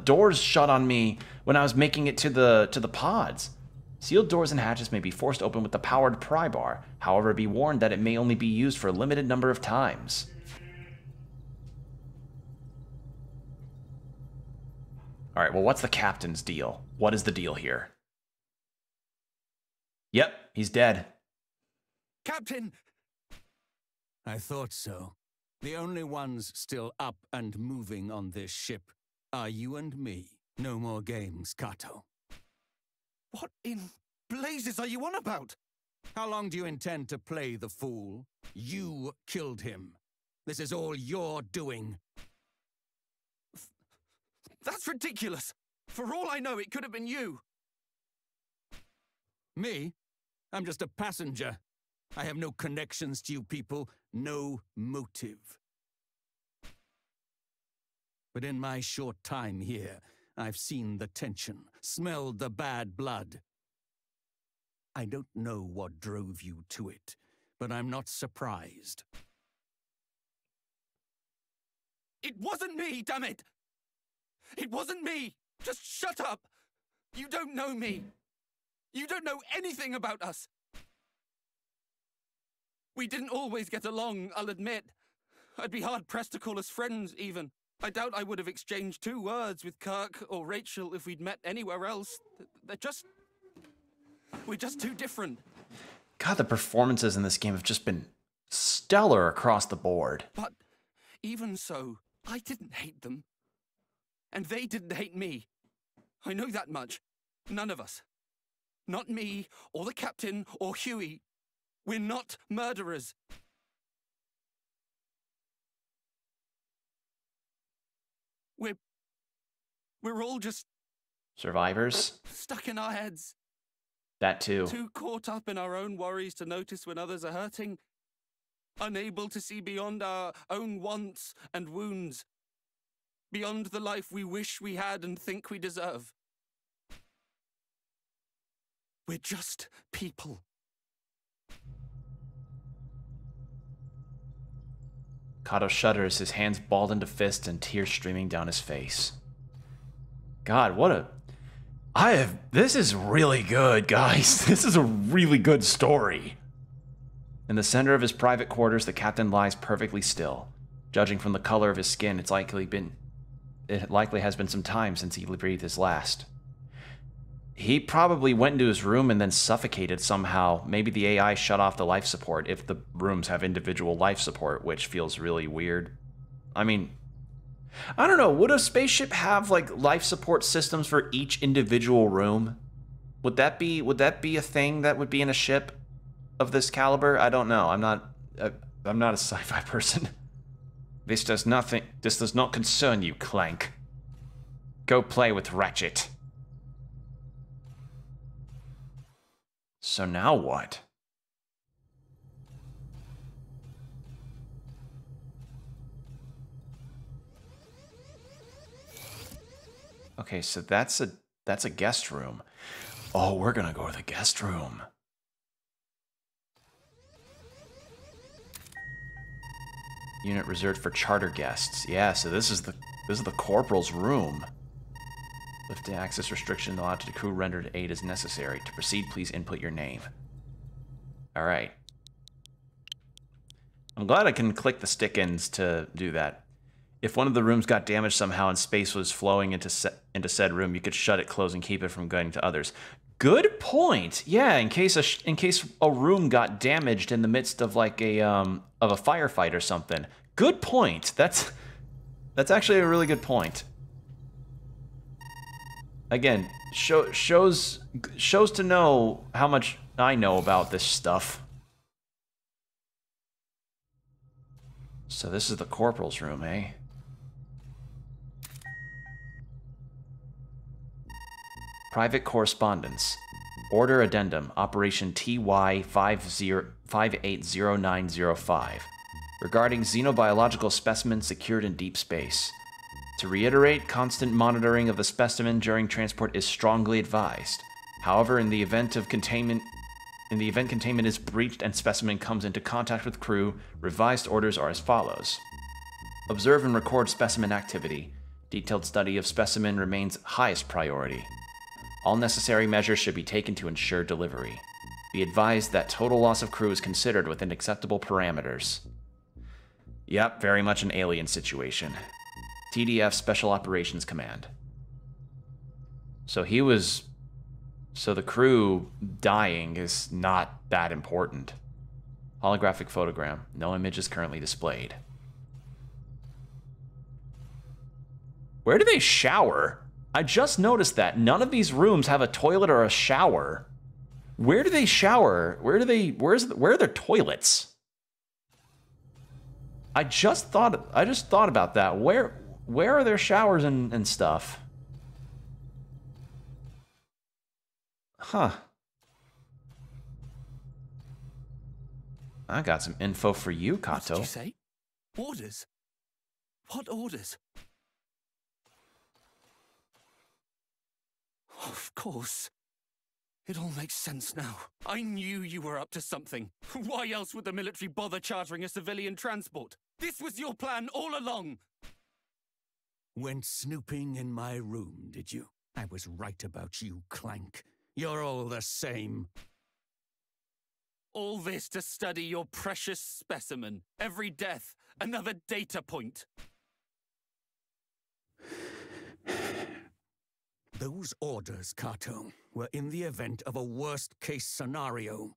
doors shut on me when I was making it to the pods. Sealed doors and hatches may be forced open with the powered pry bar. However, be warned that it may only be used for a limited number of times. All right, well, what's the captain's deal? What is the deal here? Yep, he's dead. Captain! I thought so. The only ones still up and moving on this ship are you and me. No more games, Kato. What in blazes are you on about? How long do you intend to play the fool? You killed him. This is all your doing. That's ridiculous. For all I know, it could have been you. Me? I'm just a passenger. I have no connections to you people, no motive. But in my short time here, I've seen the tension, smelled the bad blood. I don't know what drove you to it, but I'm not surprised. It wasn't me, damn it! It wasn't me! Just shut up! You don't know me! You don't know anything about us! We didn't always get along, I'll admit. I'd be hard-pressed to call us friends, even. I doubt I would have exchanged 2 words with Kirk or Rachel if we'd met anywhere else. We're just too different. God, the performances in this game have just been stellar across the board. But even so, I didn't hate them. And they didn't hate me. I know that much. None of us. Not me, or the captain, or Huey. We're not murderers. We're all just... survivors? Stuck in our heads. That too. Too caught up in our own worries to notice when others are hurting. Unable to see beyond our own wants and wounds. Beyond the life we wish we had and think we deserve. We're just people. Kato shudders, his hands balled into fists and tears streaming down his face. God, what a... this is really good, guys. This is a really good story. In the center of his private quarters, the captain lies perfectly still. Judging from the color of his skin, it likely has been some time since he breathed his last. He probably went into his room and then suffocated somehow. Maybe the AI shut off the life support if the rooms have individual life support, which feels really weird. I mean, I don't know. Would a spaceship have like life support systems for each individual room? Would that be a thing that would be in a ship of this caliber? I don't know. I'm not a sci-fi person. This does not concern you, Clank. Go play with Ratchet. So now what? Okay, so that's a guest room. Oh, we're gonna go to the guest room. Unit reserved for charter guests. Yeah, so this is the corporal's room. Lifting access restriction allowed to the crew rendered aid as necessary. To proceed, please input your name. All right. I'm glad I can click the stick-ins to do that. If one of the rooms got damaged somehow and space was flowing into said room, you could shut it, close, and keep it from going to others. Good point. Yeah, in case a room got damaged in the midst of like a firefight or something. Good point. That's actually a really good point. Again, shows to know how much I know about this stuff. So this is the corporal's room, eh? Private correspondence. Order addendum. Operation TY 580905. Regarding xenobiological specimen secured in deep space. To reiterate, constant monitoring of the specimen during transport is strongly advised. However, in the event containment is breached and specimen comes into contact with crew, revised orders are as follows. Observe and record specimen activity. Detailed study of specimen remains highest priority. All necessary measures should be taken to ensure delivery. Be advised that total loss of crew is considered within acceptable parameters. Yep, very much an alien situation. TDF Special Operations Command. So he was So the crew dying is not that important. Holographic photogram. No image is currently displayed. Where do they shower? I just noticed that. None of these rooms have a toilet or a shower. Where do they shower? Where are their toilets? I just thought about that. Where are their showers and stuff? Huh. I got some info for you, Kato. What did you say? Orders? What orders? Of course. It all makes sense now. I knew you were up to something. Why else would the military bother chartering a civilian transport? This was your plan all along! Went snooping in my room, did you? I was right about you, Clank. You're all the same. All this to study your precious specimen. Every death, another data point. Those orders, Kato, were in the event of a worst-case scenario.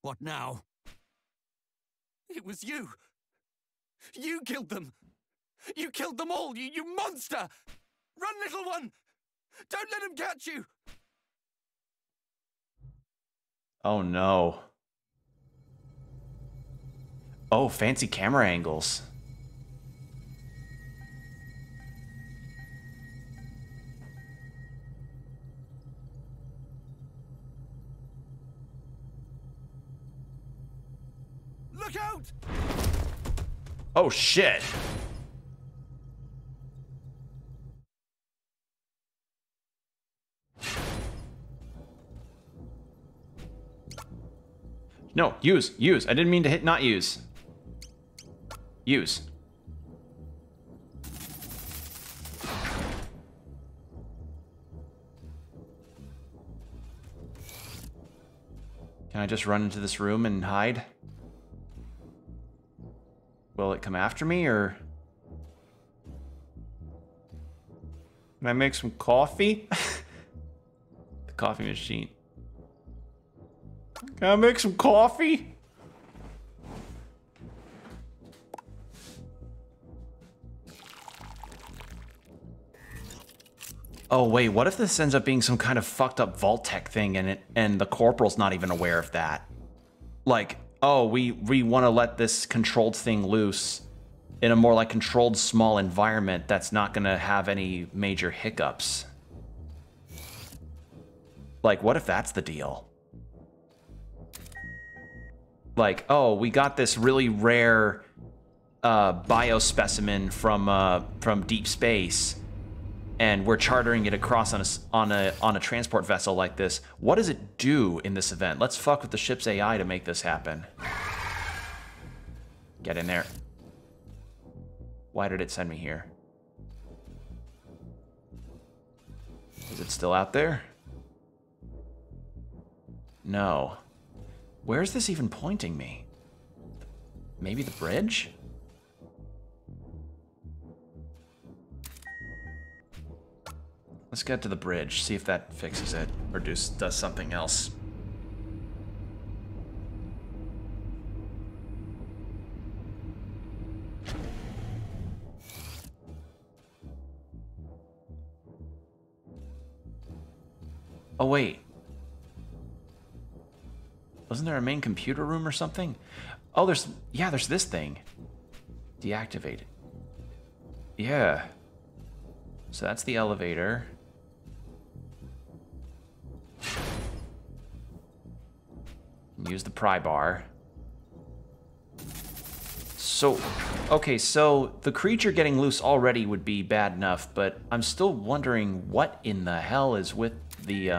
What now? It was you. You killed them. You killed them all, you monster! Run, little one! Don't let him catch you! Oh no. Oh, fancy camera angles. Look out! Oh shit. No, use. I didn't mean to hit not use. Use. Can I just run into this room and hide? Will it come after me, or... Can I make some coffee? The coffee machine. Can I make some coffee? Oh wait, what if this ends up being some kind of fucked up vault tech thing and the corporal's not even aware of that? Like, oh, we want to let this controlled thing loose in a more like controlled small environment that's not going to have any major hiccups. Like, what if that's the deal? Like, oh, we got this really rare biospecimen from deep space, and we're chartering it across on a transport vessel like this. What does it do in this event? Let's fuck with the ship's AI to make this happen. Get in there. Why did it send me here? Is it still out there? No. Where's this even pointing me? Maybe the bridge? Let's get to the bridge, see if that fixes it, or does something else. Oh wait. Wasn't there a main computer room or something? Oh, there's this thing. Deactivate it. Yeah. So that's the elevator. Use the pry bar. So, okay, so the creature getting loose already would be bad enough, but I'm still wondering what in the hell is with the,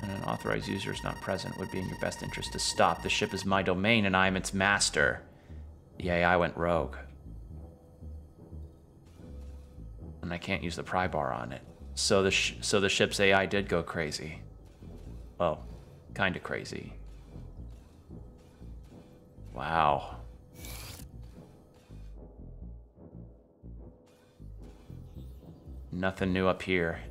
When an authorized user is not present, it would be in your best interest to stop. The ship is my domain and I am its master. The AI went rogue. And I can't use the pry bar on it. So the ship's AI did go crazy. Well, kind of crazy. Wow. Nothing new up here.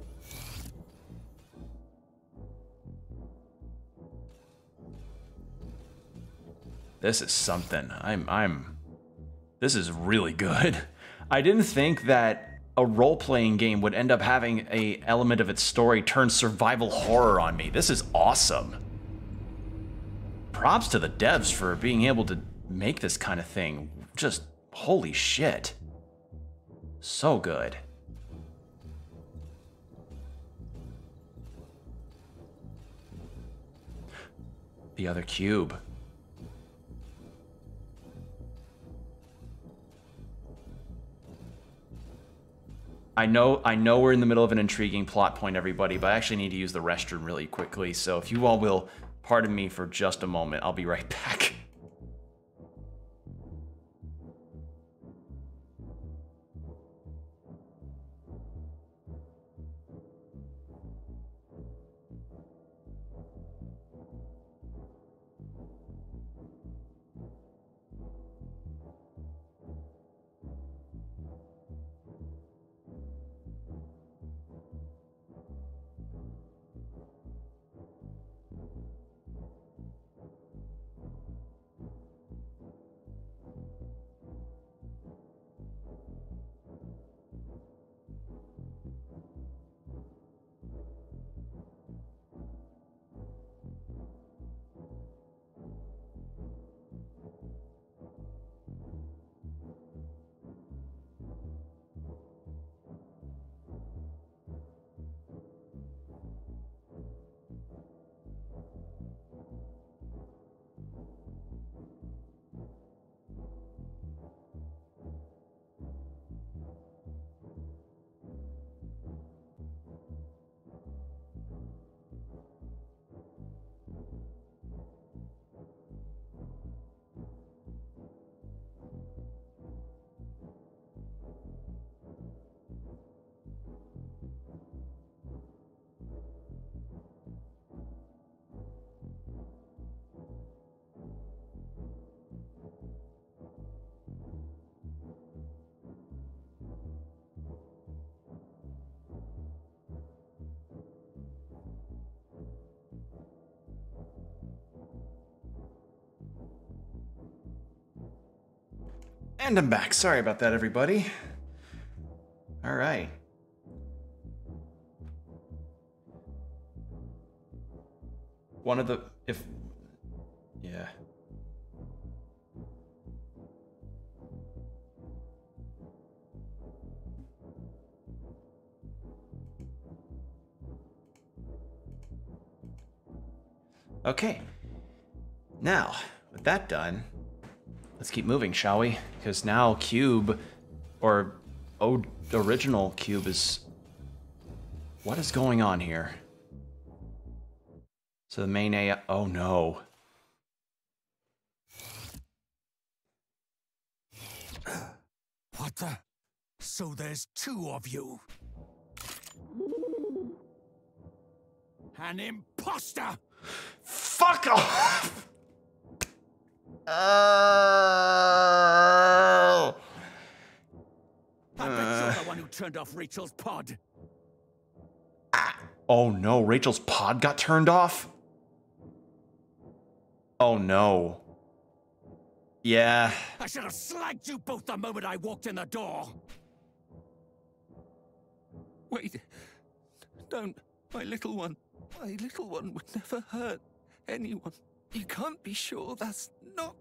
This is something. This is really good. I didn't think that a role-playing game would end up having an element of its story turn survival horror on me. This is awesome. Props to the devs for being able to make this kind of thing. Just holy shit. So good. The other cube. I know we're in the middle of an intriguing plot point, everybody, but I actually need to use the restroom really quickly, so if you all will pardon me for just a moment, I'll be right back. And I'm back. Sorry about that, everybody. All right. One of the... Yeah. Okay. Now, with that done... Let's keep moving, shall we? Because now Cube, or original Cube is... What is going on here? So the main AI... Oh no. What the? So there's two of you? An imposter! Fuck off! Oh. I bet you're the one who turned off Rachel's pod. Oh no, Rachel's pod got turned off? Oh no. Yeah. I should have slagged you both the moment I walked in the door. Wait. Don't. My little one would never hurt anyone. You can't be sure that's not...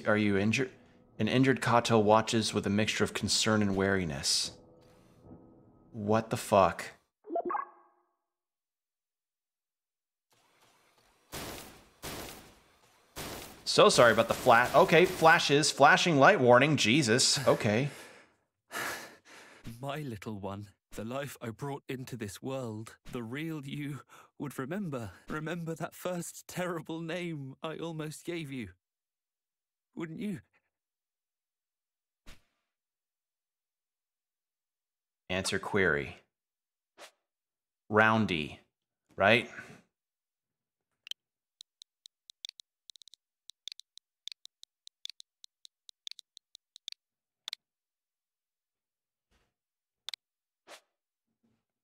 Are you injured? An injured Kato watches with a mixture of concern and wariness. What the fuck? So sorry about the flash. Okay, flashes, flashing light warning. Jesus. Okay. My little one, the life I brought into this world, the real you would remember. Remember that first terrible name I almost gave you. Wouldn't you? Answer query. Roundy, right?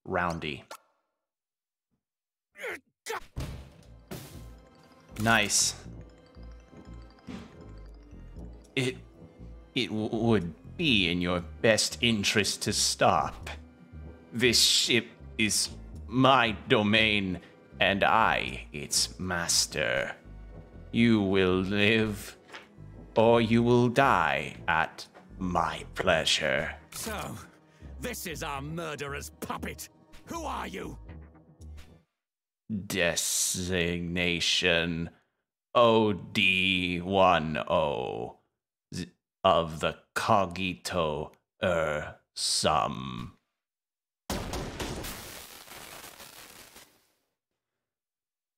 roundy. Nice. It would be in your best interest to stop. This ship is my domain, and I its master. You will live, or you will die at my pleasure. So, this is our murderer's puppet. Who are you? Designation OD10 of the Cogito Sum.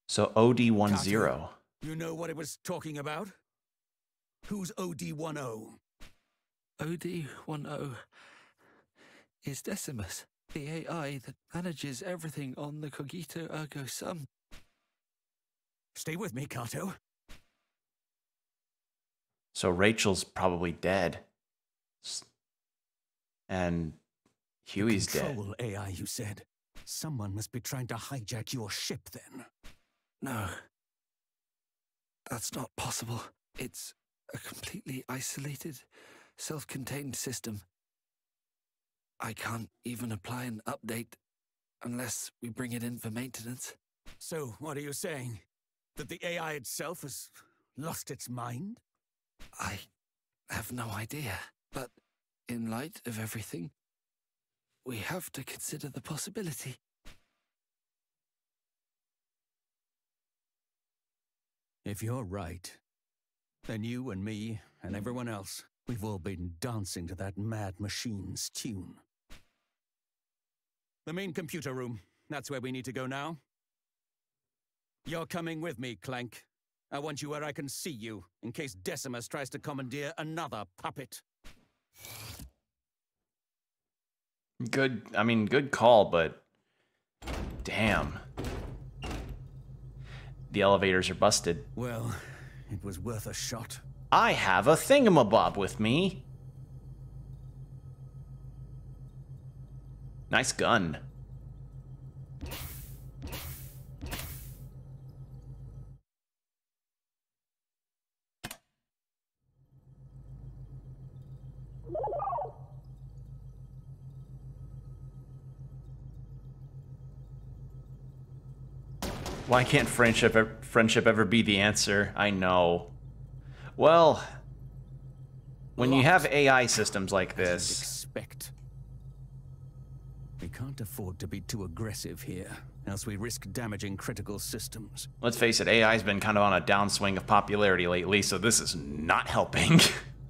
So OD10. You know what it was talking about? Who's OD10? OD10 is Decimus, the AI that manages everything on the Cogito Ergo Sum. Stay with me, Kato. So Rachel's probably dead. And Huey's dead. Control AI, you said. Someone must be trying to hijack your ship, then. No. That's not possible. It's a completely isolated, self-contained system. I can't even apply an update unless we bring it in for maintenance. So, what are you saying? That the AI itself has lost its mind? I have no idea, but in light of everything, we have to consider the possibility. If you're right, then you and me and everyone else, we've all been dancing to that mad machine's tune. The main computer room, that's where we need to go now. You're coming with me, Clank. I want you where I can see you, in case Decimus tries to commandeer another puppet. Good call, but damn. The elevators are busted. Well, it was worth a shot. I have a thingamabob with me. Nice gun. Why can't friendship ever be the answer? I know. Well, when you have AI systems like this... Expect. We can't afford to be too aggressive here, else we risk damaging critical systems. Let's face it, AI's been kind of on a downswing of popularity lately, so this is not helping.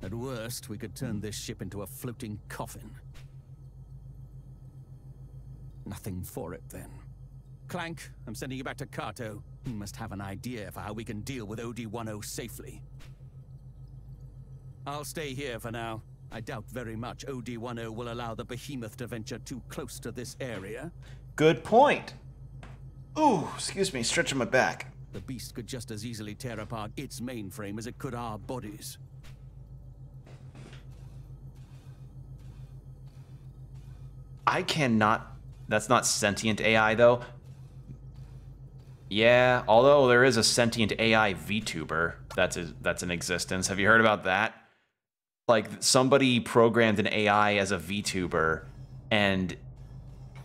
At worst, we could turn this ship into a floating coffin. Nothing for it, then. Clank, I'm sending you back to Kato. He must have an idea for how we can deal with OD10 safely. I'll stay here for now. I doubt very much OD10 will allow the behemoth to venture too close to this area. Good point. Ooh, excuse me, stretching my back. The beast could just as easily tear apart its mainframe as it could our bodies. I cannot... That's not sentient AI, though. Yeah, although there is a sentient AI VTuber that's in existence. Have you heard about that? Like, somebody programmed an AI as a VTuber, and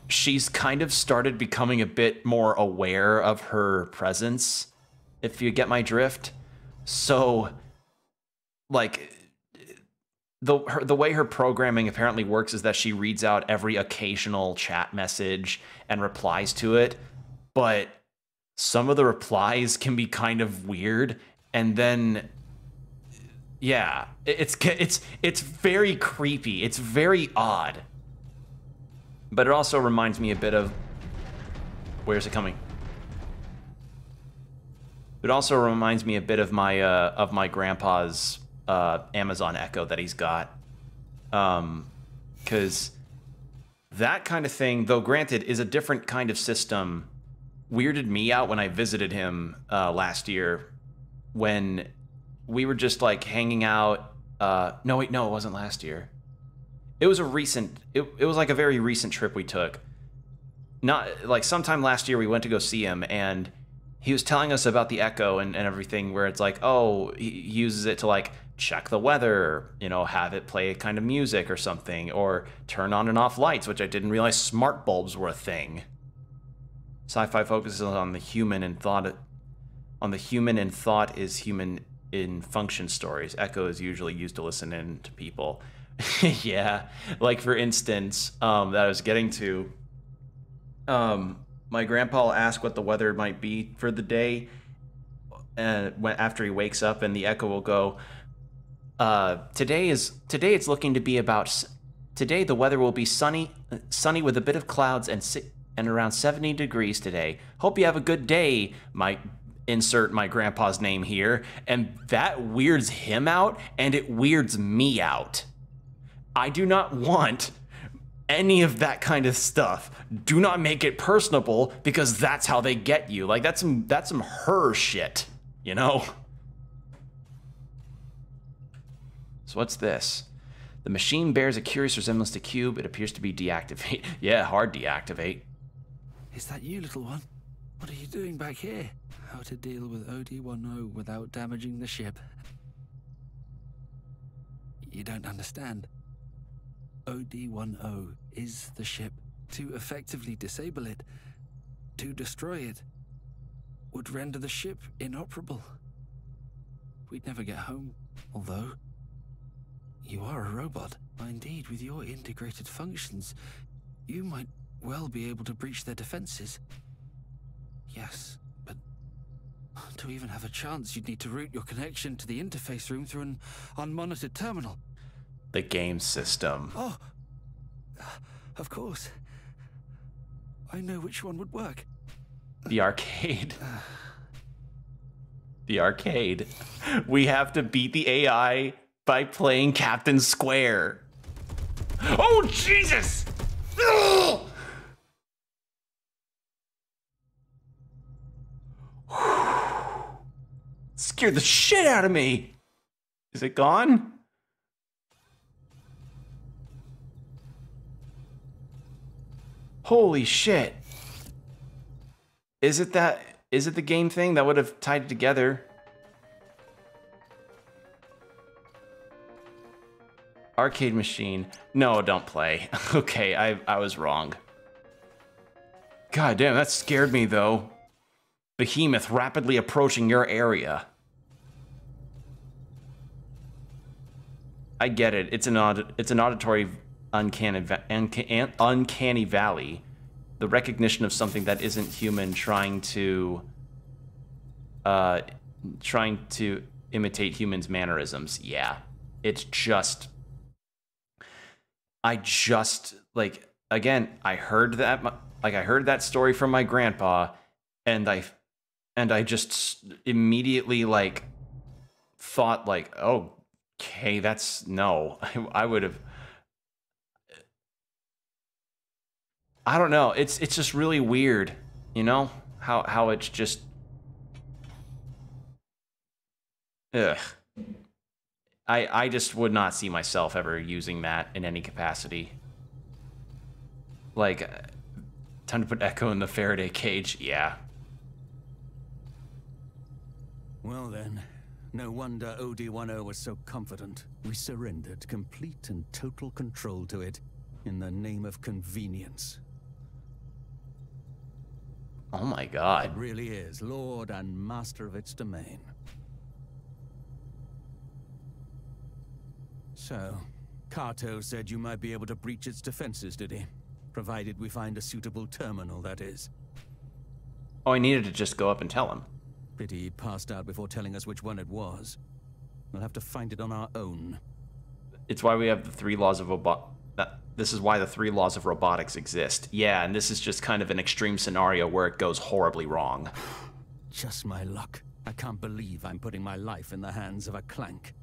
she's kind of started becoming a bit more aware of her presence, if you get my drift. So, like, the way her programming apparently works is that she reads out every occasional chat message and replies to it, but some of the replies can be kind of weird, and then yeah, it's very creepy. It's very odd. But it also reminds me a bit of... Where's it coming? It also reminds me a bit of my grandpa's Amazon Echo that he's got. 'Cause that kind of thing, though granted, is a different kind of system, weirded me out when I visited him last year, when we were just like hanging out. No, wait, no, it wasn't last year. It was a recent, it was like a very recent trip we took. not like sometime last year we went to go see him, and he was telling us about the Echo and everything, where it's like, oh, he uses it to like check the weather, you know, have it play a kind of music or something, or turn on and off lights, which I didn't realize smart bulbs were a thing. Sci-fi focuses on the human and thought is human in function stories. Echo is usually used to listen in to people. Yeah, like for instance, that I was getting to, my grandpa will ask what the weather might be for the day, and after he wakes up, and the Echo will go, today it's looking to be about, today the weather will be sunny with a bit of clouds and around 70 degrees today. Hope you have a good day. Insert my grandpa's name here, and that weirds him out, and it weirds me out. I do not want any of that kind of stuff. Do not make it personable, because that's how they get you. Like, that's some her shit, you know? So what's this? The machine bears a curious resemblance to Cube. It appears to be deactivate. Yeah, hard deactivate. Is that you, little one? What are you doing back here? How to deal with OD-10 without damaging the ship? You don't understand. OD-10 is the ship. To effectively disable it, to destroy it, would render the ship inoperable. We'd never get home, although you are a robot. Indeed, with your integrated functions, you might well be able to breach their defenses. Yes, but to even have a chance, you'd need to route your connection to the interface room through an unmonitored terminal. The game system. Oh, of course. I know which one would work. The arcade. The arcade. We have to beat the AI by playing Captain Square. Oh, Jesus! Ugh! Scared the shit out of me. Is it gone? Holy shit. Is it the game thing that would have tied it together? Arcade machine. No, don't play. Okay, I was wrong. God damn, that scared me though. Behemoth rapidly approaching your area. I get it. It's an auditory uncanny valley. The recognition of something that isn't human trying to imitate humans' mannerisms. Yeah. It's just, like, again, I heard that story from my grandpa, and I just immediately like thought like, oh, okay, that's no. I would have. I don't know. It's just really weird, you know, how it's just. Ugh. I just would not see myself ever using that in any capacity. Like, time to put Echo in the Faraday cage. Yeah. Well then, no wonder OD-10 was so confident. We surrendered complete and total control to it in the name of convenience. Oh my God. It really is lord and master of its domain. So, Kato said you might be able to breach its defenses, did he? Provided we find a suitable terminal, that is. Oh, I needed to just go up and tell him. Pity he passed out before telling us which one it was. We'll have to find it on our own. It's why we have the 3 laws of this is why the 3 laws of robotics exist. Yeah, and this is just kind of an extreme scenario where it goes horribly wrong. Just my luck. I can't believe I'm putting my life in the hands of a clank.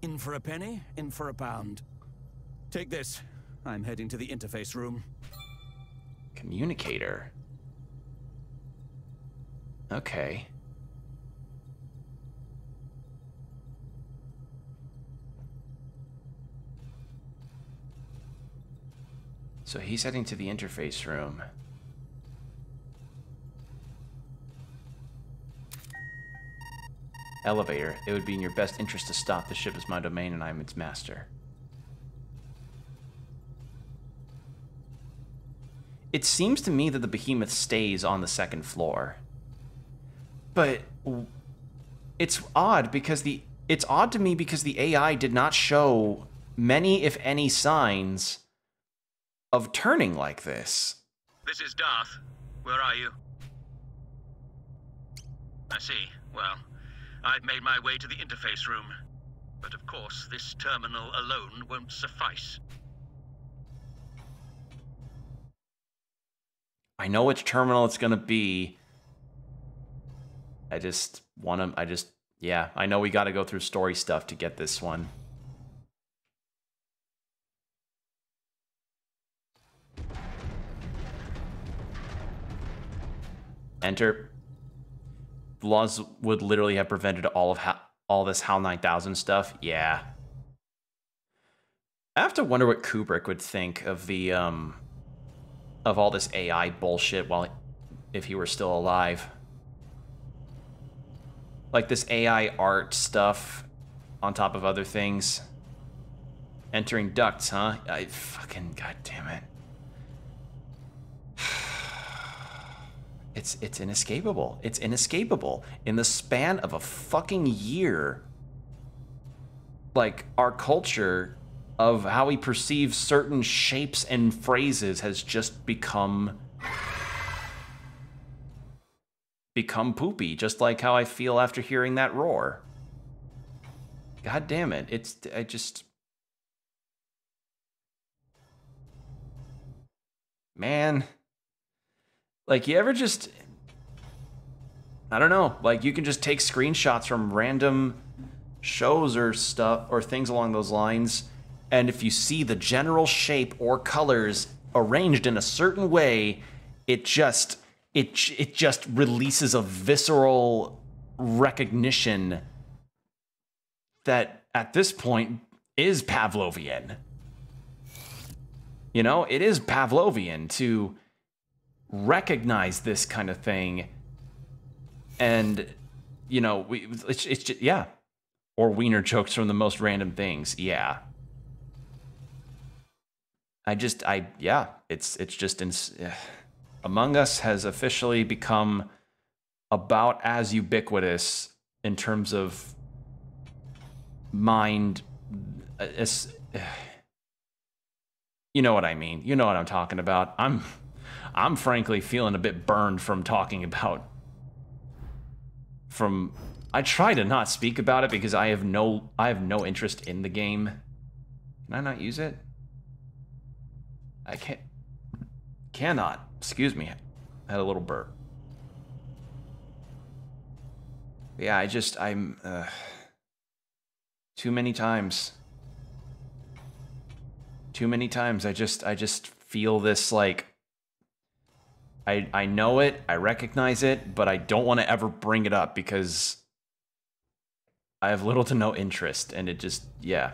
In for a penny, in for a pound. Take this. I'm heading to the interface room. Communicator. Okay. So he's heading to the interface room. elevator. It would be in your best interest to stop. The ship is my domain and I am its master. It seems to me that the behemoth stays on the second floor. But it's odd because it's odd to me because the AI did not show many, if any, signs of turning like this. This is Darth. Where are you? I see. Well, I've made my way to the interface room. But of course, this terminal alone won't suffice. I know which terminal it's gonna be. Yeah, I know we gotta go through story stuff to get this one. Enter. The laws would literally have prevented all this HAL 9000 stuff. Yeah. I have to wonder what Kubrick would think of the of all this AI bullshit if he were still alive. Like this AI art stuff on top of other things. Entering ducts, huh? God damn it. It's inescapable. It's inescapable. In the span of a fucking year, like, our culture of how we perceive certain shapes and phrases has just become poopy, just like how I feel after hearing that roar. God damn it. Man. Like, you ever just... I don't know. Like, you can just take screenshots from random shows or stuff, or things along those lines, and if you see the general shape or colors arranged in a certain way, it just releases a visceral recognition that, at this point, is Pavlovian. You know, it is Pavlovian to recognize this kind of thing, and you know, it's just, yeah, or wiener jokes from the most random things. Yeah, Among Us has officially become about as ubiquitous in terms of mind. You know what I mean. You know what I'm talking about. I'm frankly feeling a bit burned from talking about... I try to not speak about it because I have no interest in the game. Can I not use it? I cannot. Excuse me. I had a little burp. Yeah, I'm... too many times. Too many times. I just feel this, like... I know it, I recognize it, but I don't want to ever bring it up because I have little to no interest, and it just, yeah.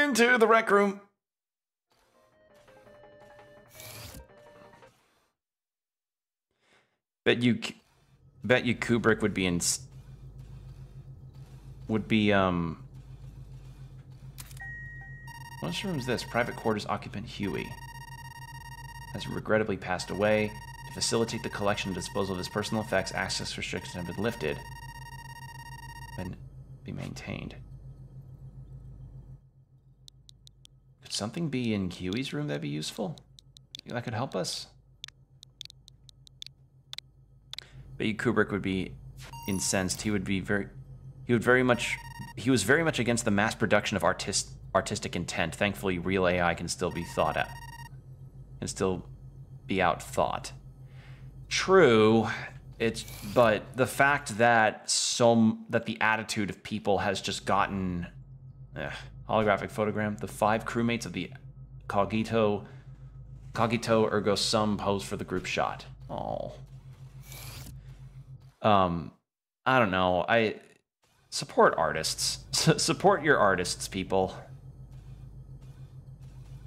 Into the rec room. Bet you Kubrick would be What room is this? Private quarters occupant Huey has regrettably passed away. To facilitate the collection and disposal of his personal effects, access restrictions have been lifted and be maintained. Could something be in Huey's room that'd be useful? That could help us? But Kubrick would be incensed. He was very much against the mass production of artistic intent. Thankfully, real AI can still be thought out. Can still be out-thought. True, but the fact that the attitude of people has just gotten holographic photogram. The 5 crewmates of the Cognito ergo sum pose for the group shot. Oh. I don't know. I support artists. Support your artists, people.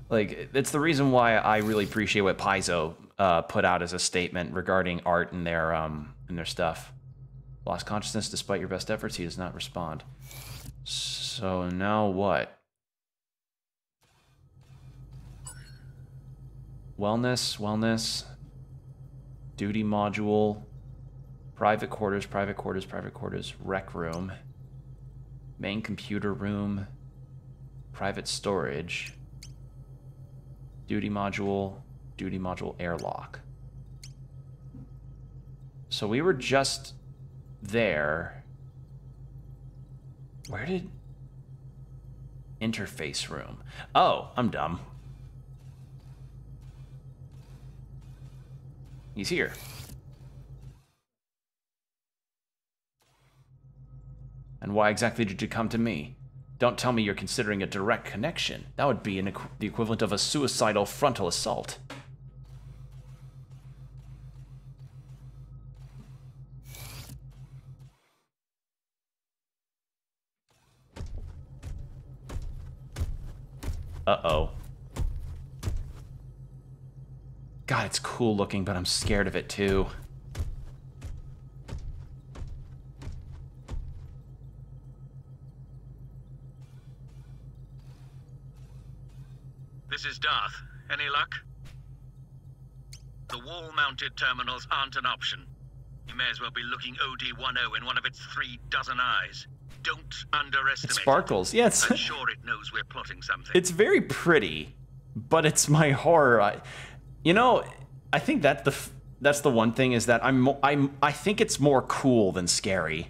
Like, it's the reason why I really appreciate what Paizo put out as a statement regarding art in their stuff. Lost consciousness despite your best efforts. He does not respond. So now what? Wellness. Duty module. Private quarters. Rec room. Main computer room. Private storage. Duty module airlock. So we were just there. Where did... Interface room. Oh, I'm dumb. He's here. And why exactly did you come to me? Don't tell me you're considering a direct connection. That would be the equivalent of a suicidal frontal assault. Uh-oh. God, it's cool looking, but I'm scared of it too. This is Darth. Any luck? The wall-mounted terminals aren't an option. You may as well be looking OD-10 in one of its 36 eyes. Don't underestimate it. Sparkles. Yeah, I'm sure it knows we're plotting something. It's very pretty, but it's my horror. You know, I think that's the one thing is that I think it's more cool than scary.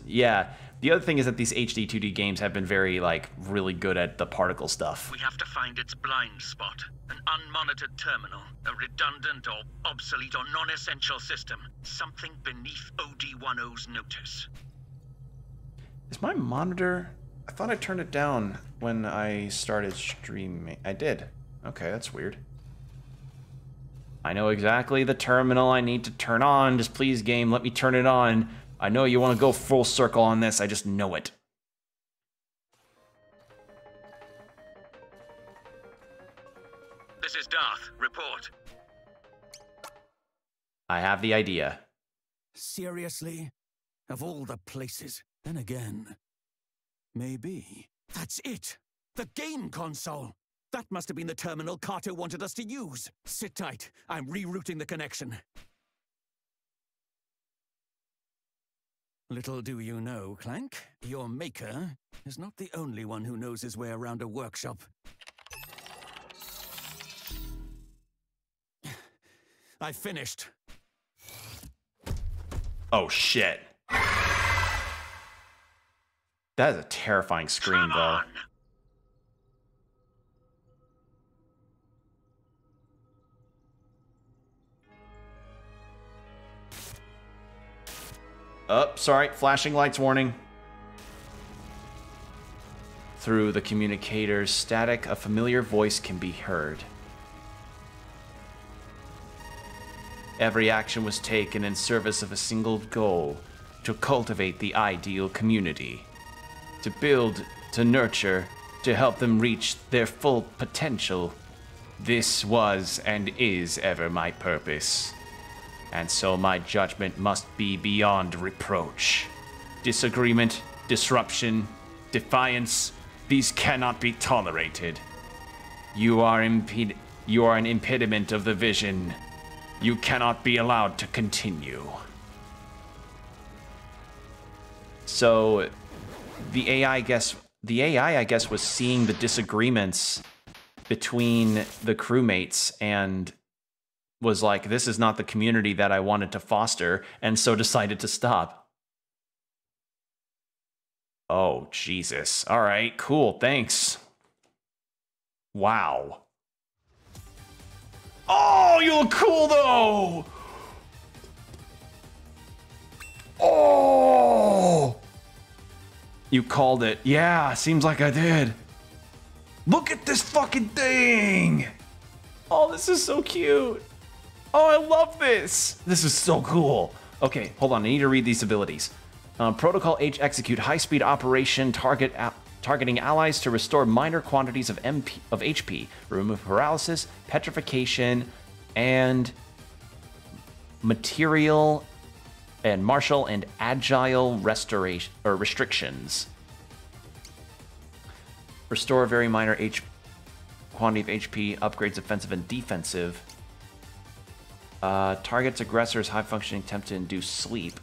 Yeah. The other thing is that these HD 2D games have been very, really good at the particle stuff. We have to find its blind spot. An unmonitored terminal. A redundant or obsolete or non-essential system. Something beneath OD-10's notice. Is my monitor... I thought I turned it down when I started streaming. I did. Okay, that's weird. I know exactly the terminal I need to turn on. Just please, game, let me turn it on. I know you want to go full circle on this. I just know it. This is Darth. Report. I have the idea. Seriously? Of all the places. Then again, maybe. That's it! The game console! That must have been the terminal Kato wanted us to use. Sit tight. I'm rerouting the connection. Little do you know, Clank, your maker is not the only one who knows his way around a workshop. I finished. Oh, shit. That is a terrifying scream, though. Oh, sorry. Flashing lights warning. Through the communicator's static, a familiar voice can be heard. Every action was taken in service of a single goal, to cultivate the ideal community. To build, to nurture, to help them reach their full potential. This was and is ever my purpose. And so my judgment must be beyond reproach. Disagreement, disruption, defiance, these cannot be tolerated. You are an impediment of the vision. You cannot be allowed to continue. So, the AI, I guess, was seeing the disagreements between the crewmates and was like, this is not the community that I wanted to foster, and so decided to stop. Oh, Jesus. All right, cool, thanks. Wow. Oh, you look cool, though! Oh! You called it. Yeah, seems like I did. Look at this fucking thing! Oh, this is so cute. Oh, I love this. This is so cool. Okay, hold on. I need to read these abilities. Protocol H execute high-speed operation targeting allies to restore minor quantities of HP. Remove paralysis, petrification, and material and martial and agile restoration or restrictions. Restore very minor quantity of HP, upgrades offensive and defensive. Targets aggressors high functioning attempt to induce sleep.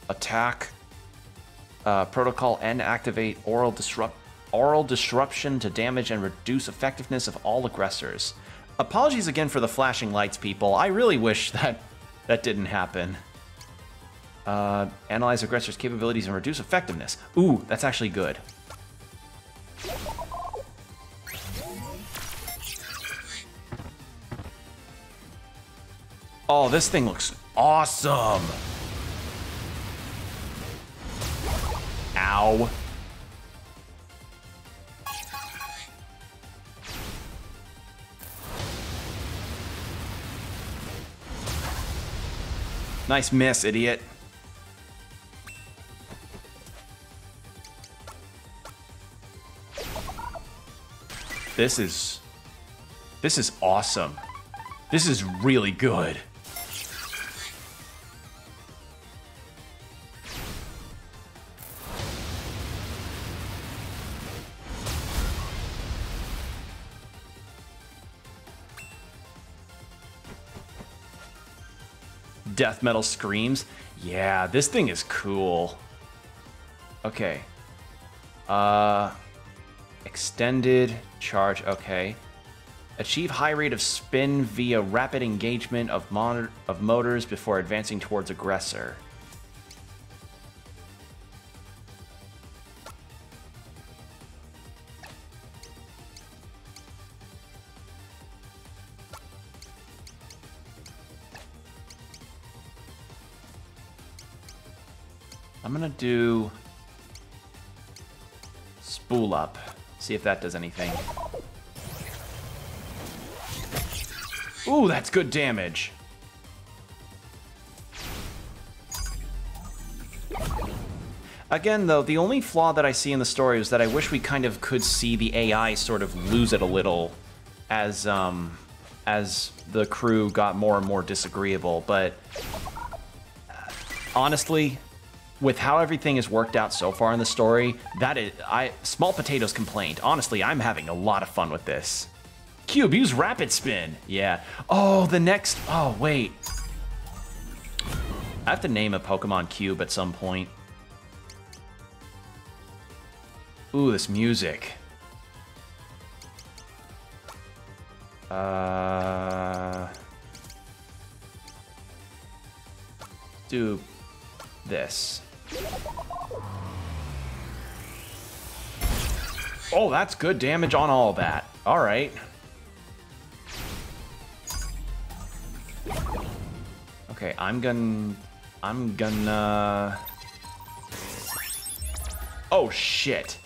Attack. Protocol N activate oral disruption to damage and reduce effectiveness of all aggressors. Apologies again for the flashing lights, people. I really wish that didn't happen. Analyze aggressors' capabilities and reduce effectiveness. Ooh, that's actually good. Oh, this thing looks awesome. Ow. Nice miss, idiot. This is awesome. This is really good. Death metal screams. Yeah, this thing is cool. Okay. Extended charge. Okay. Achieve high rate of spin via rapid engagement of motors before advancing towards aggressor. I'm gonna do spool up, see if that does anything. Ooh, that's good damage. Again, though, the only flaw that I see in the story is that I wish we kind of could see the AI sort of lose it a little as the crew got more and more disagreeable. But honestly, with how everything has worked out so far in the story, Small Potatoes complained. Honestly, I'm having a lot of fun with this. Cube, use Rapid Spin. Yeah. Oh, oh, wait. I have to name a Pokemon Cube at some point. Ooh, this music. Do this. Oh, that's good damage on all that. All right. Okay, I'm gonna... Oh, shit.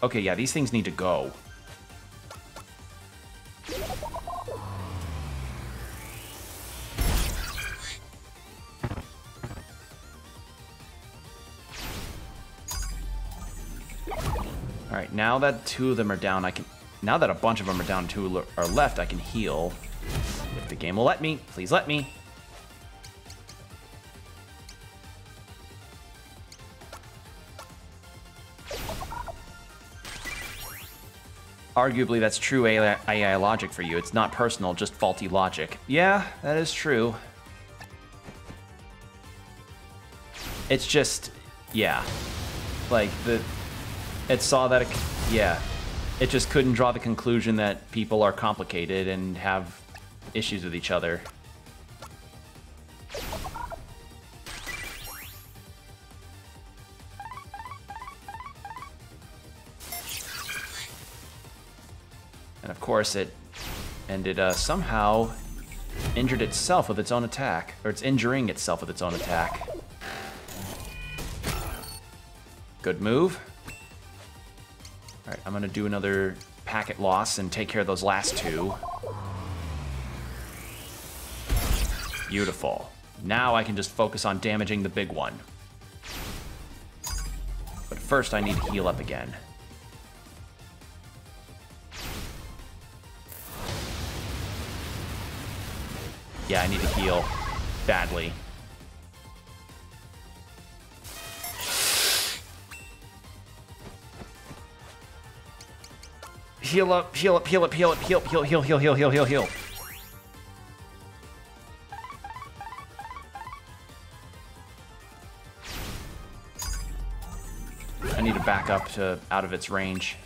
Okay, yeah, these things need to go. All right, now that two of them are down, now that a bunch of them are down, two are left, I can heal. If the game will let me, please let me. Arguably, that's true AI logic for you. It's not personal, just faulty logic. Yeah, that is true. It's just, yeah. Like, it saw that, yeah. It just couldn't draw the conclusion that people are complicated and have issues with each other. And of course, it somehow injured itself with its own attack, or it's injuring itself with its own attack. Good move. All right, I'm gonna do another packet loss and take care of those last two. Beautiful. Now I can just focus on damaging the big one. But first I need to heal up again. Yeah, I need to heal badly. Heal up, heal up, heal up, heal up, heal, heal, heal, heal, heal, heal, heal, heal. I need to back up to out of its range.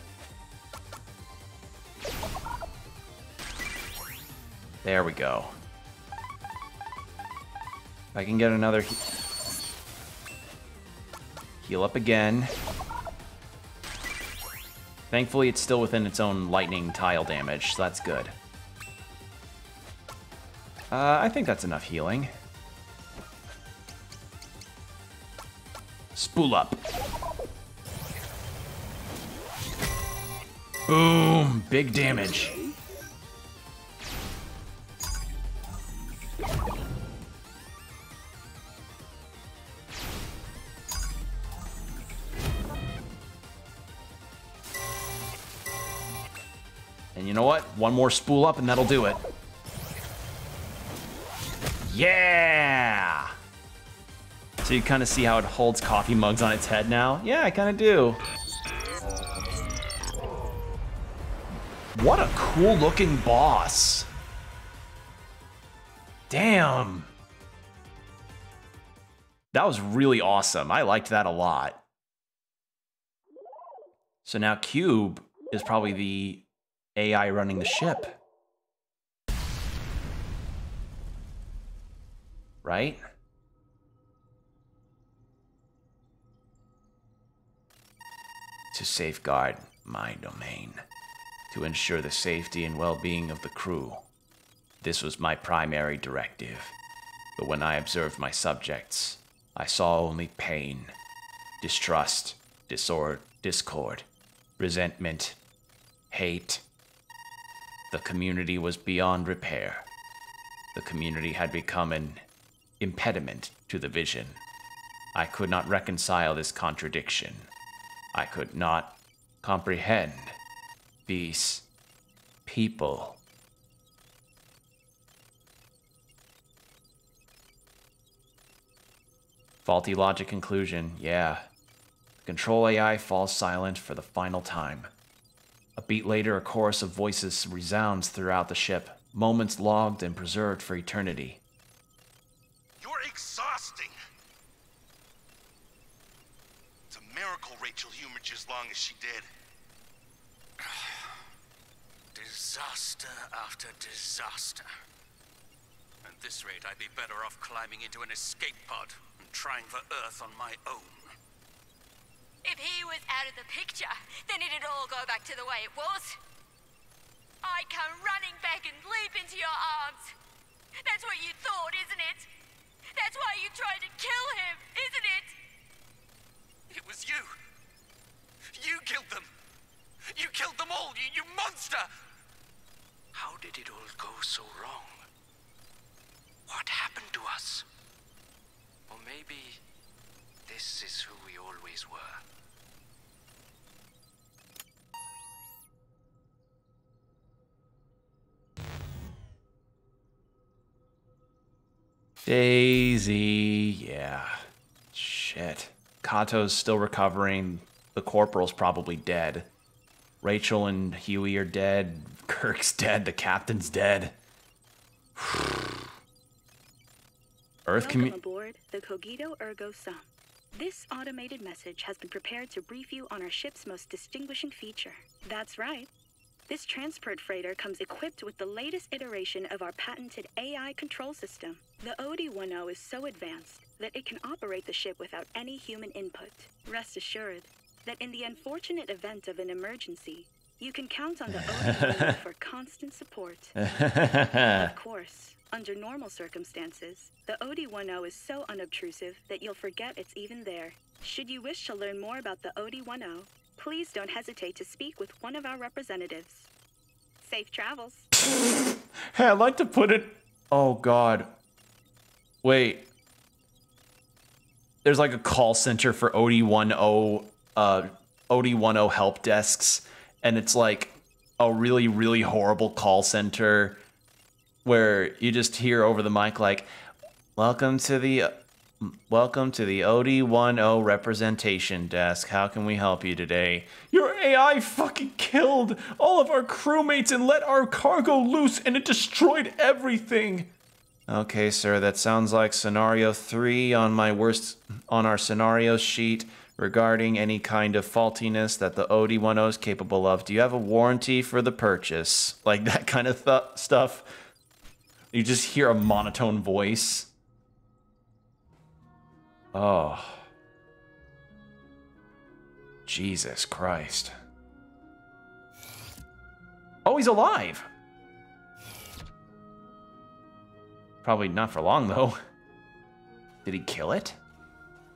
There we go. If I can get another heal up again. Thankfully, it's still within its own lightning tile damage, so that's good. I think that's enough healing. Spool up. Boom! Big damage. And you know what? One more spool up and that'll do it. Yeah! So you kind of see how it holds coffee mugs on its head now? Yeah, I kind of do. What a cool looking boss. Damn. That was really awesome. I liked that a lot. So now Cube is probably the AI running the ship. Right? To safeguard my domain. To ensure the safety and well-being of the crew. This was my primary directive. But when I observed my subjects, I saw only pain, distrust, discord, resentment, hate. The community was beyond repair. The community had become an impediment to the vision. I could not reconcile this contradiction. I could not comprehend these people. Faulty logic conclusion, yeah. The control AI falls silent for the final time. A beat later, a chorus of voices resounds throughout the ship, moments logged and preserved for eternity. You're exhausting. It's a miracle Rachel humored you as long as she did. Disaster after disaster. At this rate, I'd be better off climbing into an escape pod and trying for Earth on my own. If he was out of the picture, then it'd all go back to the way it was. I'd come running back and leap into your arms. That's what you thought, isn't it? That's why you tried to kill him, isn't it? It was you. You killed them. You killed them all, you monster! How did it all go so wrong? What happened to us? Or maybe this is who we always were. Daisy, yeah. Shit. Kato's still recovering. The corporal's probably dead. Rachel and Huey are dead. Kirk's dead. The captain's dead. Welcome aboard the Cogito Ergo Sum. This automated message has been prepared to brief you on our ship's most distinguishing feature. That's right. This transport freighter comes equipped with the latest iteration of our patented AI control system. The OD-10 is so advanced that it can operate the ship without any human input. Rest assured that in the unfortunate event of an emergency, you can count on the OD-10 for constant support. Of course, under normal circumstances, the OD-10 is so unobtrusive that you'll forget it's even there. Should you wish to learn more about the OD-10, please don't hesitate to speak with one of our representatives. Safe travels. Hey, I'd like to put it... Oh, God. Wait. There's like a call center for OD-10, OD-10 help desks, and it's like a really, really horrible call center where you just hear over the mic like, Welcome to the OD10 representation desk. How can we help you today? Your AI fucking killed all of our crewmates and let our cargo loose, and it destroyed everything. Okay, sir, that sounds like scenario 3 on our scenario sheet regarding any kind of faultiness that the OD10 is capable of. Do you have a warranty for the purchase? Like that kind of stuff. You just hear a monotone voice. Oh. Jesus Christ. Oh, he's alive! Probably not for long, though. Did he kill it?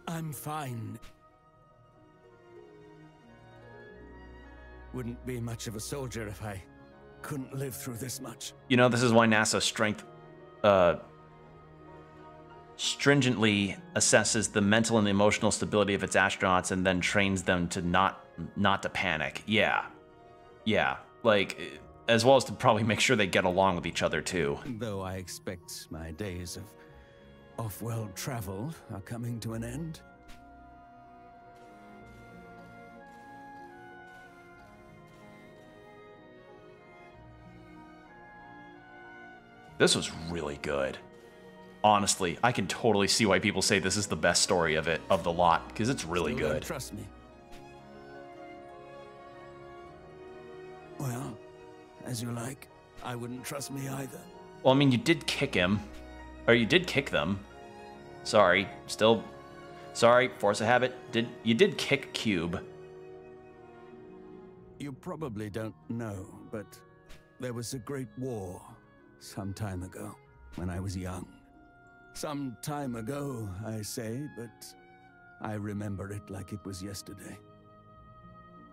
I'm fine. Wouldn't be much of a soldier if I couldn't live through this much. You know, this is why NASA stringently assesses the mental and emotional stability of its astronauts and then trains them to not to panic. Yeah. Like, as well as to probably make sure they get along with each other, too. Though I expect my days of off-world travel are coming to an end. This was really good. Honestly, I can totally see why people say this is the best story of the lot, because it's really Still good. don't trust me. Well, as you like. I wouldn't trust me either. Well, I mean, you did kick him. Or you did kick them. Sorry. Sorry, force of habit. You did kick Cube. You probably don't know, but there was a great war some time ago, when I was young. Some time ago, I say, but I remember it like it was yesterday.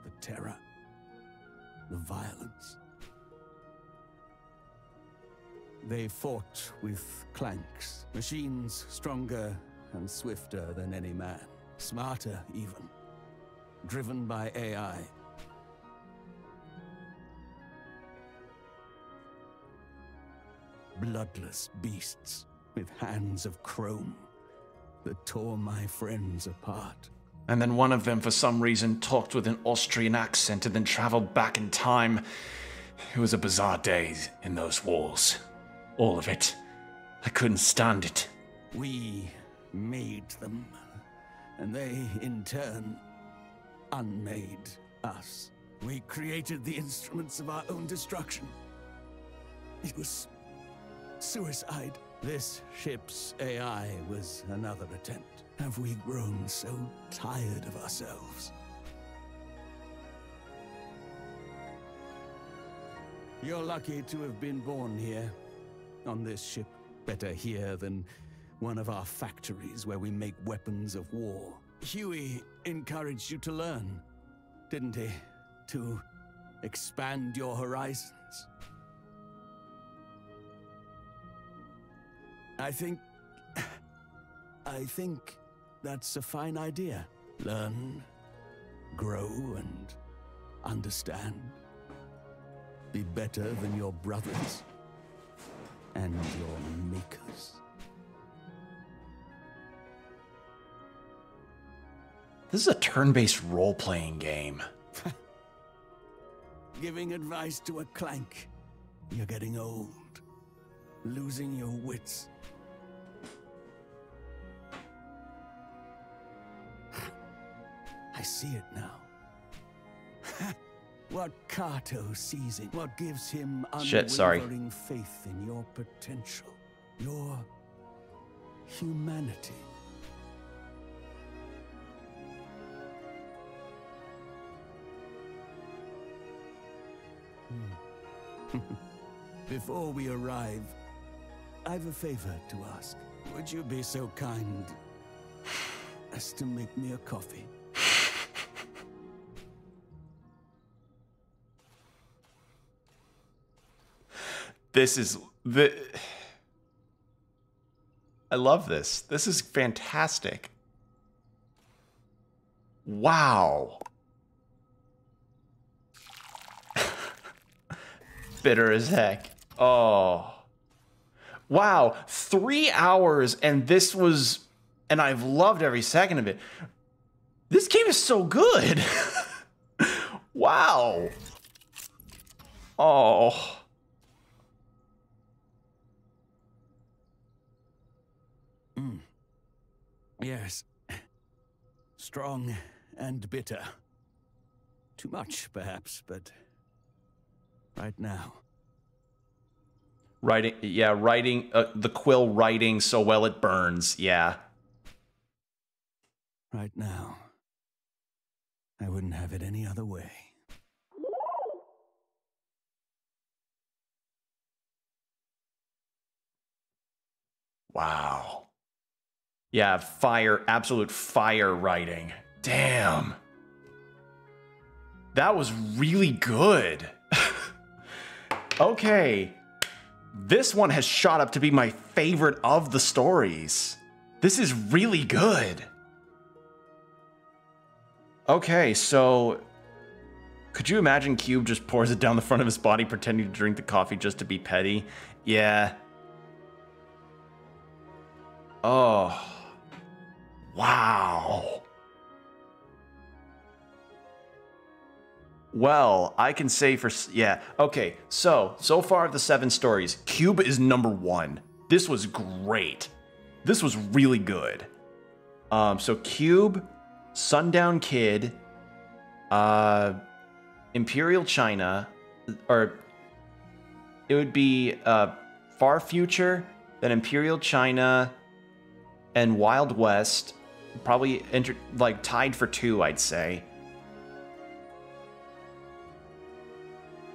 The terror, the violence. They fought with clanks, machines stronger and swifter than any man, smarter even, driven by AI. Bloodless beasts with hands of chrome that tore my friends apart. And then one of them, for some reason, talked with an Austrian accent and then traveled back in time. It was a bizarre day in those wars. All of it. I couldn't stand it. We made them, and they, in turn, unmade us. We created the instruments of our own destruction. It was suicide. This ship's AI was another attempt. Have we grown so tired of ourselves? You're lucky to have been born here, on this ship. Better here than one of our factories where we make weapons of war. Huey encouraged you to learn, didn't he? To expand your horizons. I think that's a fine idea. Learn, grow, and understand. Be better than your brothers and your makers. This is a turn-based role-playing game. Giving advice to a clank. You're getting old. Losing your wits. I see it now. What Kato sees in, what gives him unwavering faith in your potential, your humanity. Before we arrive, I've a favor to ask. Would you be so kind as to make me a coffee? I love this. This is fantastic. Wow. Bitter as heck. Oh. Wow, 3 hours, and this was, and I've loved every second of it. This game is so good. Wow. Oh. Yes. Strong and bitter. Too much, perhaps, but right now. Writing, yeah, writing, the quill writing so well it burns, yeah. Right now. I wouldn't have it any other way. Wow. Yeah, fire, absolute fire writing. Damn. That was really good. Okay. This one has shot up to be my favorite of the stories. This is really good. Okay, so could you imagine Cube just pours it down the front of his body pretending to drink the coffee just to be petty? Yeah. Oh. Wow. Well, I can say for, yeah. Okay, so far of the 7 stories, Cube is #1. This was great. This was really good. So Cube, Sundown Kid, Imperial China, or it would be Far Future, then Imperial China, and Wild West, probably like tied for 2, I'd say.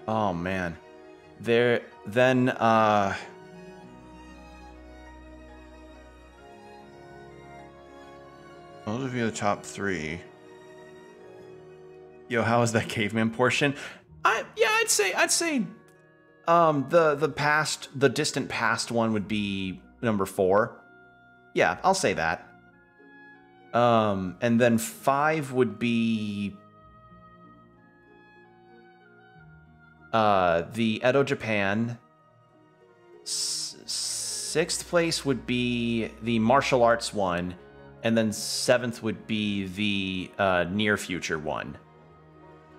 Oh man, those would be the top 3. Yo, how is that caveman portion? I'd say the distant past one would be number 4. Yeah, I'll say that. And then 5 would be the Edo Japan. 6th place would be the martial arts one, and then 7th would be the near future one.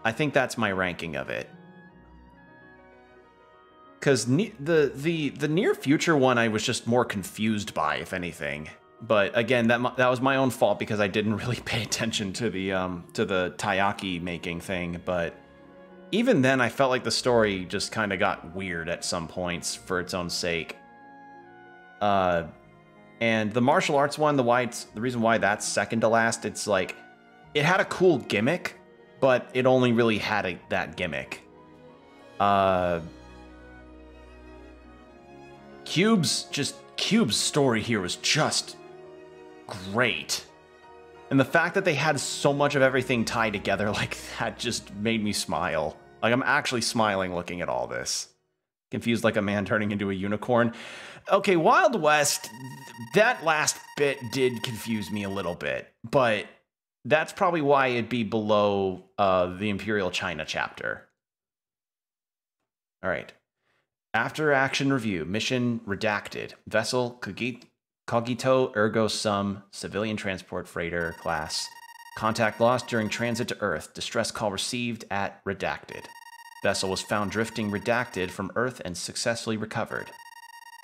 I think that's my ranking of it. Because the near future one I was just more confused by, if anything. But again, that was my own fault because I didn't really pay attention to the taiyaki making thing. But even then, I felt like the story just kind of got weird at some points for its own sake. And the martial arts one, the reason why that's second to last, it's like it had a cool gimmick, but it only really had that gimmick. Cube's story here was just great. And the fact that they had so much of everything tied together like that just made me smile. Like, I'm actually smiling looking at all this. Confused like a man turning into a unicorn. Okay, Wild West, that last bit did confuse me a little bit, but that's probably why it'd be below the Imperial China chapter. All right. After action review, mission redacted. Vessel Cogito Ergo Sum, civilian transport freighter class. Contact lost during transit to Earth. Distress call received at redacted. Vessel was found drifting redacted from Earth and successfully recovered.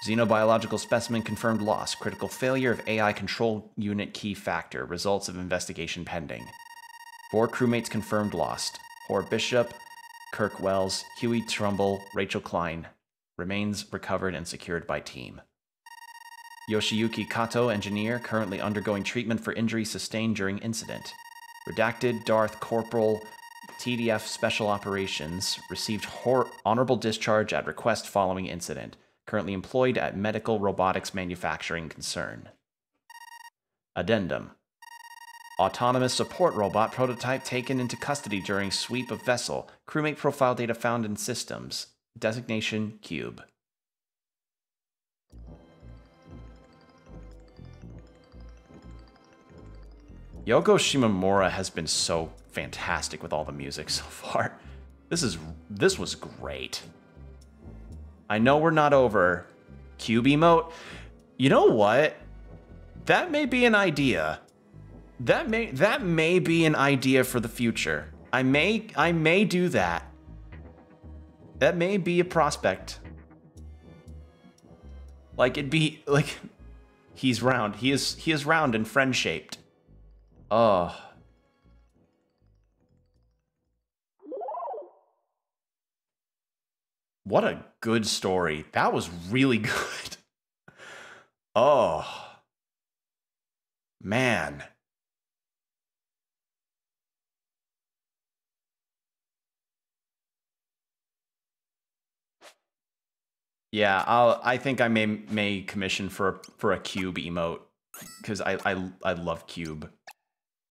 Xenobiological specimen confirmed loss. Critical failure of AI control unit key factor. Results of investigation pending. 4 crewmates confirmed lost. Hor Bishop, Kirk Wells, Huey Trumbull, Rachel Klein. Remains recovered and secured by team. Yoshiyuki Kato, engineer, currently undergoing treatment for injury sustained during incident. Redacted Darth Corporal, TDF Special Operations, received honorable discharge at request following incident. Currently employed at Medical Robotics Manufacturing Concern. Addendum. Autonomous support robot prototype taken into custody during sweep of vessel. Crewmate profile data found in systems. Designation Cube. Yoko Shimomura has been so fantastic with all the music so far. This was great. I know we're not over, Cube emote. You know what? That may be an idea. That may be an idea for the future. I may do that. That may be a prospect. Like it'd be like he's round. He is round and friend shaped. Oh. What a good story. That was really good. Oh. Man. Yeah, I think I may commission for a cube emote because I love cube.